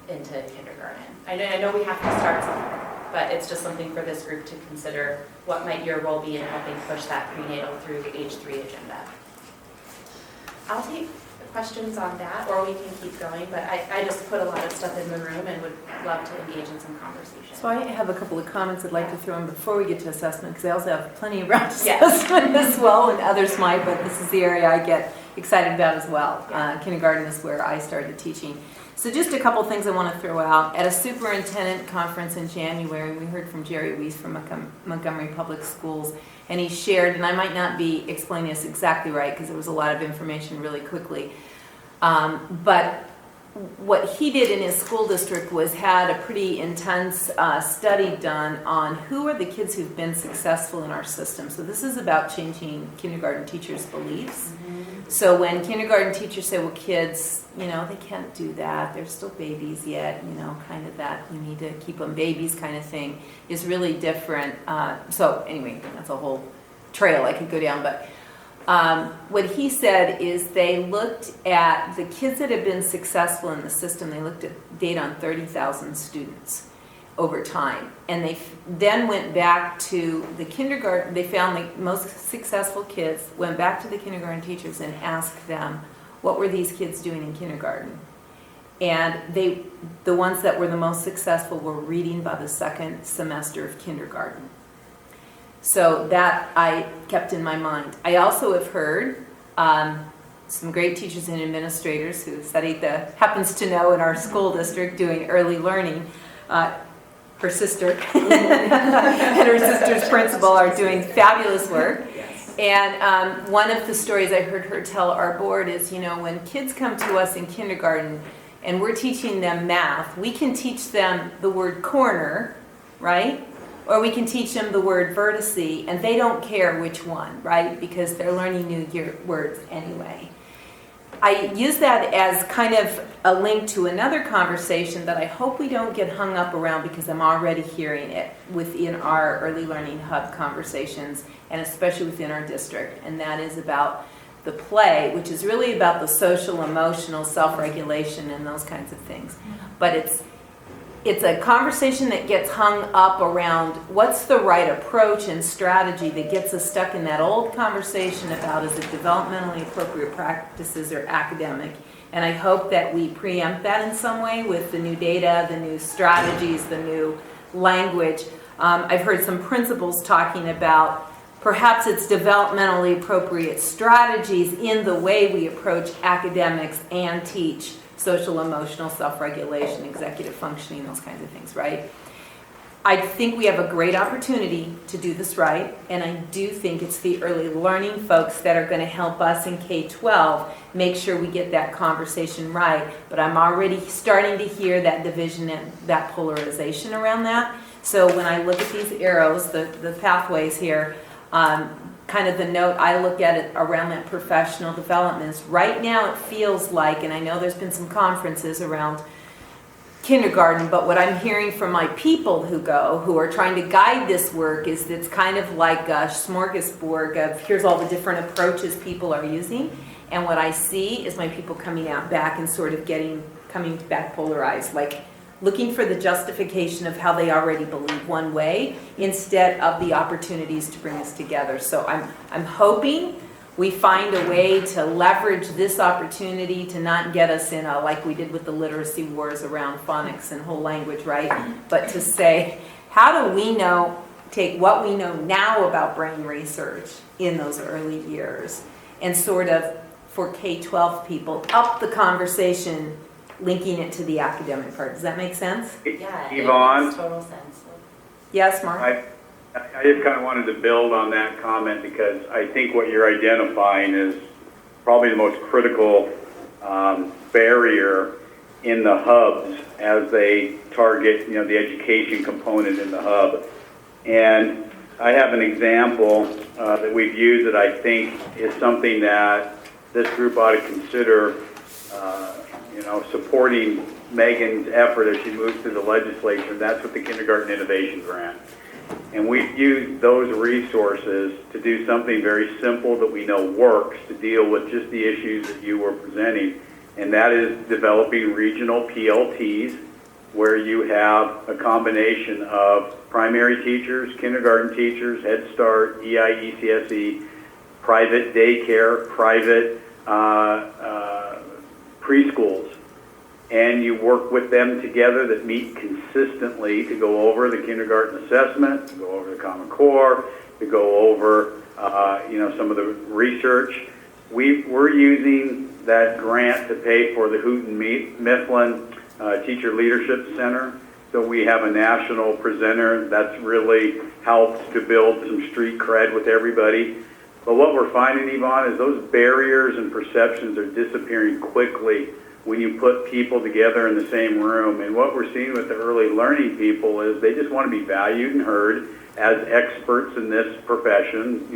into kindergarten. I know we have to start somewhere, but it's just something for this group to consider. What might your role be in helping push that prenatal through the age 3 agenda? I'll take questions on that, or we can keep going, but I just put a lot of stuff in the room and would love to engage in some conversation. So I have a couple of comments I'd like to throw in before we get to assessment, because I also have plenty around assessment as well, and others might, but this is the area I get excited about as well. Kindergarten is where I started teaching. So just a couple things I want to throw out. At a superintendent conference in January, we heard from Jerry Weiss from Montgomery Public Schools, and he shared, and I might not be explaining this exactly right because there was a lot of information really quickly, but what he did in his school district was had a pretty intense study done on who are the kids who've been successful in our system. So this is about changing kindergarten teachers' beliefs. So when kindergarten teachers say, well, kids, they can't do that, they're still babies yet, kind of that, you need to keep them babies kind of thing is really different. So anyway, that's a whole trail I could go down, but what he said is they looked at the kids that have been successful in the system. They looked at data on 30,000 students over time, and they then went back to the kindergarten. They found the most successful kids, went back to the kindergarten teachers and asked them, what were these kids doing in kindergarten? And the ones that were the most successful were reading by the second semester of kindergarten. So that I kept in my mind. I also have heard some great teachers and administrators who Sarita happens to know in our school district doing early learning. Her sister and her sister's principal are doing fabulous work. And one of the stories I heard her tell our board is, when kids come to us in kindergarten and we're teaching them math, we can teach them the word corner, right? Or we can teach them the word vertice, and they don't care which one, right? Because they're learning new words anyway. I use that as kind of a link to another conversation that I hope we don't get hung up around, because I'm already hearing it within our Early Learning Hub conversations, and especially within our district, and that is about the play, which is really about the social, emotional, self-regulation and those kinds of things. But it's a conversation that gets hung up around what's the right approach and strategy that gets us stuck in that old conversation about is it developmentally appropriate practices or academic. And I hope that we preempt that in some way with the new data, the new strategies, the new language. I've heard some principals talking about perhaps it's developmentally appropriate strategies in the way we approach academics and teach social, emotional, self-regulation, executive functioning, those kinds of things, right? I think we have a great opportunity to do this right, and I do think it's the early learning folks that are going to help us in K-12 make sure we get that conversation right, but I'm already starting to hear that division and that polarization around that. So when I look at these arrows, the pathways here, kind of the note I look at it around that professional development is right now it feels like, and I know there's been some conferences around kindergarten, but what I'm hearing from my people who are trying to guide this work is it's kind of like a smorgasbord of here's all the different approaches people are using, and what I see is my people coming out back and sort of coming back polarized, like looking for the justification of how they already believe one way instead of the opportunities to bring us together. So I'm hoping we find a way to leverage this opportunity to not get us in like we did with the literacy wars around phonics and whole language, right? But to say, how do we take what we know now about brain research in those early years and sort of, for K-12 people, up the conversation, linking it to the academic part. Does that make sense? Yeah, Yvonne? it makes total sense. Yes, Mark? I just kind of wanted to build on that comment because I think what you're identifying is probably the most critical barrier in the hubs as they target, the education component in the hub. And I have an example that we've used that I think is something that this group ought to consider supporting Megan's effort as she moves through the legislature. That's with the Kindergarten Innovation Grant. And we've used those resources to do something very simple that we know works to deal with just the issues that you were presenting. And that is developing regional PLTs where you have a combination of primary teachers, kindergarten teachers, Head Start, EI, ECSE, private daycare, private preschools, and you work with them together that meet consistently to go over the kindergarten assessment, to go over the Common Core, to go over some of the research. We're using that grant to pay for the Houghton Mifflin Teacher Leadership Center. So we have a national presenter that's really helped to build some street cred with everybody. But what we're finding, Yvonne, is those barriers and perceptions are disappearing quickly when you put people together in the same room. And what we're seeing with the early learning people is they just want to be valued and heard as experts in this profession.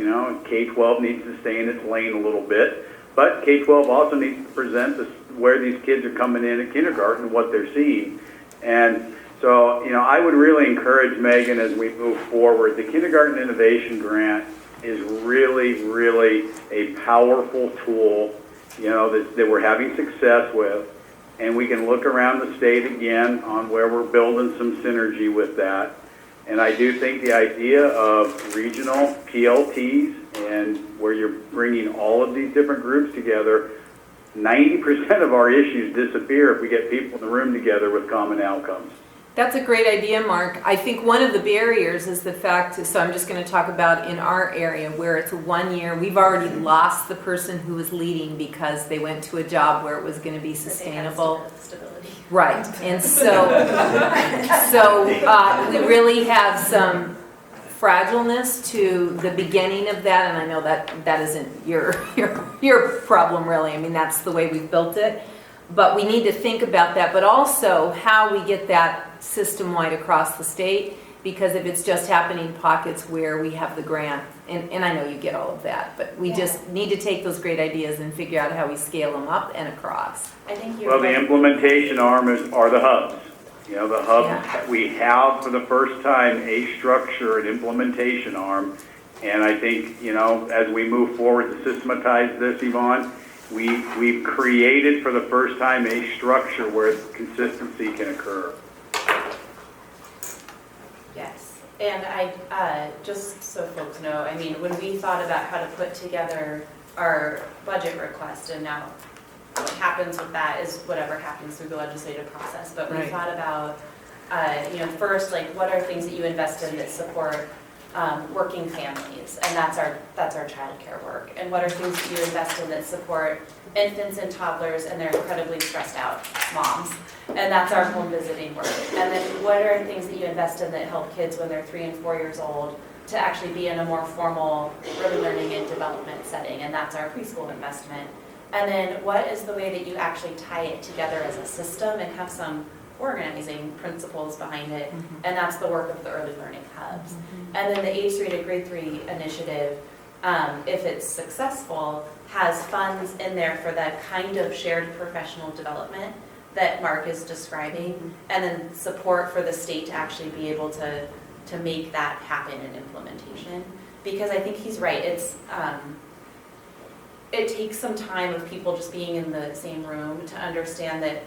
K-12 needs to stay in its lane a little bit, but K-12 also needs to present where these kids are coming in at kindergarten and what they're seeing. And so, I would really encourage Megan as we move forward. The Kindergarten Innovation Grant is really, really a powerful tool, that we're having success with. And we can look around the state again on where we're building some synergy with that. And I do think the idea of regional PLTs and where you're bringing all of these different groups together, 90% of our issues disappear if we get people in the room together with common outcomes. That's a great idea, Mark. I think one of the barriers is the fact, so I'm just going to talk about in our area where it's 1 year, we've already lost the person who was leading because they went to a job where it was going to be sustainable. Stability. Right, and so we really have some fragileness to the beginning of that, and I know that isn't your problem really. I mean, that's the way we've built it. But we need to think about that, but also how we get that system-wide across the state, because if it's just happening pockets where we have the grant, and I know you get all of that, but we just need to take those great ideas and figure out how we scale them up and across. I think you're Well, the implementation arm are the hubs. You know, the hubs, Yeah. we have for the first time a structure, an implementation arm. And I think, you know, as we move forward to systematize this, Yvonne, we've created for the first time a structure where consistency can occur. Yes, and I, just so folks know, I mean, when we thought about how to put together our budget request, and now what happens with that is whatever happens through the legislative process, but we Right. thought about, you know, first, like, what are things that you invest in that support working families, and that's our childcare work, and what are things that you invest in that support infants and toddlers and their incredibly stressed out moms, and that's our home visiting work. And then what are things that you invest in that help kids when they're 3 and 4 years old to actually be in a more formal early learning and development setting, and that's our preschool investment. And then what is the way that you actually tie it together as a system and have some organizing principles behind it, and that's the work of the early learning hubs. And then the age 3 to grade 3 initiative, if it's successful, has funds in there for that kind of shared professional development that Mark is describing, and then support for the state to actually be able to make that happen in implementation. Because I think he's right, it takes some time of people just being in the same room to understand that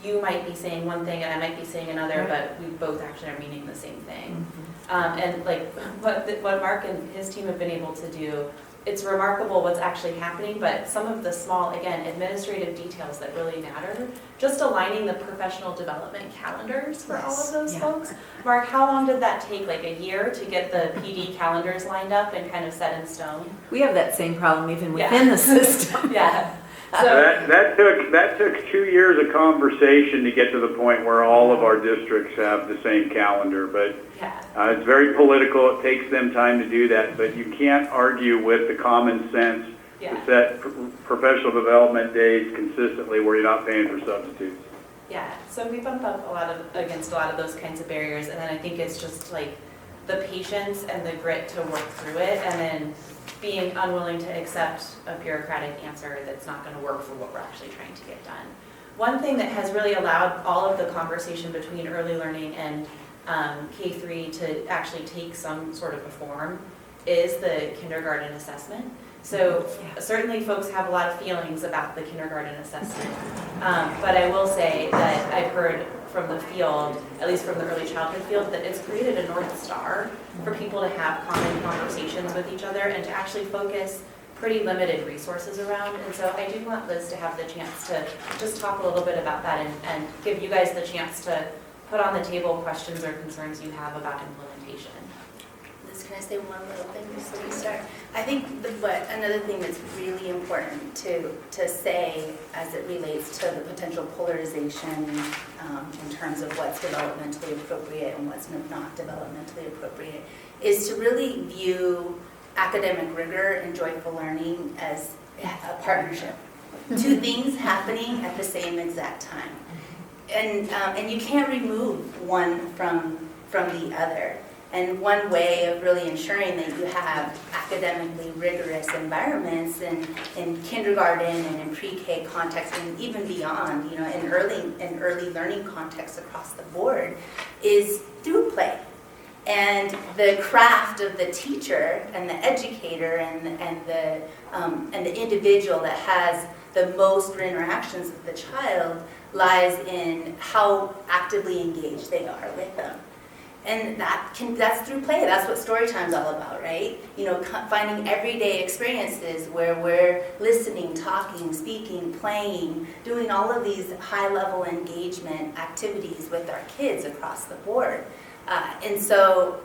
you might be saying one thing and I might be saying another, but we both actually are meaning the same thing. And like what Mark and his team have been able to do, it's remarkable what's actually happening, but some of the small, again, administrative details that really matter, just aligning the professional development calendars for all of those folks. Mark, how long did that take, like a year to get the PD calendars lined up and kind of set in stone? We have that same problem even within the system. Yeah. So, That took 2 years of conversation to get to the point where all of our districts have the same calendar, but yeah. it's very political. It takes them time to do that, but you can't argue with the common sense Yeah. to set professional development days consistently where you're not paying for substitutes. Yeah, so we bump up against a lot of those kinds of barriers, and then I think it's just like the patience and the grit to work through it, and then being unwilling to accept a bureaucratic answer that's not going to work for what we're actually trying to get done. One thing that has really allowed all of the conversation between early learning and K-3 to actually take some sort of a form is the kindergarten assessment. So certainly folks have a lot of feelings about the kindergarten assessment, but I will say that I've heard from the field, at least from the early childhood field, that it's created a North Star for people to have common conversations with each other and to actually focus pretty limited resources around. And so I do want Liz to have the chance to just talk a little bit about that and give you guys the chance to put on the table questions or concerns you have about implementation. Liz, can I say one little thing before we start? I think another thing that's really important to say as it relates to the potential polarization in terms of what's developmentally appropriate and what's not developmentally appropriate is to really view academic rigor and joyful learning as a partnership. Two things happening at the same exact time. And you can't remove one from the other. And one way of really ensuring that you have academically rigorous environments in kindergarten and in pre-K context and even beyond, you know, in early learning context across the board is through play. And the craft of the teacher and the educator and the individual that has the most interactions with the child lies in how actively engaged they are with them. And that's through play. That's what Storytime's all about, right? You know, finding everyday experiences where we're listening, talking, speaking, playing, doing all of these high-level engagement activities with our kids across the board. And so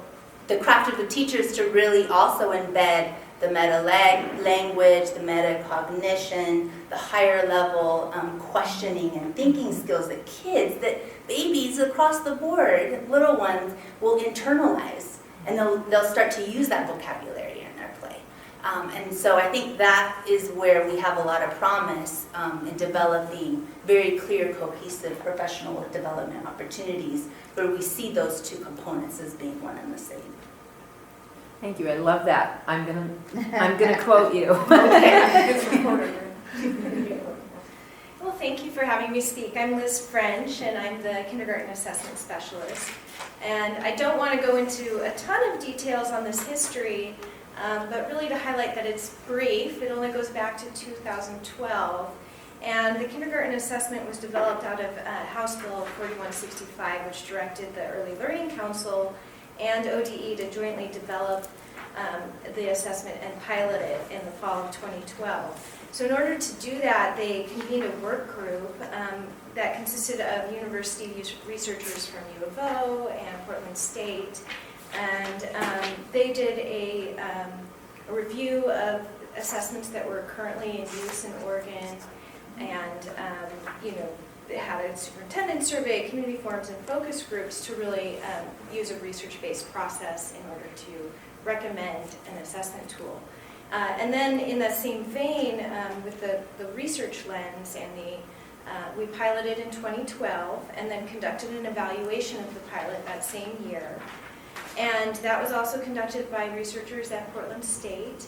the craft of the teachers to really also embed the meta-language, the meta-cognition, the higher level questioning and thinking skills that babies across the board, little ones, will internalize and they'll start to use that vocabulary in their play. And so I think that is where we have a lot of promise in developing very clear, cohesive professional development opportunities where we see those two components as being one and the same. Thank you, I love that. I'm gonna quote you. It's recorded, right? Well, thank you for having me speak. I'm Liz French, and I'm the kindergarten assessment specialist. And I don't want to go into a ton of details on this history, but really to highlight that it's brief. It only goes back to 2012. And the kindergarten assessment was developed out of House Bill 4165, which directed the Early Learning Council and ODE to jointly develop the assessment and pilot it in the fall of 2012. So in order to do that, they convened a work group that consisted of university researchers from U of O and Portland State. And they did a review of assessments that were currently in use in Oregon, and they had a superintendent survey, community forums, and focus groups to really use a research-based process in order to recommend an assessment tool. And then in that same vein, with the research lens, and we piloted in 2012 and then conducted an evaluation of the pilot that same year. And that was also conducted by researchers at Portland State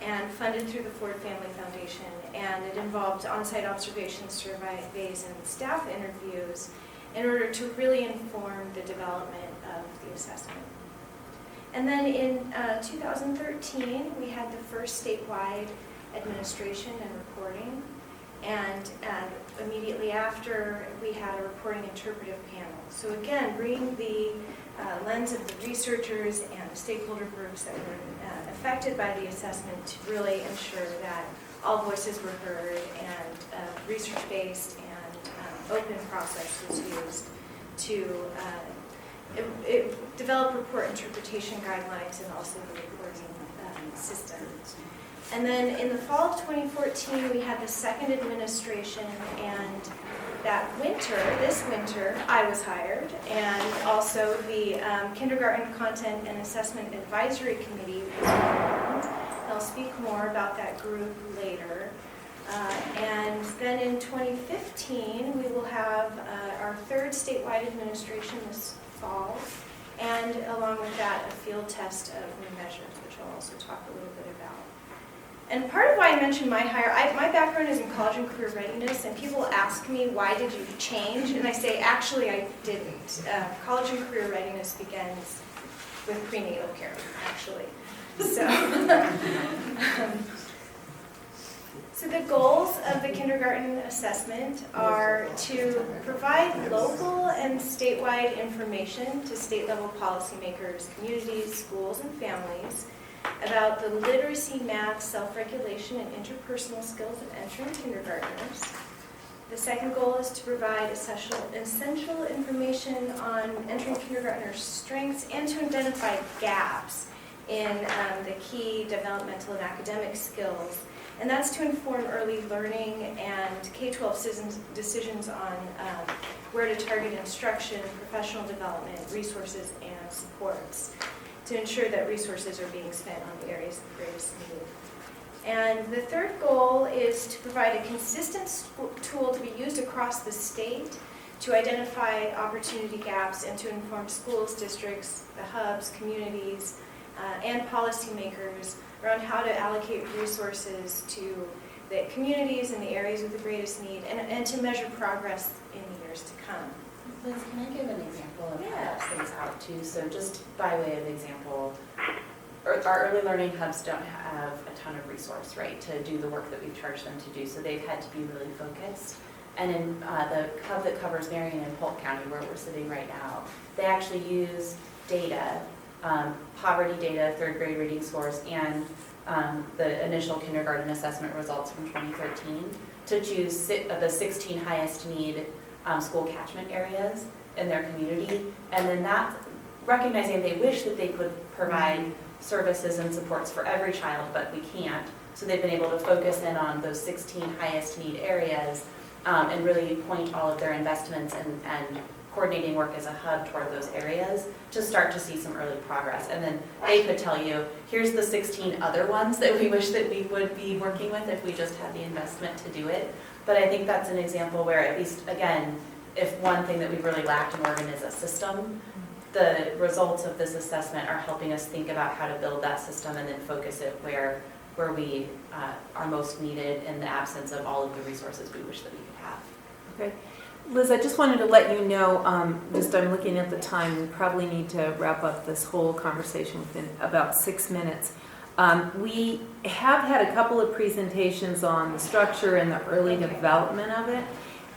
and funded through the Ford Family Foundation. And it involved on-site observations, surveys, and staff interviews in order to really inform the development of the assessment. And then in 2013, we had the first statewide administration and reporting. And immediately after, we had a reporting interpretive panel. So again, bringing the lens of the researchers and the stakeholder groups that were affected by the assessment to really ensure that all voices were heard and a research-based and open process was used to develop report interpretation guidelines and also the reporting system. And then in the fall of 2014, we had the second administration, and this winter, I was hired, and also the Kindergarten Content and Assessment Advisory Committee was formed. I'll speak more about that group later. And then in 2015, we will have our third statewide administration this fall, and along with that, a field test of new measures, which I'll also talk a little bit about. And part of why I mentioned my hire, my background is in college and career readiness, and people ask me, why did you change? And I say, actually, I didn't. College and career readiness begins with prenatal care, actually. So the goals of the kindergarten assessment are to provide local and statewide information to state-level policymakers, communities, schools, and families about the literacy, math, self-regulation, and interpersonal skills of entering kindergartners. The second goal is to provide essential information on entering kindergartners' strengths and to identify gaps in the key developmental and academic skills. And that's to inform early learning and K-12 decisions on where to target instruction, professional development, resources, and supports to ensure that resources are being spent on the areas of greatest need. And the third goal is to provide a consistent tool to be used across the state to identify opportunity gaps and to inform schools, districts, the hubs, communities, and policymakers around how to allocate resources to the communities and the areas with the greatest need, and to measure progress in the years to come. Liz, can I give an example of how that plays out too? So just by way of example, our early learning hubs don't have a ton of resource, right, to do the work that we've charged them to do, so they've had to be really focused. And in the hub that covers Marion and Polk County, where we're sitting right now, they actually use data, poverty data, third grade reading scores, and the initial kindergarten assessment results from 2013 to choose the 16 highest need school catchment areas in their community. And then that, recognizing they wish that they could provide services and supports for every child, but we can't. So they've been able to focus in on those 16 highest need areas and really point all of their investments and coordinating work as a hub toward those areas to start to see some early progress. And then they could tell you, here's the 16 other ones that we wish that we would be working with if we just had the investment to do it. But I think that's an example where, at least, again, if one thing that we've really lacked in Oregon is a system, the results of this assessment are helping us think about how to build that system and then focus it where we are most needed in the absence of all of the resources we wish that we could have. Okay. Liz, I just wanted to let you know, just I'm looking at the time, we probably need to wrap up this whole conversation within about 6 minutes. We have had a couple of presentations on the structure and the early development of it.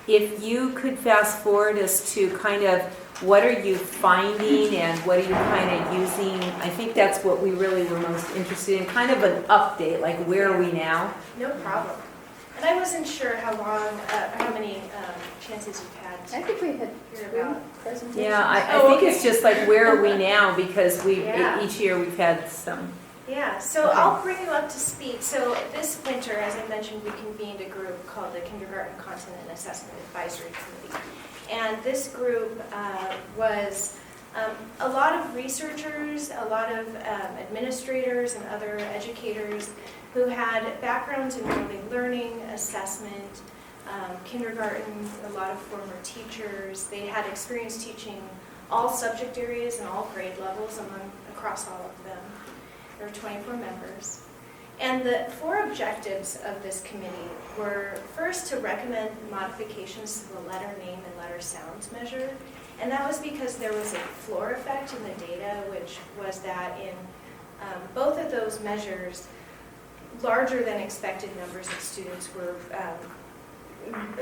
If you could fast forward as to kind of what are you finding and what are you kind of using, I think that's what we really were most interested in, kind of an update, like where are we now? No problem. And I wasn't sure how many chances you've had I think we had to hear 3 about. presentations. Yeah, I Oh, think okay. it's just like where are we now, because Yeah. each year we've had some. Yeah, so Okay. I'll bring you up to speed. So this winter, as I mentioned, we convened a group called the Kindergarten Content and Assessment Advisory Committee. And this group was a lot of researchers, a lot of administrators and other educators who had backgrounds in early learning, assessment, kindergarten, a lot of former teachers. They had experience teaching all subject areas and all grade levels across all of them. There were 24 members. And the 4 objectives of this committee were, first, to recommend modifications to the letter name and letter sounds measure. And that was because there was a floor effect in the data, which was that in both of those measures, larger than expected numbers of students were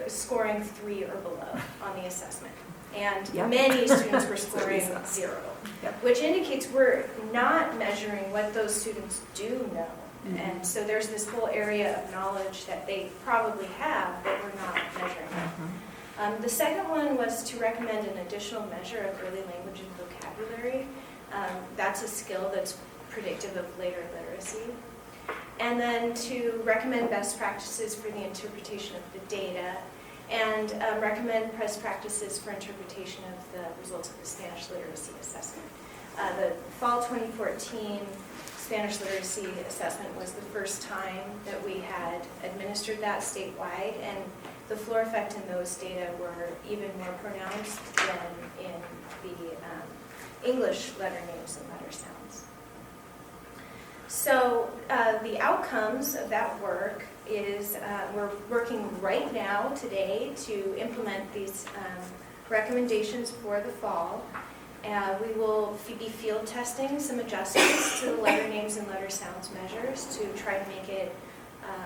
scoring 3 or below on the assessment. And Yep. many students were scoring 0, Yep. which indicates we're not measuring what those students do know. Mhm. And so there's this whole area of knowledge that they probably have that we're not measuring. The second one was to recommend an additional measure of early language and vocabulary. That's a skill that's predictive of later literacy. And then to recommend best practices for the interpretation of the data, and recommend best practices for interpretation of the results of the Spanish literacy assessment. The fall 2014 Spanish literacy assessment was the first time that we had administered that statewide, and the floor effect in those data were even more pronounced than in the English letter names and letter sounds. So the outcomes of that work is we're working right now today to implement these recommendations for the fall. We will be field testing some adjustments to the letter names and letter sounds measures to try to make it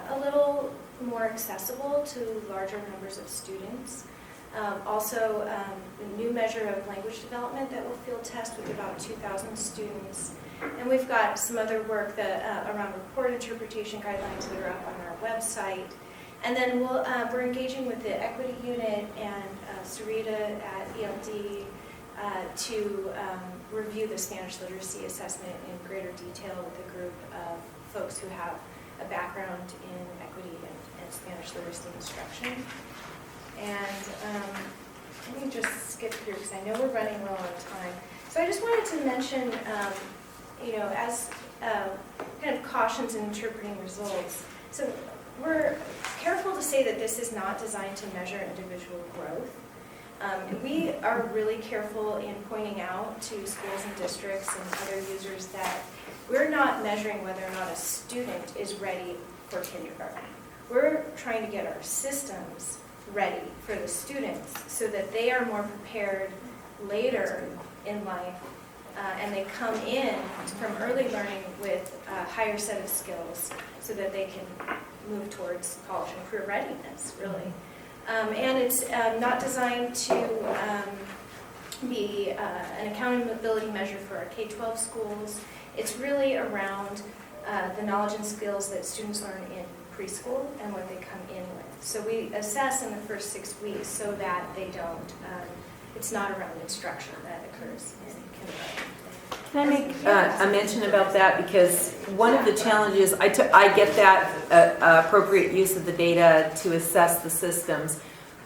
a little more accessible to larger numbers of students. Also, a new measure of language development that we'll field test with about 2,000 students. And we've got some other work around report interpretation guidelines that are up on our website. And then we're engaging with the equity unit and Sarita at ELD to review the Spanish literacy assessment in greater detail with a group of folks who have a background in equity and Spanish literacy instruction. And let me just skip through because I know we're running low on time. So I just wanted to mention, as kind of cautions in interpreting results. So we're careful to say that this is not designed to measure individual growth. We are really careful in pointing out to schools and districts and other users that we're not measuring whether or not a student is ready for kindergarten. We're trying to get our systems ready for the students so that they are more prepared later in life and they come in from early learning with a higher set of skills so that they can move towards college and career readiness, really. And it's not designed to be an accountability measure for our K-12 schools. It's really around the knowledge and skills that students learn in preschool and what they come in with. So we assess in the first 6 weeks so that they don't, it's not around instruction that occurs in kindergarten. Can I make a mention about that? Because one of the challenges, I get that appropriate use of the data to assess the systems.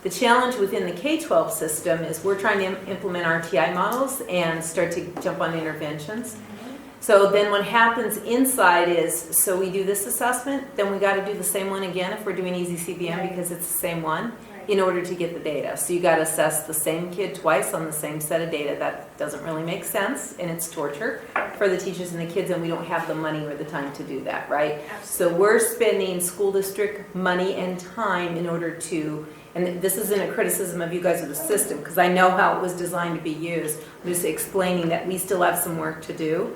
The challenge within the K-12 system is we're trying to implement RTI models and start to jump on interventions. So then what happens inside is, so we do this assessment, then we got to do the same one again if we're doing easy CBM because it's the same one in order to get the data. So you got to assess the same kid twice on the same set of data. That doesn't really make sense, and it's torture for the teachers and the kids, and we don't have the money or the time to do that, right? So we're spending school district money and time in order to, and this isn't a criticism of you guys or the system, because I know how it was designed to be used. I'm just explaining that we still have some work to do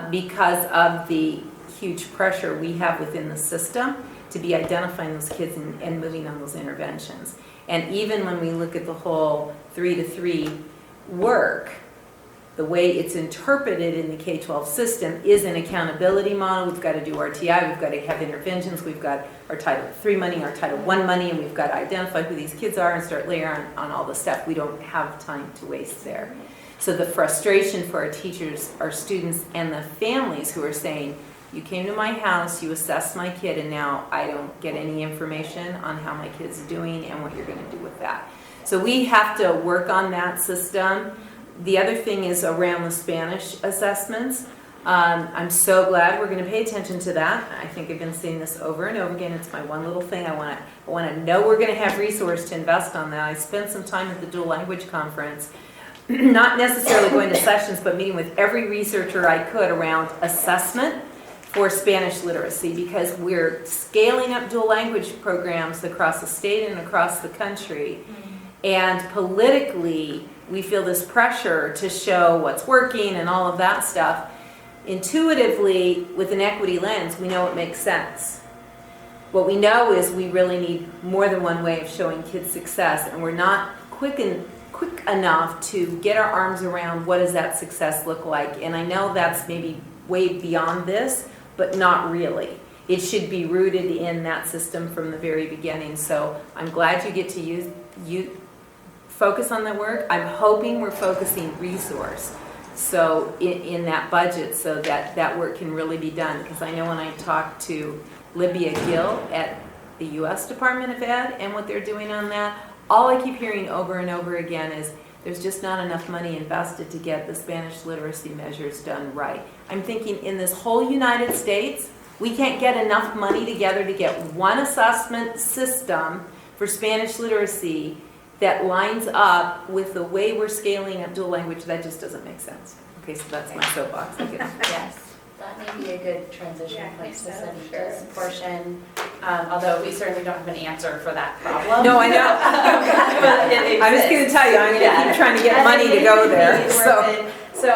because of the huge pressure we have within the system to be identifying those kids and moving on those interventions. And even when we look at the whole 3-to-3 work, the way it's interpreted in the K-12 system is an accountability model. We've got to do RTI, we've got to have interventions, we've got our Title III money, our Title I money, and we've got to identify who these kids are and start layering on all the stuff. We don't have time to waste there. So the frustration for our teachers, our students, and the families who are saying, you came to my house, you assessed my kid, and now I don't get any information on how my kid's doing and what you're going to do with that. So we have to work on that system. The other thing is around the Spanish assessments. I'm so glad we're going to pay attention to that. I think I've been seeing this over and over again. It's my one little thing. I want to know we're going to have resource to invest on that. I spent some time at the dual language conference, not necessarily going to sessions, but meeting with every researcher I could around assessment for Spanish literacy, because we're scaling up dual language programs across the state and across the country. And politically, we feel this pressure to show what's working and all of that stuff. Intuitively, with an equity lens, we know it makes sense. What we know is we really need more than one way of showing kids success, and we're not quick enough to get our arms around what does that success look like. And I know that's maybe way beyond this, but not really. It should be rooted in that system from the very beginning. So I'm glad you get to focus on the work. I'm hoping we're focusing resource so in that budget so that that work can really be done. Because I know when I talked to Libya Gill at the U.S. Department of Ed and what they're doing on that, all I keep hearing over and over again is there's just not enough money invested to get the Spanish literacy measures done right. I'm thinking in this whole United States, we can't get enough money together to get one assessment system for Spanish literacy that lines up with the way we're scaling up dual language. That just doesn't make sense. Okay, so that's my soapbox. Yes, that may be a good transition place to send this portion, although we certainly don't have an answer for that problem. No, I know. I'm just going to tell you, I'm going to keep trying to get money to go there. So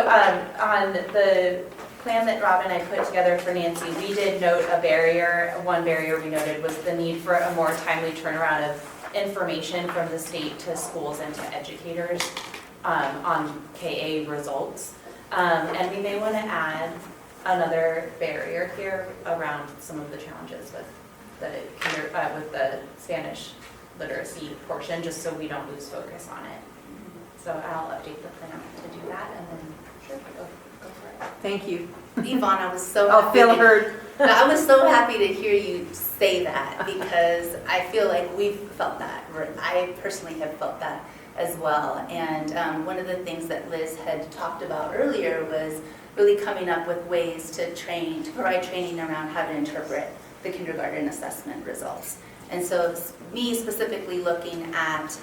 on the plan that Rob and I put together for Nancy, we did note a barrier. One barrier we noted was the need for a more timely turnaround of information from the state to schools and to educators on KA results. And we may want to add another barrier here around some of the challenges with the Spanish literacy portion, just so we don't lose focus on it. So I'll update the plan to do that, and then go for it. Thank you. Yvonne, I was so Oh, happy. Phil heard. I was so happy to hear you say that, because I feel like we've felt that. I personally have felt that as well. And one of the things that Liz had talked about earlier was really coming up with ways to provide training around how to interpret the kindergarten assessment results. And so me specifically looking at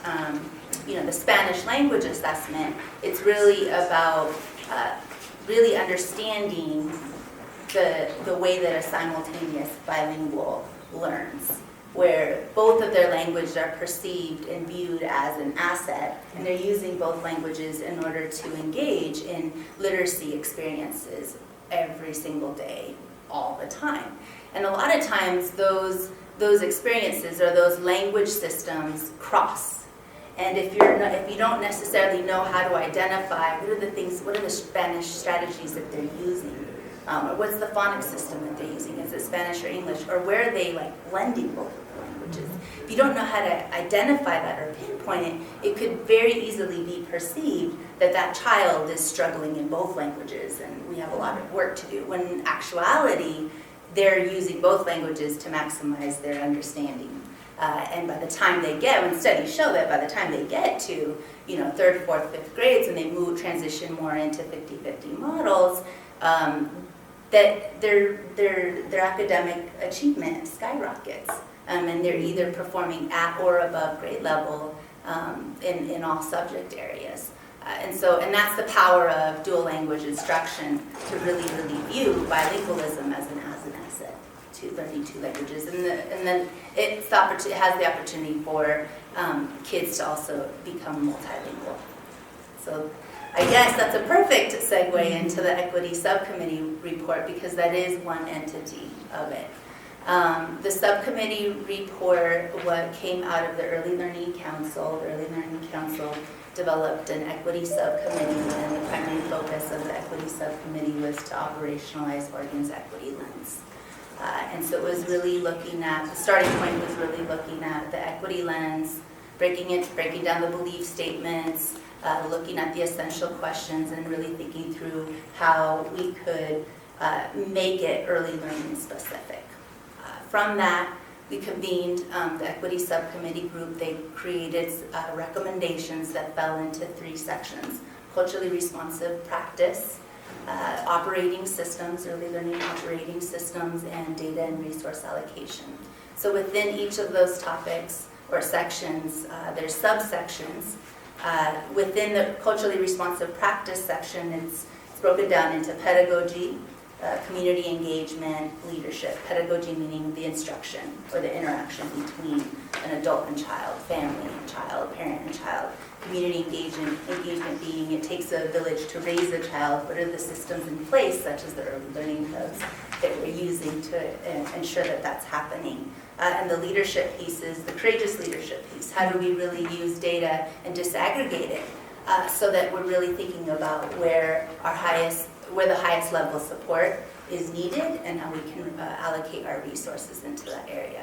the Spanish language assessment, it's really about really understanding the way that a simultaneous bilingual learns, where both of their languages are perceived and viewed as an asset, and they're using both languages in order to engage in literacy experiences every single day, all the time. And a lot of times those experiences or those language systems cross. And if you don't necessarily know how to identify what are the Spanish strategies that they're using, or what's the phonics system that they're using, is it Spanish or English, or where are they blending both languages? If you don't know how to identify that or pinpoint it, it could very easily be perceived that child is struggling in both languages and we have a lot of work to do, when in actuality, they're using both languages to maximize their understanding. And by the time they get, when studies show that by the time they get to, third, fourth, fifth grades, and they transition more into 50-50 models, that their academic achievement skyrockets. And they're either performing at or above grade level in all subject areas. And that's the power of dual language instruction, to really view bilingualism as an asset to learning two languages. And then it has the opportunity for kids to also become multilingual. So I guess that's a perfect segue into the Equity Subcommittee report, because that is one entity of it. The subcommittee report, what came out of the Early Learning Council, developed an equity subcommittee, and the primary focus of the equity subcommittee was to operationalize Oregon's equity lens. And so it was really looking at, the starting point was really looking at the equity lens, breaking down the belief statements, looking at the essential questions, and really thinking through how we could make it early learning specific. From that, we convened the equity subcommittee group. They created recommendations that fell into 3 sections: culturally responsive practice, operating systems, early learning operating systems, and data and resource allocation. So within each of those topics or sections, there's subsections. Within the culturally responsive practice section, it's broken down into pedagogy, community engagement, leadership. Pedagogy meaning the instruction or the interaction between an adult and child, family and child, parent and child. Community engagement being it takes a village to raise a child. What are the systems in place, such as the early learning hubs, that we're using to ensure that that's happening? And the leadership piece is the courageous leadership piece. How do we really use data and disaggregate it so that we're really thinking about where the highest level of support is needed, and how we can allocate our resources into that area.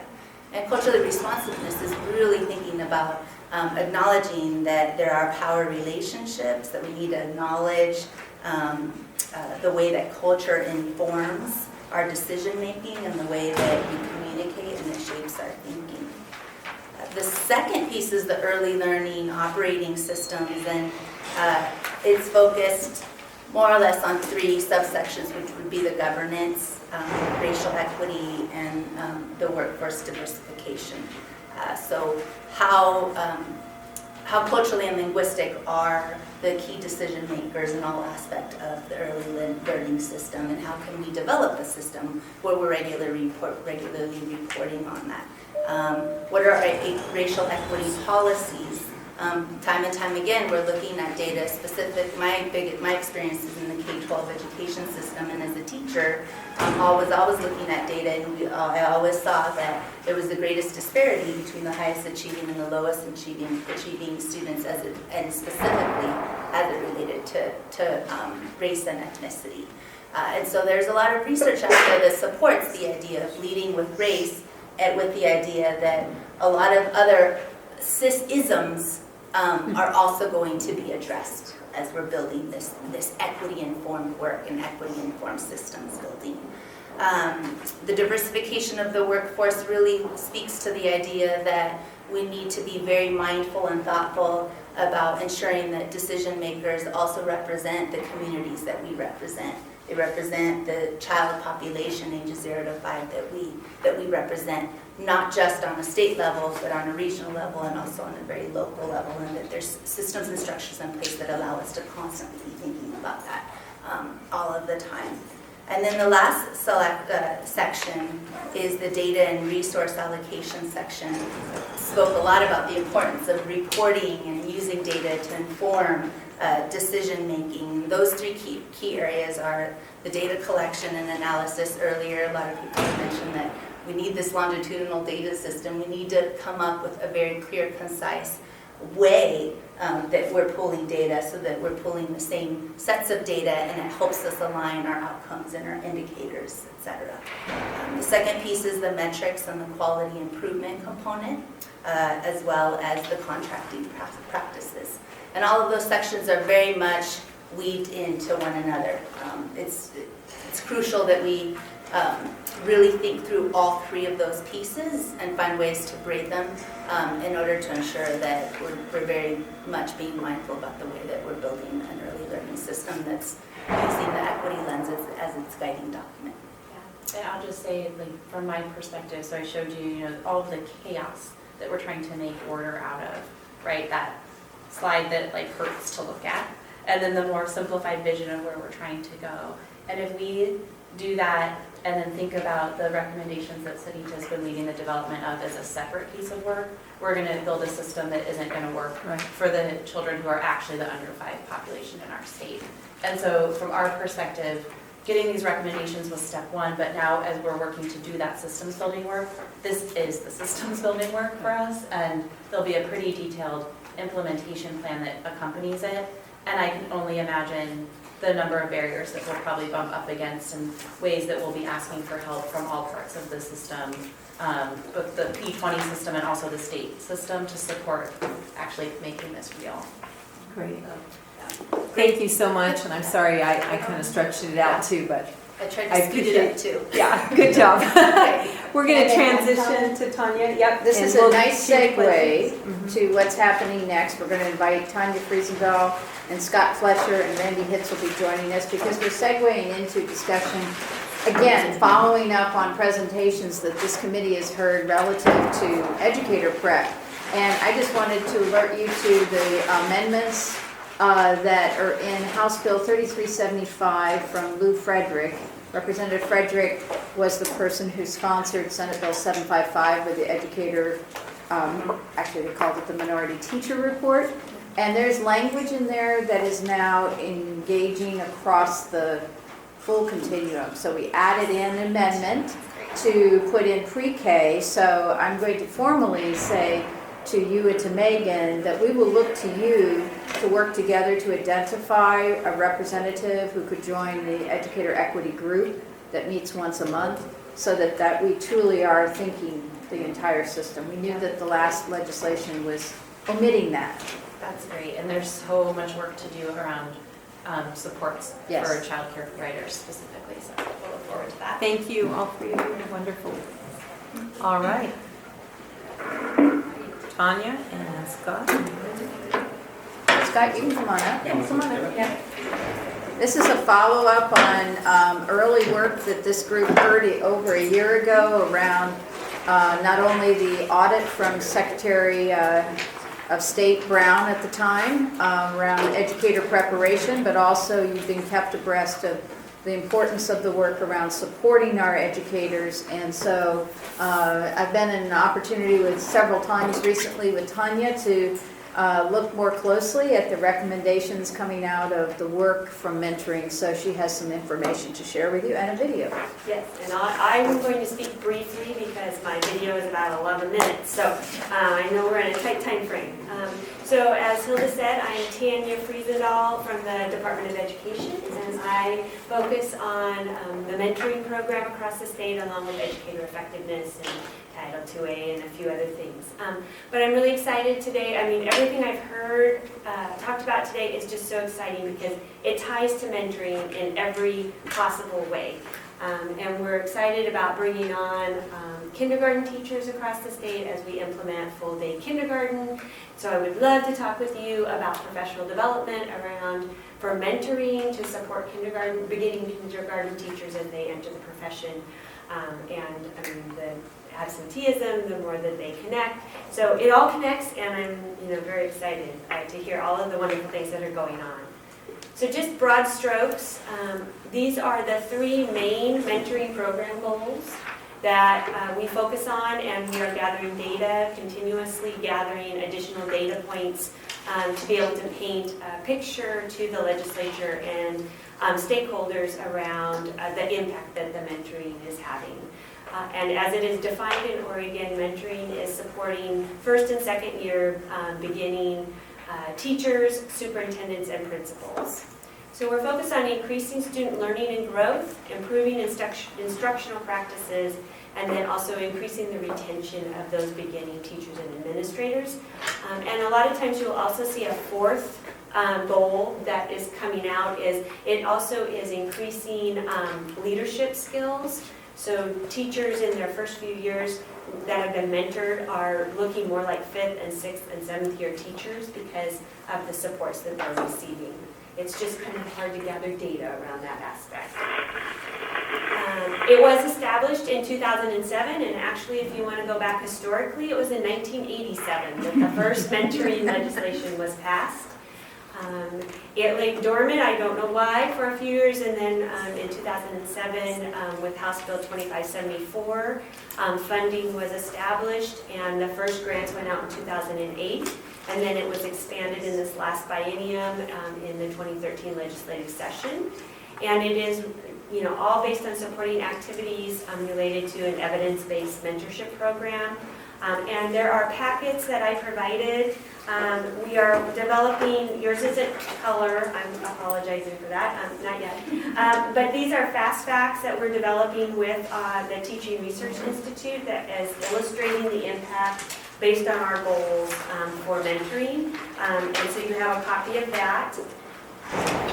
And culturally responsiveness is really thinking about acknowledging that there are power relationships, that we need to acknowledge the way that culture informs our decision making and the way that we communicate, and it shapes our thinking. The second piece is the early learning operating systems, and it's focused more or less on 3 subsections, which would be the governance, racial equity, and the workforce diversification. So how culturally and linguistic are the key decision makers in all aspects of the early learning system, and how can we develop a system where we're regularly reporting on that? What are our racial equity policies? Time and time again, we're looking at data specific. My experience is in the K-12 education system, and as a teacher, I was always looking at data, and I always saw that there was the greatest disparity between the highest achieving and the lowest achieving students, and specifically as it related to race and ethnicity. And so there's a lot of research out there that supports the idea of leading with race, and with the idea that a lot of other cis-isms are also going to be addressed as we're building this equity-informed work and equity-informed systems building. The diversification of the workforce really speaks to the idea that we need to be very mindful and thoughtful about ensuring that decision makers also represent the communities that we represent. They represent the child population ages 0 to 5 that we represent, not just on a state level, but on a regional level, and also on a very local level, and that there's systems and structures in place that allow us to constantly be thinking about that all of the time. And then the last section is the data and resource allocation section. Spoke a lot about the importance of reporting and using data to inform decision making. Those 3 key areas are the data collection and analysis. Earlier, a lot of people have mentioned that we need this longitudinal data system. We need to come up with a very clear, concise way that we're pulling data, so that we're pulling the same sets of data, and it helps us align our outcomes and our indicators, etc. The second piece is the metrics and the quality improvement component, as well as the contracting practices. And all of those sections are very much weaved into one another. It's crucial that we really think through all three of those pieces and find ways to grade them in order to ensure that we're very much being mindful about the way that we're building an early learning system that's using the equity lens as its guiding document. Yeah, and I'll just say, like, from my perspective, so I showed you, all of the chaos that we're trying to make order out of, right? That slide that like hurts to look at, and then the more simplified vision of where we're trying to go. And if we do that and then think about the recommendations that Sarita has been leading the development of as a separate piece of work, we're going to build a system that isn't going to work for the children who are actually the under 5 population in our state. And so from our perspective, getting these recommendations was step one, but now as we're working to do that systems building work, this is the systems building work for us, and there'll be a pretty detailed implementation plan that accompanies it. And I can only imagine the number of barriers that we'll probably bump up against and ways that we'll be asking for help from all parts of the system, both the P20 system and also the state system, to support actually making this real. Great. Thank you so much, and I'm sorry I kind of stretched it out too, but I tried I to speed it up too. yeah, good job. We're going to transition to Tanya. Yep. This and is we'll a nice keep segue questions. to what's happening next. We're going to invite Tanya Friesendahl and Scott Fletcher and Randy Hitz will be joining us because we're segueing into discussion, again, following up on presentations that this committee has heard relative to educator prep. And I just wanted to alert you to the amendments that are in House Bill 3375 from Lou Frederick. Representative Frederick was the person who sponsored Senate Bill 755 with the educator, actually they called it the Minority Teacher Report. And there's language in there that is now engaging across the full continuum. So we added in an amendment to put in pre-K. So I'm going to formally say to you and to Megan that we will look to you to work together to identify a representative who could join the educator equity group that meets once a month, so that we truly are thinking the entire system. We knew that the last legislation was omitting that. That's great, and there's so much work to do around supports Yes. for child care providers specifically, so we'll look forward to that. Thank you, all three of you. Wonderful. All right. Tanya and Scott. Scott, you can come on up. Yeah, come on up. Yeah. This is a follow-up on early work that this group heard over a year ago around not only the audit from Secretary of State Brown at the time around educator preparation, but also you've been kept abreast of the importance of the work around supporting our educators. And so I've been in an opportunity with several times recently with Tanya to look more closely at the recommendations coming out of the work from mentoring. So she has some information to share with you and a video. Yes, and I'm going to speak briefly because my video is about 11 minutes, so I know we're in a tight time frame. So as Hilda said, I'm Tanya Friesendahl from the Department of Education, and I focus on the mentoring program across the state along with educator effectiveness and Title IIA and a few other things. But I'm really excited today. I mean, everything I've heard talked about today is just so exciting because it ties to mentoring in every possible way. And we're excited about bringing on kindergarten teachers across the state as we implement full-day kindergarten. So I would love to talk with you about professional development around for mentoring to support beginning kindergarten teachers as they enter the profession. And I mean, the absenteeism, the more that they connect. So it all connects, and I'm very excited to hear all of the wonderful things that are going on. So just broad strokes, these are the 3 main mentoring program goals that we focus on, and we are gathering data, continuously gathering additional data points to be able to paint a picture to the legislature and stakeholders around the impact that the mentoring is having. And as it is defined in Oregon, mentoring is supporting first and second year beginning teachers, superintendents, and principals. So we're focused on increasing student learning and growth, improving instructional practices, and then also increasing the retention of those beginning teachers and administrators. And a lot of times you'll also see a 4th goal that is coming out is it also is increasing leadership skills So teachers in their first few years that have been mentored are looking more like 5th and 6th and 7th year teachers because of the supports that they're receiving. It's just kind of hard to gather data around that aspect. It was established in 2007, and actually, if you want to go back historically, it was in 1987 that the first mentoring legislation was passed. It lay dormant, I don't know why, for a few years, and then in 2007, with House Bill 2574, funding was established, and the first grants went out in 2008. And then it was expanded in this last biennium in the 2013 legislative session. And it is, all based on supporting activities related to an evidence-based mentorship program. And there are packets that I provided. We are developing, yours isn't color, I'm apologizing for that, not yet. But these are fast facts that we're developing with the Teaching Research Institute that is illustrating the impact based on our goals for mentoring. And so you have a copy of that.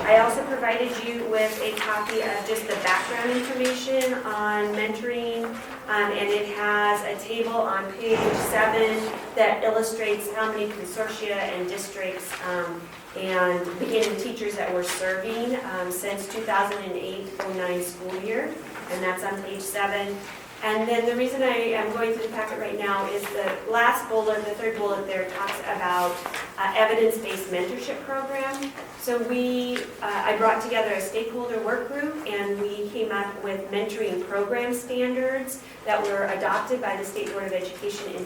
I also provided you with a copy of just the background information on mentoring, and it has a table on page 7 that illustrates how many consortia and districts and beginning teachers that we're serving since 2008-09 school year, and that's on page 7. And then the reason I am going through the packet right now is the last bullet, the third bullet there, talks about evidence-based mentorship program. So I brought together a stakeholder work group, and we came up with mentoring program standards that were adopted by the State Board of Education in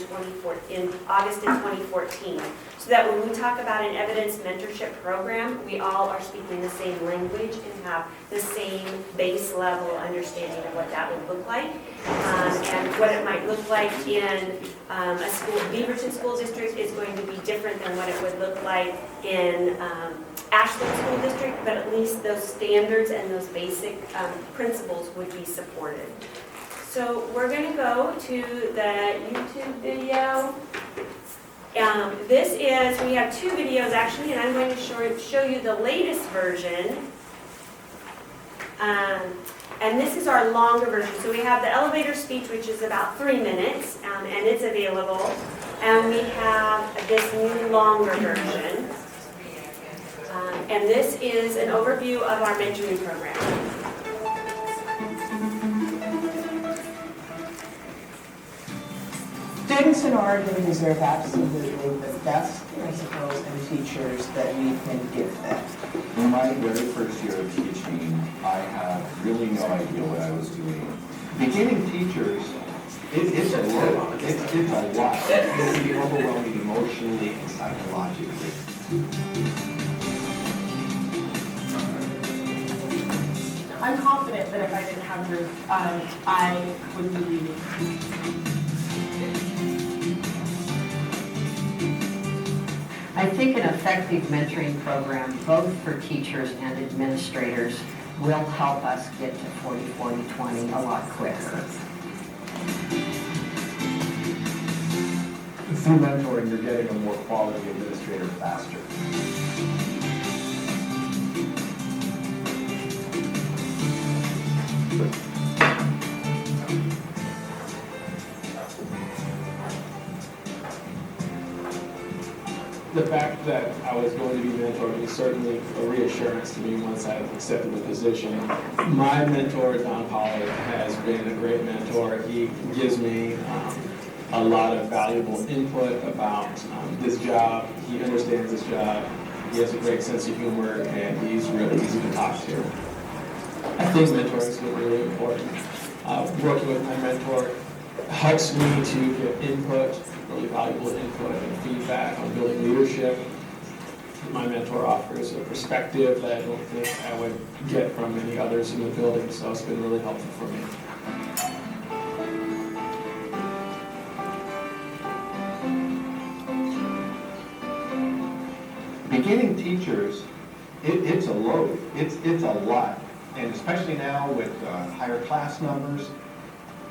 August of 2014. So that when we talk about an evidence mentorship program, we all are speaking the same language and have the same base level understanding of what that would look like. And what it might look like in a school, Beaverton School District is going to be different than what it would look like in Ashland School District, but at least those standards and those basic principles would be supported. So we're going to go to the YouTube video. We have 2 videos actually, and I'm going to show you the latest version. And this is our longer version. So we have the elevator speech, which is about 3 minutes, and it's available. And we have this new longer version. And this is an overview of our mentoring program. Students in Oregon deserve absolutely the best principals and teachers that we can give them. In my very first year of teaching, I had really no idea what I was doing. Beginning teachers, it's a lot. It's a lot. It can be overwhelming emotionally and psychologically. I'm confident that if I didn't have her, I would be leaving. I think an effective mentoring program, both for teachers and administrators, will help us get to 40-40-20 a lot quicker. Through mentoring, you're getting a more quality administrator faster. The fact that I was going to be mentored was certainly a reassurance to me once I accepted the position. My mentor, Don Pollard, has been a great mentor. He gives me a lot of valuable input about this job. He understands this job. He has a great sense of humor, and he's really easy to talk to. I think mentoring is really important. Working with my mentor helps me to get input, really valuable input and feedback on building leadership. My mentor offers a perspective that I don't think I would get from many others in the building, so it's been really helpful for me. Beginning teachers, it's a load. It's a lot. And especially now with higher class numbers,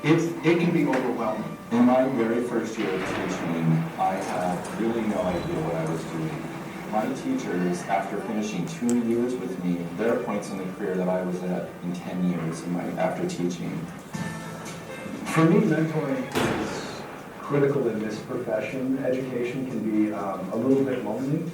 it can be overwhelming. In my very first year of teaching, I had really no idea what I was doing. My teachers, after finishing 2 years with me, there are points in the career that I was at in 10 years after teaching. For me, mentoring is critical in this profession. Education can be a little bit lonely.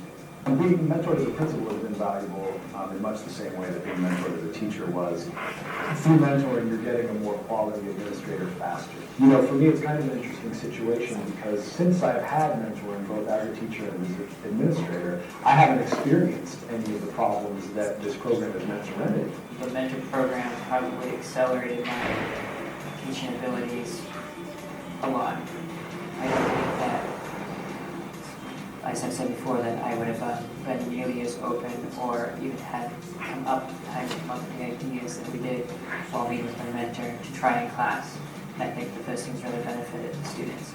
And being mentored as a principal has been valuable in much the same way that being mentored as a teacher was. Through mentoring, you're getting a more quality administrator faster. You know, for me, it's kind of an interesting situation because since I've had mentoring both as a teacher and as an administrator, I haven't experienced any of the problems that this program is meant to remedy. The mentor program probably accelerated my teaching abilities a lot. I don't think that, as I said before, that I would have been nearly as open or even had come up with the ideas that we did while meeting with my mentor to try in class. And I think that those things really benefited the students.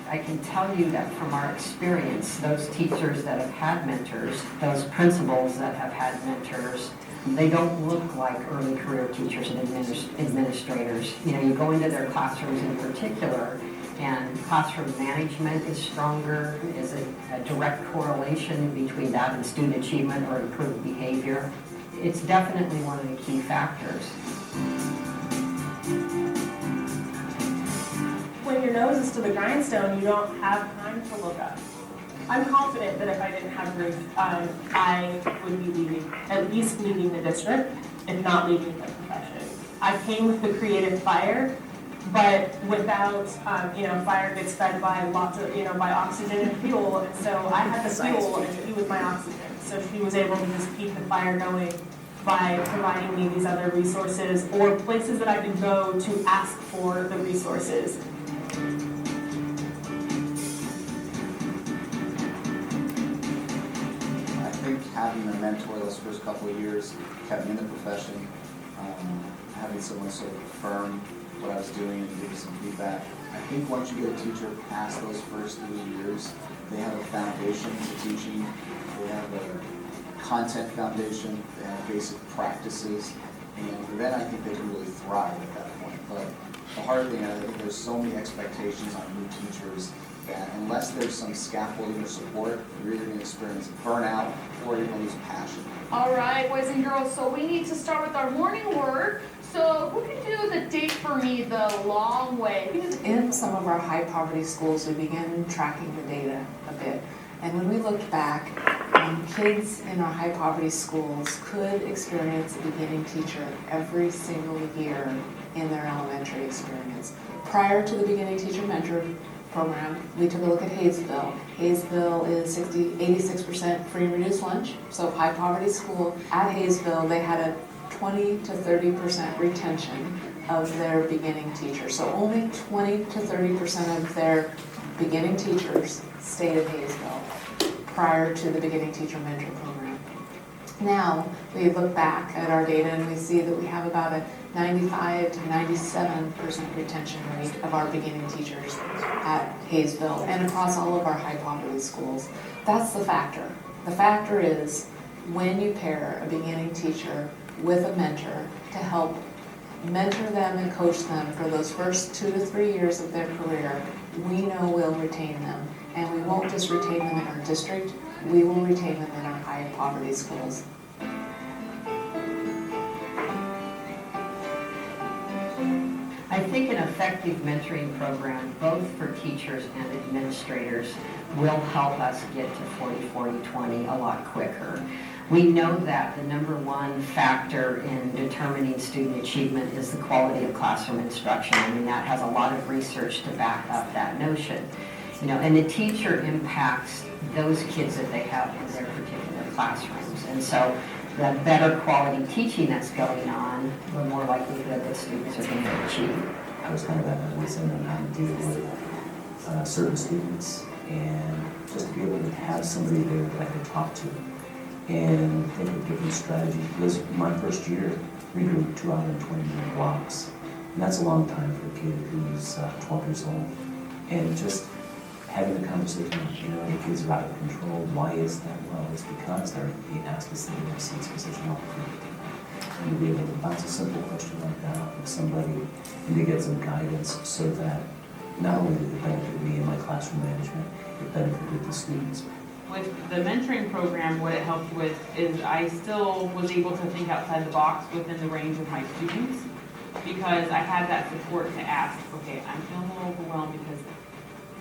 I can tell you that from our experience, those teachers that have had mentors, those principals that have had mentors, they don't look like early career teachers and administrators. You know, you go into their classrooms in particular, and classroom management is stronger. Is a direct correlation between that and student achievement or improved behavior. It's definitely one of the key factors. When your nose is to the grindstone, you don't have time to look up. I'm confident that if I didn't have Ruth, I would be leaving, at least leaving the district, if not leaving the profession. I came with the creative fire, but without, fire gets fed by lots of, by oxygen and fuel, and so I had the fuel and she was my oxygen. So she was able to just keep the fire going by providing me these other resources or places that I could go to ask for the resources. I think having a mentor those first couple of years kept me in the profession, having someone sort of affirm what I was doing and give me some feedback. I think once you get a teacher past those first 3 years, they have a foundation to teaching, they have a content foundation, they have basic practices, and then I think they can really thrive at that point. But the hard thing, I think there's so many expectations on new teachers that unless there's some scaffolding or support, you're either going to experience burnout or you're going to lose passion. All right, boys and girls, so we need to start with our morning word. So who can do the date for me the long way? In some of our high poverty schools, we began tracking the data a bit. And when we looked back, kids in our high poverty schools could experience a beginning teacher every single year in their elementary experience. Prior to the beginning teacher mentor program, we took a look at Hayesville. Hayesville is 86% free and reduced lunch. So high poverty school at Hayesville, they had a 20 to 30% retention of their beginning teachers. So only 20 to 30% of their beginning teachers stayed at Hayesville prior to the beginning teacher mentor program. Now, we look back at our data and we see that we have about a 95 to 97% retention rate of our beginning teachers at Hayesville and across all of our high poverty schools. That's the factor. The factor is when you pair a beginning teacher with a mentor to help mentor them and coach them for those first 2 to 3 years of their career, we know we'll retain them. And we won't just retain them in our district, we will retain them in our high poverty schools. I think an effective mentoring program, both for teachers and administrators, will help us get to 40-40-20 a lot quicker. We know that the number one factor in determining student achievement is the quality of classroom instruction. I mean, that has a lot of research to back up that notion. You know, and the teacher impacts those kids that they have in their particular classrooms. And so the better quality teaching that's going on, the more likelihood that students are going to achieve. I was kind of at my wit's end on how to deal with certain students, and just to be able to have somebody there that I could talk to and think of different strategies. Because my first year, we do 2 hour and 20-minute blocks, and that's a long time for a kid who's 12 years old. And just having the conversation, the kids are out of control. Why is that? Well, it's because they're being asked to sit in their seats because there's no opportunity. And to be able to bounce a simple question like that off of somebody and to get some guidance so that not only did it benefit me in my classroom management, it benefited the students. With the mentoring program, what it helped with is I still was able to think outside the box within the range of my students. because I had that support to ask, okay, I'm feeling a little overwhelmed because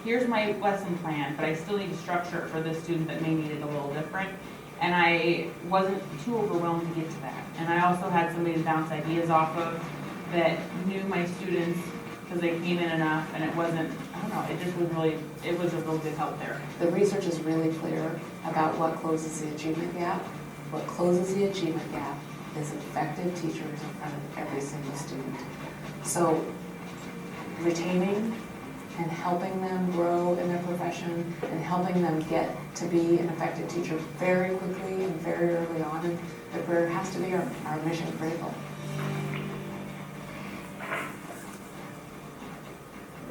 here's my lesson plan, but I still need to structure it for this student that may need it a little different. And I wasn't too overwhelmed to get to that. And I also had somebody to bounce ideas off of that knew my students because they came in enough, and it wasn't, I don't know, it just was really, it was a real good help there. The research is really clear about what closes the achievement gap. What closes the achievement gap is effective teachers in front of every single student. So retaining and helping them grow in their profession and helping them get to be an effective teacher very quickly and very early on in their career has to be our mission critical.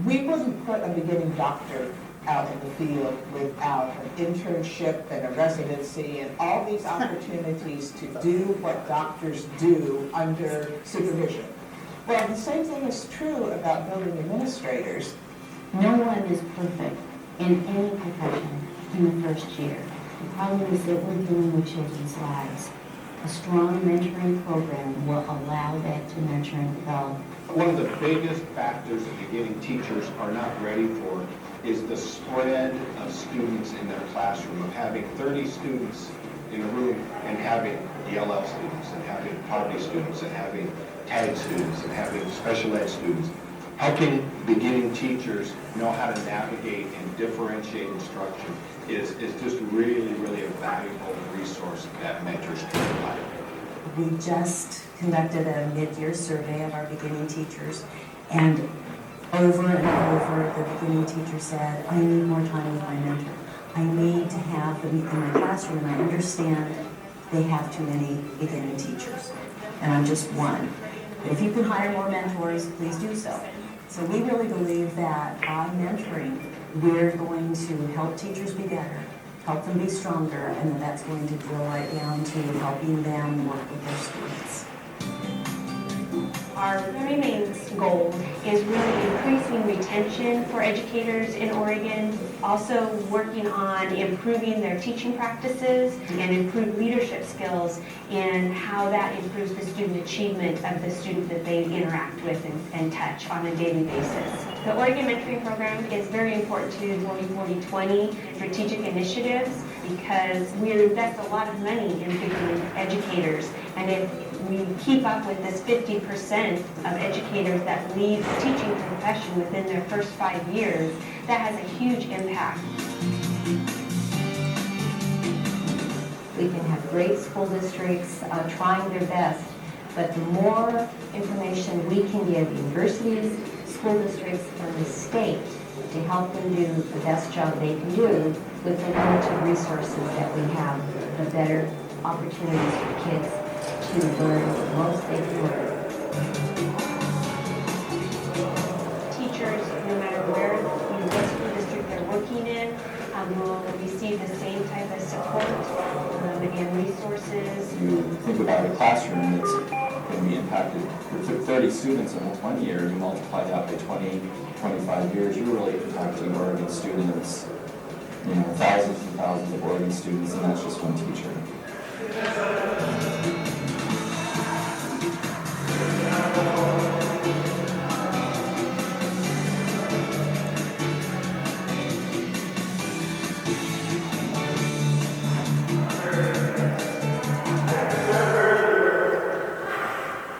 We wouldn't put a beginning doctor out in the field without an internship and a residency and all these opportunities to do what doctors do under supervision. Well, the same thing is true about building administrators. No one is perfect in any profession in the first year. The problem is that we're dealing with children's lives. A strong mentoring program will allow that to nurture and develop. One of the biggest factors that beginning teachers are not ready for is the spread of students in their classroom, of having 30 students in a room and having ELL students and having poverty students and having TAG students and having special ed students. Helping beginning teachers know how to navigate and differentiate instruction is just really, really a valuable resource that mentors can provide. We just conducted a mid-year survey of our beginning teachers, and over and over the beginning teacher said, I need more time with my mentor. I need to have them in my classroom, and I understand they have too many beginning teachers, and I'm just one. But if you can hire more mentors, please do so. So we really believe that by mentoring, we're going to help teachers be better, help them be stronger, and then that's going to drill right down to helping them work with their students. Our three main goal is really increasing retention for educators in Oregon, also working on improving their teaching practices and improve leadership skills and how that improves the student achievement of the student that they interact with and touch on a daily basis. The Oregon Mentoring Program is very important to 40-40-20 strategic initiatives because we invest a lot of money in beginning educators, and if we keep up with this 50% of educators that leave the teaching profession within their first 5 years, that has a huge impact. We can have great school districts trying their best, but the more information we can give universities, school districts, and the state to help them do the best job they can do with the limited resources that we have, the better opportunities for kids to learn the most they can learn. Teachers, no matter where what school district they're working in, will receive the same type of support and resources. You think about a classroom that's going to be impacted. If you took 30 students in 1 year, you multiply that by 20, 25 years, you're really impacting Oregon students, thousands and thousands of Oregon students, and that's just one teacher.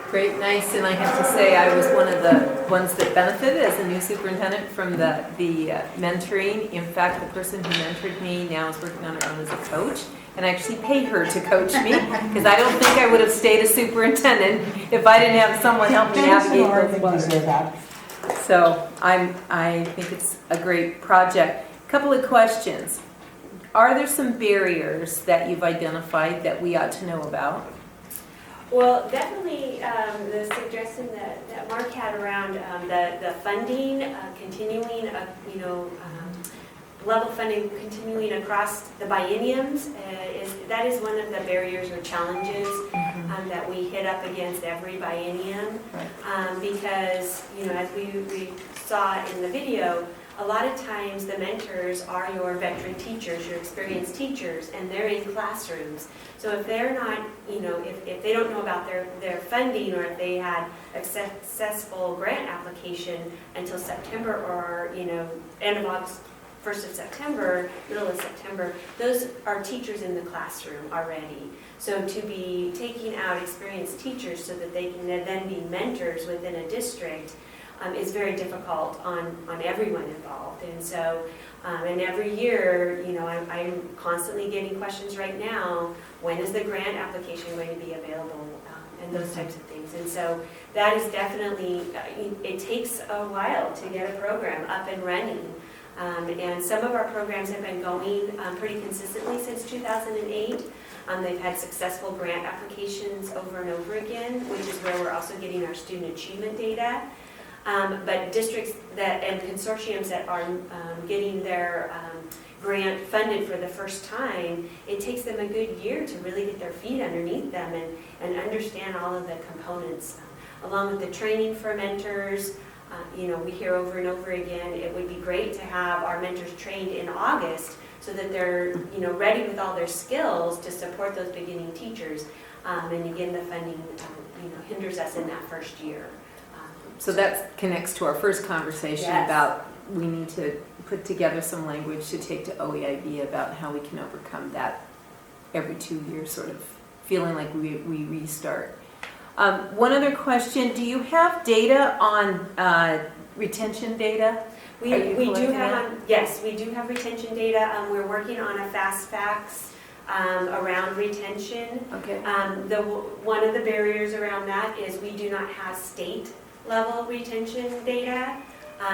Great, nice, and I have to say I was one of the ones that benefited as a new superintendent from the mentoring. In fact, the person who mentored me now is working on her own as a coach, and I actually pay her to coach me because I don't think I would have stayed a superintendent if I didn't have someone help me navigate those waters. So I think it's a great project. Couple of questions. Are there some barriers that you've identified that we ought to know about? Well, definitely the suggestion that Mark had around the funding, continuing, level funding continuing across the bienniums, that is one of the barriers or challenges that we hit up against every biennium. Because, as we saw in the video, a lot of times the mentors are your veteran teachers, your experienced teachers, and they're in classrooms. So if they're not, if they don't know about their funding, or if they had a successful grant application until September, or, end of August, 1st of September, middle of September, those are teachers in the classroom already. So to be taking out experienced teachers so that they can then be mentors within a district is very difficult on everyone involved. And so, and every year, I'm constantly getting questions right now, when is the grant application going to be available, and those types of things. And so that is definitely, it takes a while to get a program up and running. And some of our programs have been going pretty consistently since 2008. They've had successful grant applications over and over again, which is where we're also getting our student achievement data. But districts and consortiums that are getting their grant funded for the first time, it takes them a good year to really get their feet underneath them and understand all of the components. Along with the training for mentors, we hear over and over again, it would be great to have our mentors trained in August so that they're ready with all their skills to support those beginning teachers. And again, the funding hinders us in that first year. So that connects to our first conversation about we need to put together some language to take to OEIB about how we can overcome that every 2 years sort of feeling like we restart. One other question, do you have data on retention data? We do have, yes, we do have retention data. We're working on a fast facts around retention. Okay. One of the barriers around that is we do not have state level retention data.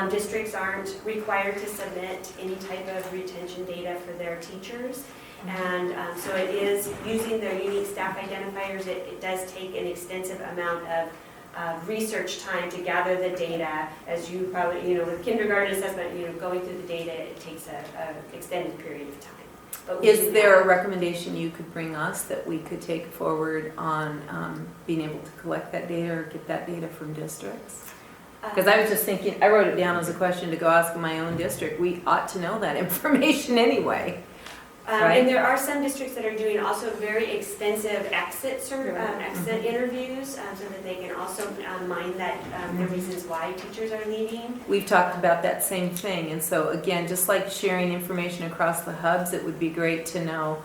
Districts aren't required to submit any type of retention data for their teachers. And so it is using their unique staff identifiers. It does take an extensive amount of research time to gather the data. As you probably, with kindergarten assessment, going through the data, it takes an extended period of time. But is there a recommendation you could bring us that we could take forward on being able to collect that data or get that data from districts? Because I was just thinking, I wrote it down as a question to go ask in my own district. We ought to know that information anyway. Right. And there are some districts that are doing also very extensive exit interviews so that they can also mine that the reasons why teachers are leaving. We've talked about that same thing, and so again, just like sharing information across the hubs, it would be great to know,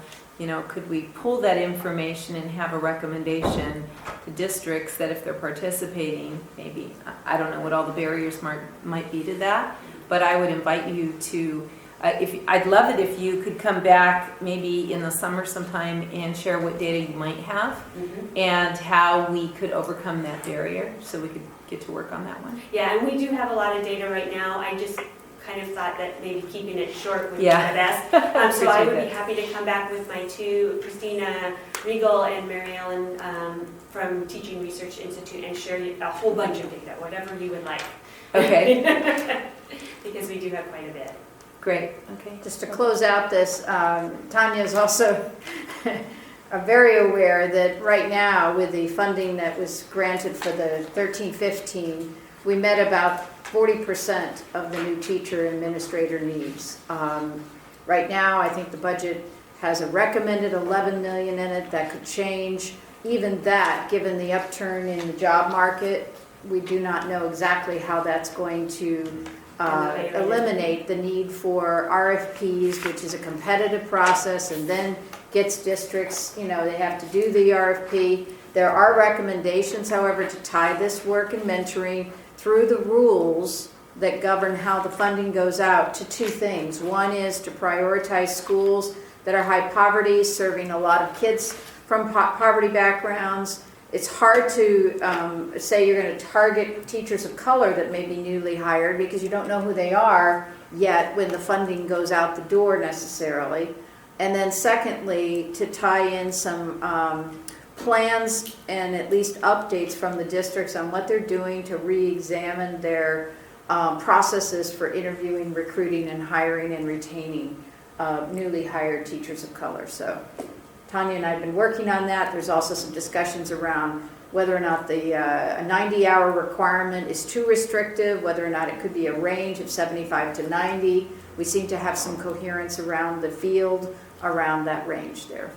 could we pull that information and have a recommendation to districts that if they're participating, maybe, I don't know what all the barriers might be to that, but I would invite you to I'd love it if you could come back maybe in the summer sometime and share what data you might have and how we could overcome that barrier so we could get to work on that one. Yeah, and we do have a lot of data right now. I just kind of thought that maybe keeping it short would be the best. So I would be happy to come back with my two, Christina Regal and Mary Ellen from Teaching Research Institute, and share a whole bunch of data, whatever you would like. Okay. Because we do have quite a bit. Great. Okay. Just to close out this, Tanya is also very aware that right now with the funding that was granted for the 13-15, we met about 40% of the new teacher administrator needs. Right now, I think the budget has a recommended $11 million in it. That could change. Even that, given the upturn in the job market, we do not know exactly how that's going to eliminate the need for RFPs, which is a competitive process, and then gets districts, they have to do the RFP. There are recommendations, however, to tie this work and mentoring through the rules that govern how the funding goes out to two things. One is to prioritize schools that are high poverty, serving a lot of kids from poverty backgrounds. It's hard to say you're going to target teachers of color that may be newly hired because you don't know who they are yet when the funding goes out the door necessarily. And then secondly, to tie in some plans and at least updates from the districts on what they're doing to re-examine their processes for interviewing, recruiting, and hiring and retaining newly hired teachers of color. So Tanya and I have been working on that. There's also some discussions around whether or not the a 90-hour requirement is too restrictive, whether or not it could be a range of 75 to 90. We seem to have some coherence around the field, around that range there.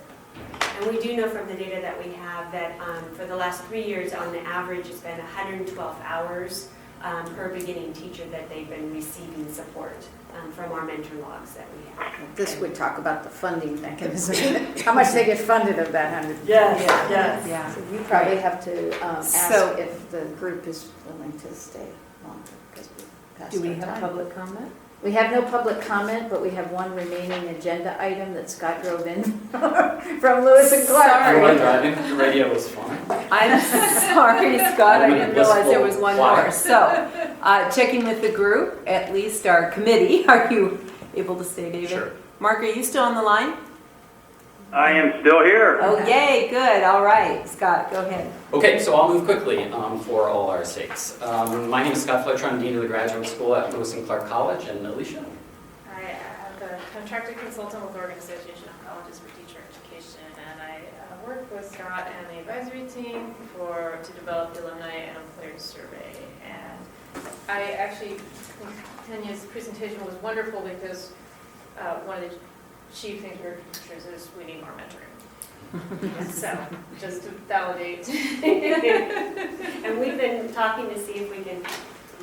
And we do know from the data that we have that for the last 3 years, on the average, it's been 112 hours per beginning teacher that they've been receiving support from our mentor logs that we have. This would talk about the funding mechanism, how much they get funded of that 100. Yes, Yeah. yes. Yeah. So you probably have to ask So- if the group is willing to stay longer, because we've passed Do we our have time. public comment? We have no public comment, but we have one remaining agenda item that Scott drove in from Lewis and Clark. Sorry. I driving, the radio was fine. I'm sorry, Scott, I didn't realize there was one more. So, checking with the group, at least our committee, are you able to stay, David? Sure. Mark, are you still on the line? I am still here. Oh, yay, good, all right. Scott, go ahead. Okay, so I'll move quickly for all our sakes. My name is Scott Fletcher. I'm Dean of the Graduate School at Lewis and Clark College. And Alicia? I am the contracted consultant with Oregon Association of Colleges for Teacher Education, and I work with Scott and the advisory team to develop the alumni and employers survey. And I actually think Tanya's presentation was wonderful because one of the chief things for teachers is we need more mentoring. So, just to validate. And we've been talking to see if we can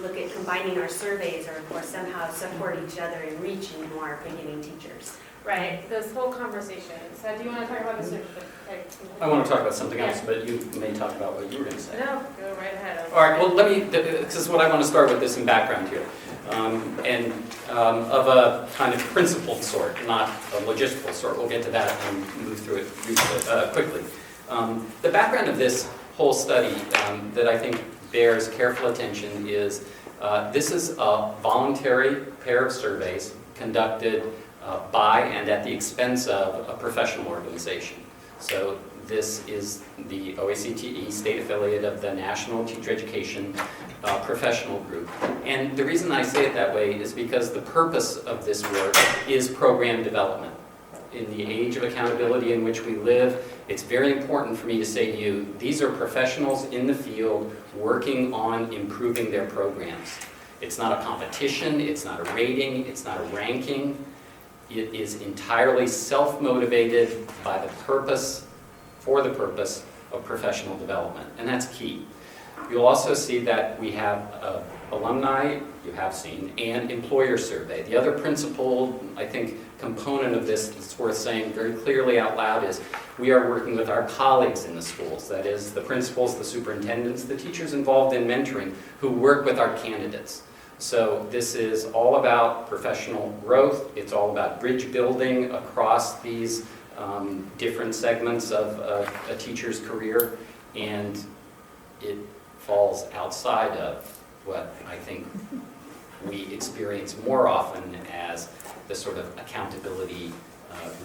look at combining our surveys or somehow support each other in reaching more beginning teachers. Right, this whole conversation. So do you want to talk about the survey? I want to talk about something else, but you may talk about what you were going to say. No, go right ahead. All right, well, let me, this is what I want to start with this in background here. Of a kind of principled sort, not a logistical sort. We'll get to that and move through it quickly. The background of this whole study that I think bears careful attention is this is a voluntary pair of surveys conducted by and at the expense of a professional organization. So this is the OECTE, state affiliate of the National Teacher Education Professional Group. And the reason I say it that way is because the purpose of this work is program development. In the age of accountability in which we live, it's very important for me to say to you, these are professionals in the field working on improving their programs. It's not a competition, it's not a rating, it's not a ranking. It is entirely self-motivated by the purpose, for the purpose of professional development, and that's key. You'll also see that we have alumni, you have seen, and employer survey. The other principal, I think, component of this that's worth saying very clearly out loud is we are working with our colleagues in the schools, that is the principals, the superintendents, the teachers involved in mentoring who work with our candidates. So this is all about professional growth. It's all about bridge building across these different segments of a teacher's career, and it falls outside of what I think we experience more often as the sort of accountability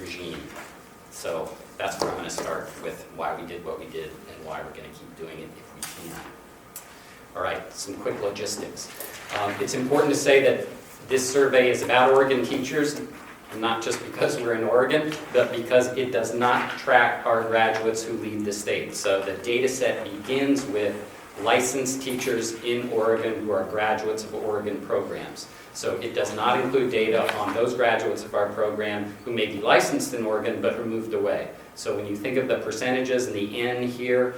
regime. So that's where I'm going to start with why we did what we did and why we're going to keep doing it if we can. All right, some quick logistics. It's important to say that this survey is about Oregon teachers, not just because we're in Oregon, but because it does not track our graduates who leave the state. So the data set begins with licensed teachers in Oregon who are graduates of Oregon programs. So it does not include data on those graduates of our program who may be licensed in Oregon but who moved away. So when you think of the percentages and the N here,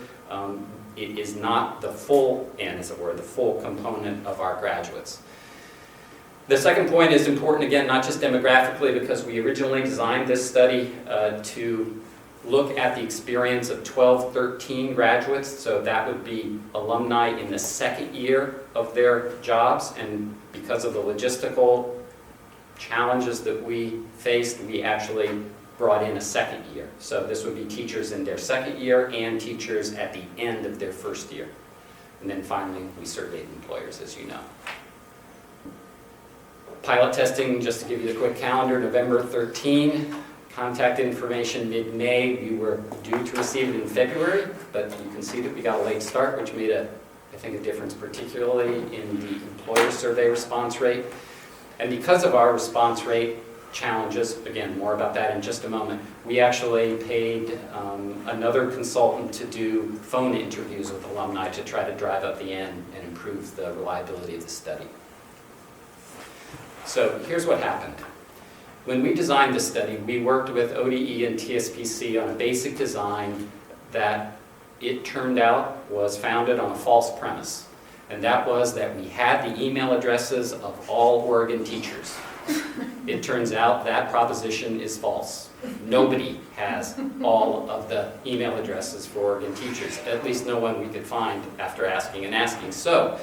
it is not the full N, as it were, the full component of our graduates. The second point is important, again, not just demographically, because we originally designed this study to look at the experience of 12, 13 graduates, so that would be alumni in the second year of their jobs, and because of the logistical challenges that we faced, we actually brought in a second year. So this would be teachers in their second year and teachers at the end of their first year. And then finally, we surveyed employers, as you know. Pilot testing, just to give you the quick calendar, November 13. Contact information mid-May. We were due to receive it in February, but you can see that we got a late start, which made, I think, a difference, particularly in the employer survey response rate. And because of our response rate, challenges. Again, more about that in just a moment. We actually paid another consultant to do phone interviews with alumni to try to drive up the end and improve the reliability of the study. So here's what happened. When we designed this study, we worked with ODE and TSPC on a basic design that it turned out was founded on a false premise. And that was that we had the email addresses of all Oregon teachers. It turns out that proposition is false. Nobody has all of the email addresses for Oregon teachers, at least no one we could find after asking and asking. So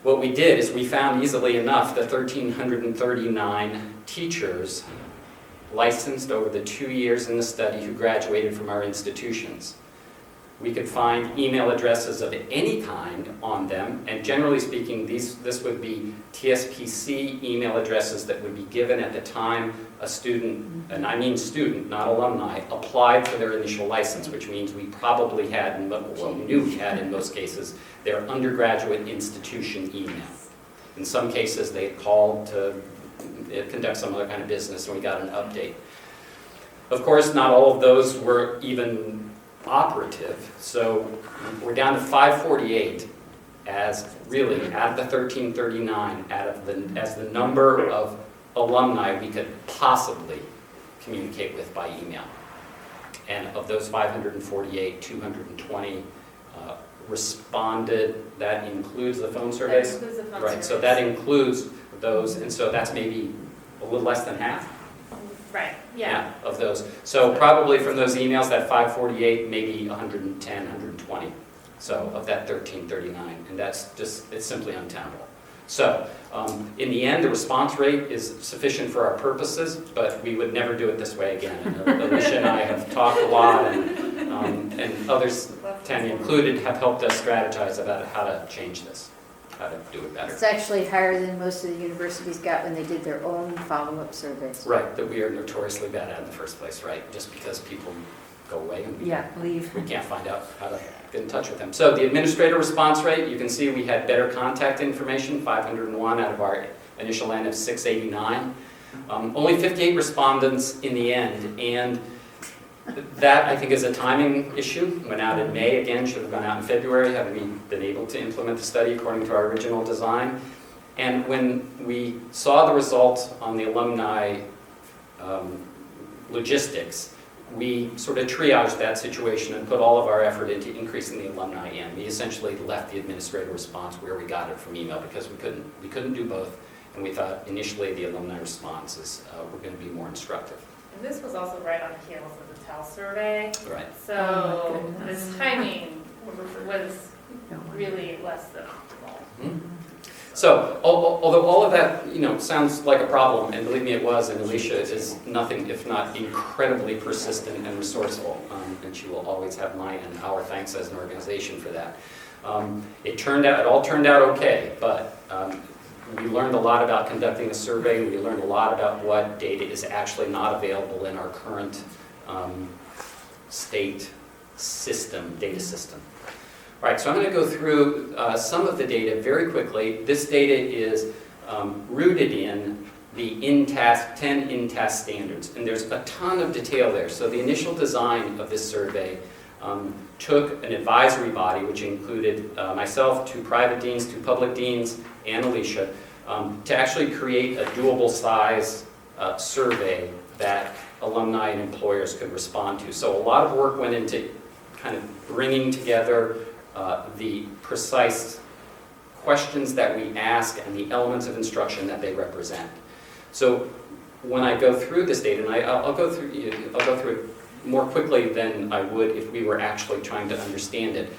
what we did is we found easily enough the 1,339 teachers licensed over the 2 years in the study who graduated from our institutions. We could find email addresses of any kind on them, and generally speaking, this would be TSPC email addresses that would be given at the time a student, and I mean student, not alumni, applied for their initial license, which means we probably had, well, we knew we had in most cases, their undergraduate institution email. In some cases, they had called to conduct some other kind of business, and we got an update. Of course, not all of those were even operative, so we're down to 548 as really out of the 1,339 as the number of alumni we could possibly communicate with by email. And of those 548, 220 responded. That includes the phone surveys? That includes the phone right, surveys. so that includes those, and so that's maybe a little less than half? Right, yeah. Of those. So probably from those emails, that 548, maybe 110, 120. So of that 1,339, and that's just, it's simply untenable. So in the end, the response rate is sufficient for our purposes, but we would never do it this way again. And Alicia and I have talked a lot, and others, Tanya included, have helped us strategize about how to change this, how to do it better. It's actually higher than most of the universities got when they did their own follow-up surveys. Right, that we are notoriously bad at in the first place, right? Just because people go away and we can't find out how to get in touch with them. So the administrator response rate, you can see we had better contact information, 501 out of our initial N of 689. Only 58 respondents in the end, and that I think is a timing issue. Went out in May, again, should have gone out in February had we been able to implement the study according to our original design. And when we saw the results on the alumni logistics, we sort of triaged that situation and put all of our effort into increasing the alumni in. We essentially left the administrative response where we got it from email because we couldn't do both, and we thought initially the alumni responses were going to be more instructive. And this was also right on the heels of the TEL survey. Right. So this timing was really less than optimal. Mm-hmm. So, although all of that, sounds like a problem, and believe me it was, and Alicia is nothing if not incredibly persistent and resourceful, and she will always have my and our thanks as an organization for that. It all turned out okay, but we learned a lot about conducting a survey. We learned a lot about what data is actually not available in our current state system, data system. All right, so I'm going to go through some of the data very quickly. This data is rooted in the 10 INTAS standards, and there's a ton of detail there. So the initial design of this survey took an advisory body, which included myself, 2 private deans, 2 public deans, and Alicia, to actually create a doable size survey that alumni and employers could respond to. So a lot of work went into kind of bringing together the precise questions that we ask and the elements of instruction that they represent. So when I go through this data, and I'll go through it more quickly than I would if we were actually trying to understand it,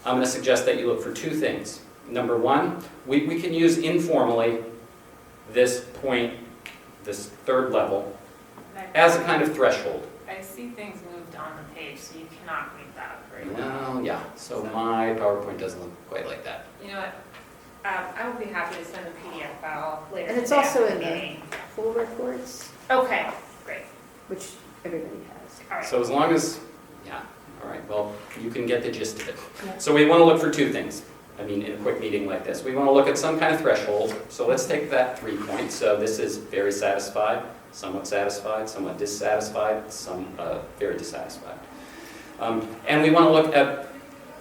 I'm going to suggest that you look for 2 things. Number 1, we can use informally this point, this 3rd level, as a kind of threshold. I see things moved on the page, so you cannot read that very well. Well, yeah, so my PowerPoint doesn't look quite like that. You know what? I would be happy to send a PDF file later. And it's today also after in the meeting. full reports, Okay, great. which everybody has. All right. So as long as, yeah, all right, well, you can get the gist of it. So we want to look for 2 things. I mean, in a quick meeting like this. We want to look at some kind of threshold. So let's take that 3 points. So this is very satisfied, somewhat satisfied, somewhat dissatisfied, some very dissatisfied. And we want to look at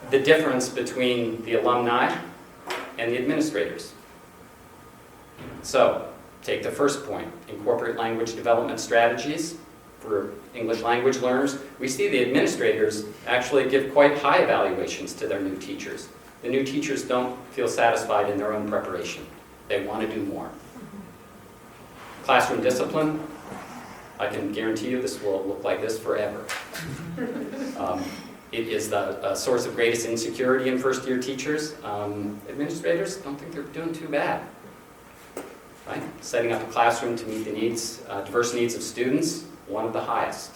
the difference between the alumni and the administrators. So, take the first point, incorporate language development strategies for English language learners. We see the administrators actually give quite high evaluations to their new teachers. The new teachers don't feel satisfied in their own preparation. They want to do more. Classroom discipline, I can guarantee you this will look like this forever. It is the source of greatest insecurity in first-year teachers. Administrators don't think they're doing too bad. Right? Setting up a classroom to meet the needs, diverse needs of students, one of the highest.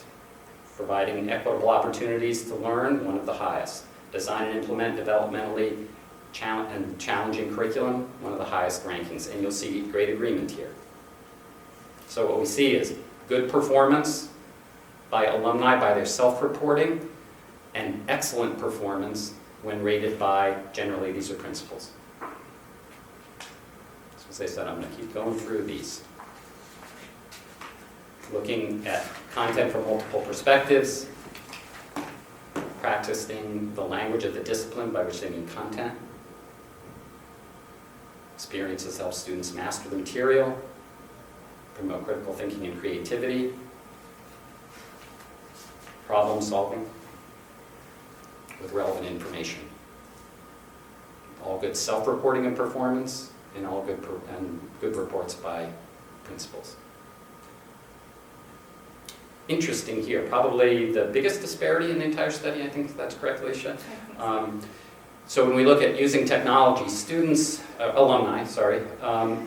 Providing equitable opportunities to learn, one of the highest. Design and implement developmentally challenging curriculum, one of the highest rankings, and you'll see great agreement here. So what we see is good performance by alumni by their self-reporting, and excellent performance when rated by, generally these are principals. So as I said, I'm going to keep going through these. Looking at content from multiple perspectives, practicing the language of the discipline, by which they mean content. Experiences help students master the material, promote critical thinking and creativity, problem solving with relevant information. All good self-reporting and performance, and all good reports by principals. Interesting here, probably the biggest disparity in the entire study, I think that's correct, Alicia. So when we look at using technology, students, alumni,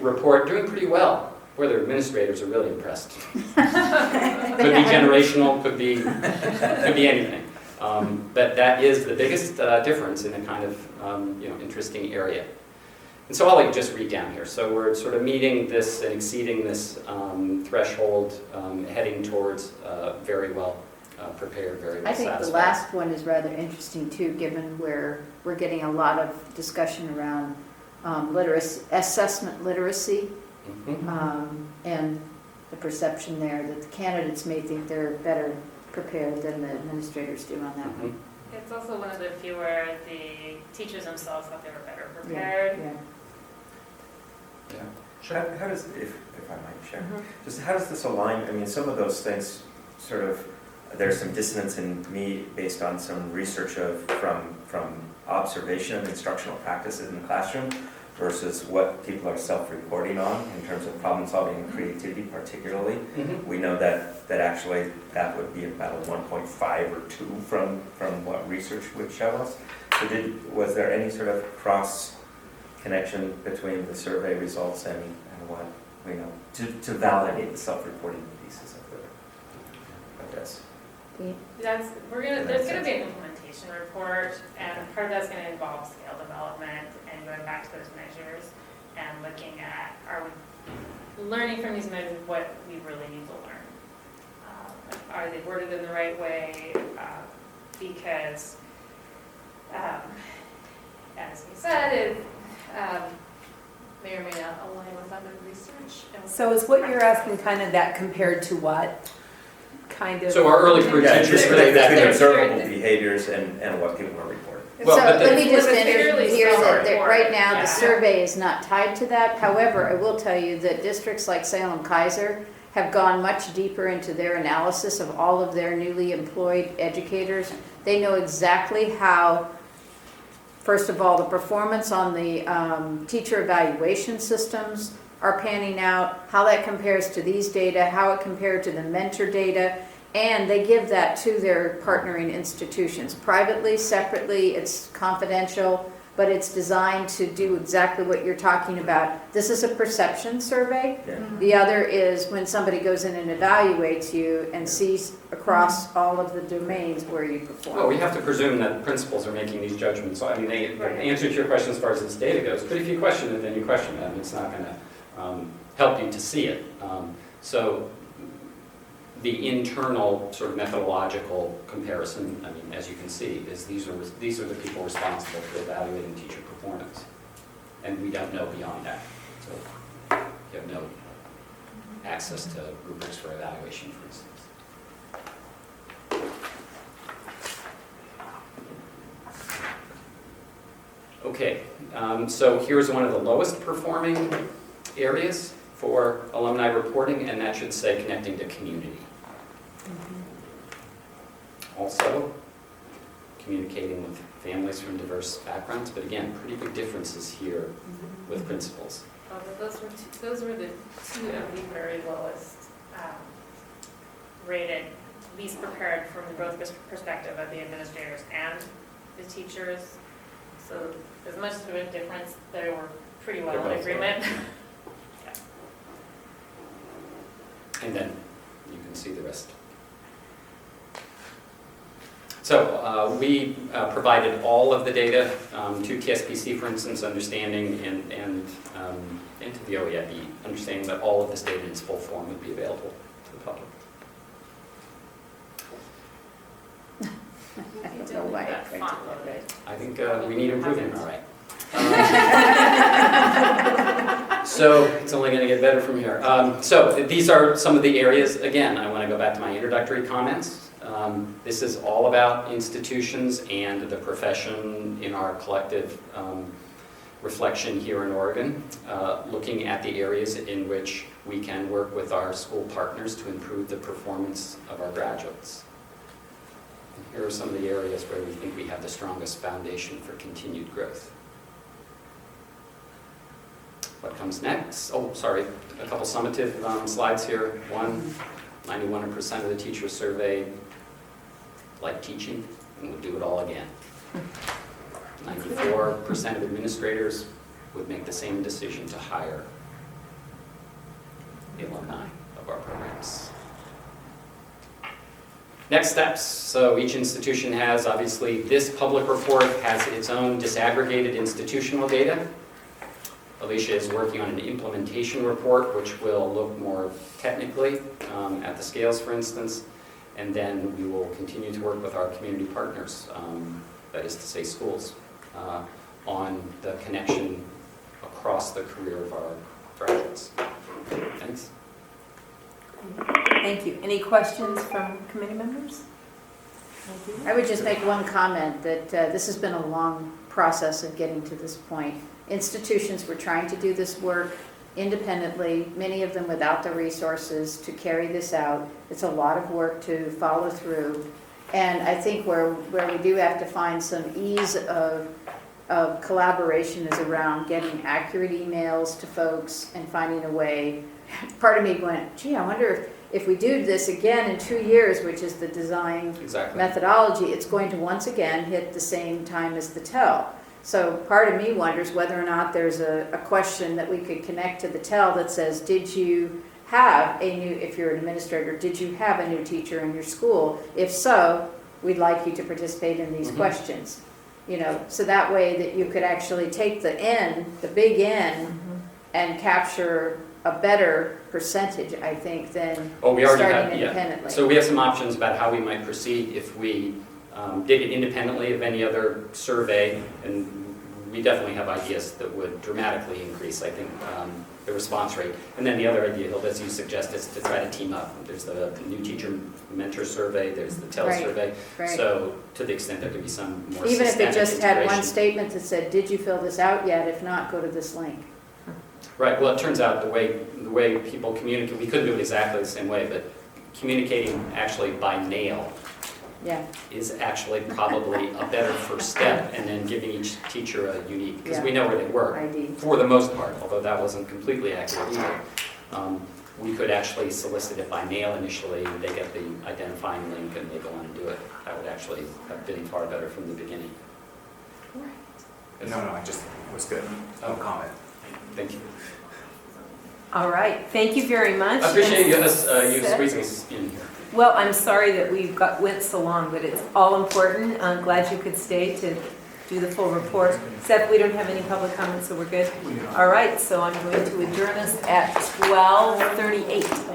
report doing pretty well, where their administrators are really impressed. Could be generational, could be anything. But that is the biggest difference in a kind of interesting area. And so I'll just read down here. So we're sort of meeting this and exceeding this threshold, heading towards very well prepared, very well satisfied. I think the last one is rather interesting too, given where we're getting a lot of discussion around assessment literacy, and the perception there that the candidates may think they're better prepared than the administrators do on that one. It's also one of the few where the teachers themselves thought they were better prepared. How does, if I might share, just how does this align? I mean, some of those things sort of, there's some dissonance in me based on some research from observation of instructional practices in the classroom versus what people are self-reporting on in terms of problem solving and creativity particularly. We know that actually that would be about a 1.5 or 2 from what research would show us. So was there any sort of cross connection between the survey results and what we know to validate the self-reporting pieces of this? There's going to be an implementation report, and part of that's going to involve scale development and going back to those measures and looking at, are we learning from these measures what we really need to learn? Are they worded in the right way? Because, as he said, it may or may not align with other research. So is what you're asking kind of that compared to what? Kind of. So our early career teachers related that between observable behaviors and what people are reporting. So let me just interject here that self-report. right now Yeah. the survey is not tied to that. However, I will tell you that districts like Salem-Kaiser have gone much deeper into their analysis of all of their newly employed educators. They know exactly how, first of all, the performance on the teacher evaluation systems are panning out, how that compares to these data, how it compared to the mentor data, and they give that to their partnering institutions. Privately, separately, it's confidential, but it's designed to do exactly what you're talking about. This is a perception survey. The other is when somebody goes in and evaluates you and sees across all of the domains where you perform. Well, we have to presume that principals are making these judgments. So, I mean, the answer to your question as far as this data goes, but if you question it, then you question it. I mean, it's not going to help you to see it. So the internal sort of methodological comparison, I mean, as you can see, is these are the people responsible for evaluating teacher performance. And we don't know beyond that. So you have no access to rubrics for evaluation, for instance. Okay, so here's one of the lowest performing areas for alumni reporting, and that should say connecting to community. Also, communicating with families from diverse backgrounds, but again, pretty big differences here with principals. Oh, but those were the two of the very lowest rated, least prepared from the growth perspective of the administrators and the teachers. So as much as there was a difference, they were pretty well in agreement. Yeah. And then you can see the rest. So we provided all of the data to TSPC, for instance, understanding and to the OEIB, understanding that all of this data in its full form would be available to the public. I don't know why I printed that way. I think we need improvement, all right. So it's only going to get better from here. So these are some of the areas. Again, I want to go back to my introductory comments. This is all about institutions and the profession in our collective reflection here in Oregon, looking at the areas in which we can work with our school partners to improve the performance of our graduates. And here are some of the areas where we think we have the strongest foundation for continued growth. What comes next? Oh, sorry, a couple summative slides here. 91% of the teachers surveyed like teaching and would do it all again. 94% of administrators would make the same decision to hire the alumni of our programs. Next steps. So each institution has, obviously, this public report has its own disaggregated institutional data. Alicia is working on an implementation report, which will look more technically at the scales, for instance, and then we will continue to work with our community partners, that is to say schools, on the connection across the career of our graduates. Thanks. Thank you. Any questions from committee members? I would just make one comment that this has been a long process of getting to this point. Institutions were trying to do this work independently, many of them without the resources to carry this out. It's a lot of work to follow through. And I think where we do have to find some ease of collaboration is around getting accurate emails to folks and finding a way. Part of me went, gee, I wonder if we do this again in 2 years, which is the design methodology, it's going to once again hit the same time as the TEL. So part of me wonders whether or not there's a question that we could connect to the TEL that says, did you have a new, if you're an administrator, did you have a new teacher in your school? If so, we'd like you to participate in these questions. You know, so that way that you could actually take the N, the big N, and capture a better percentage, I think, than starting independently. So we have some options about how we might proceed if we did it independently of any other survey, and we definitely have ideas that would dramatically increase, I think, the response rate. And then the other idea, Hilda, as you suggest, is to try to team up. There's the new teacher mentor survey, there's the TEL survey. Right. So to the extent there could be some more even if it just had one integration. statement that said, did you fill this out yet? If not, go to this link. Right, well, it turns out the way people communicate, we couldn't do it exactly the same way, but communicating actually by mail is actually probably a better first step, and then giving each teacher a unique, because we know where they work, for the most part, although that wasn't completely accurate either. We could actually solicit it by mail initially, they get the identifying link and they go on and do it. That would actually have been far better from the beginning. No, I just was good. No comment. Thank you. All right, thank you very much. I appreciate you squeezing us in here. Well, I'm sorry that we went so long, but it's all important. I'm glad you could stay to do the full report. Seth, we don't have any public comments, so we're good. All right, so I'm going to adjourn us at 12:38.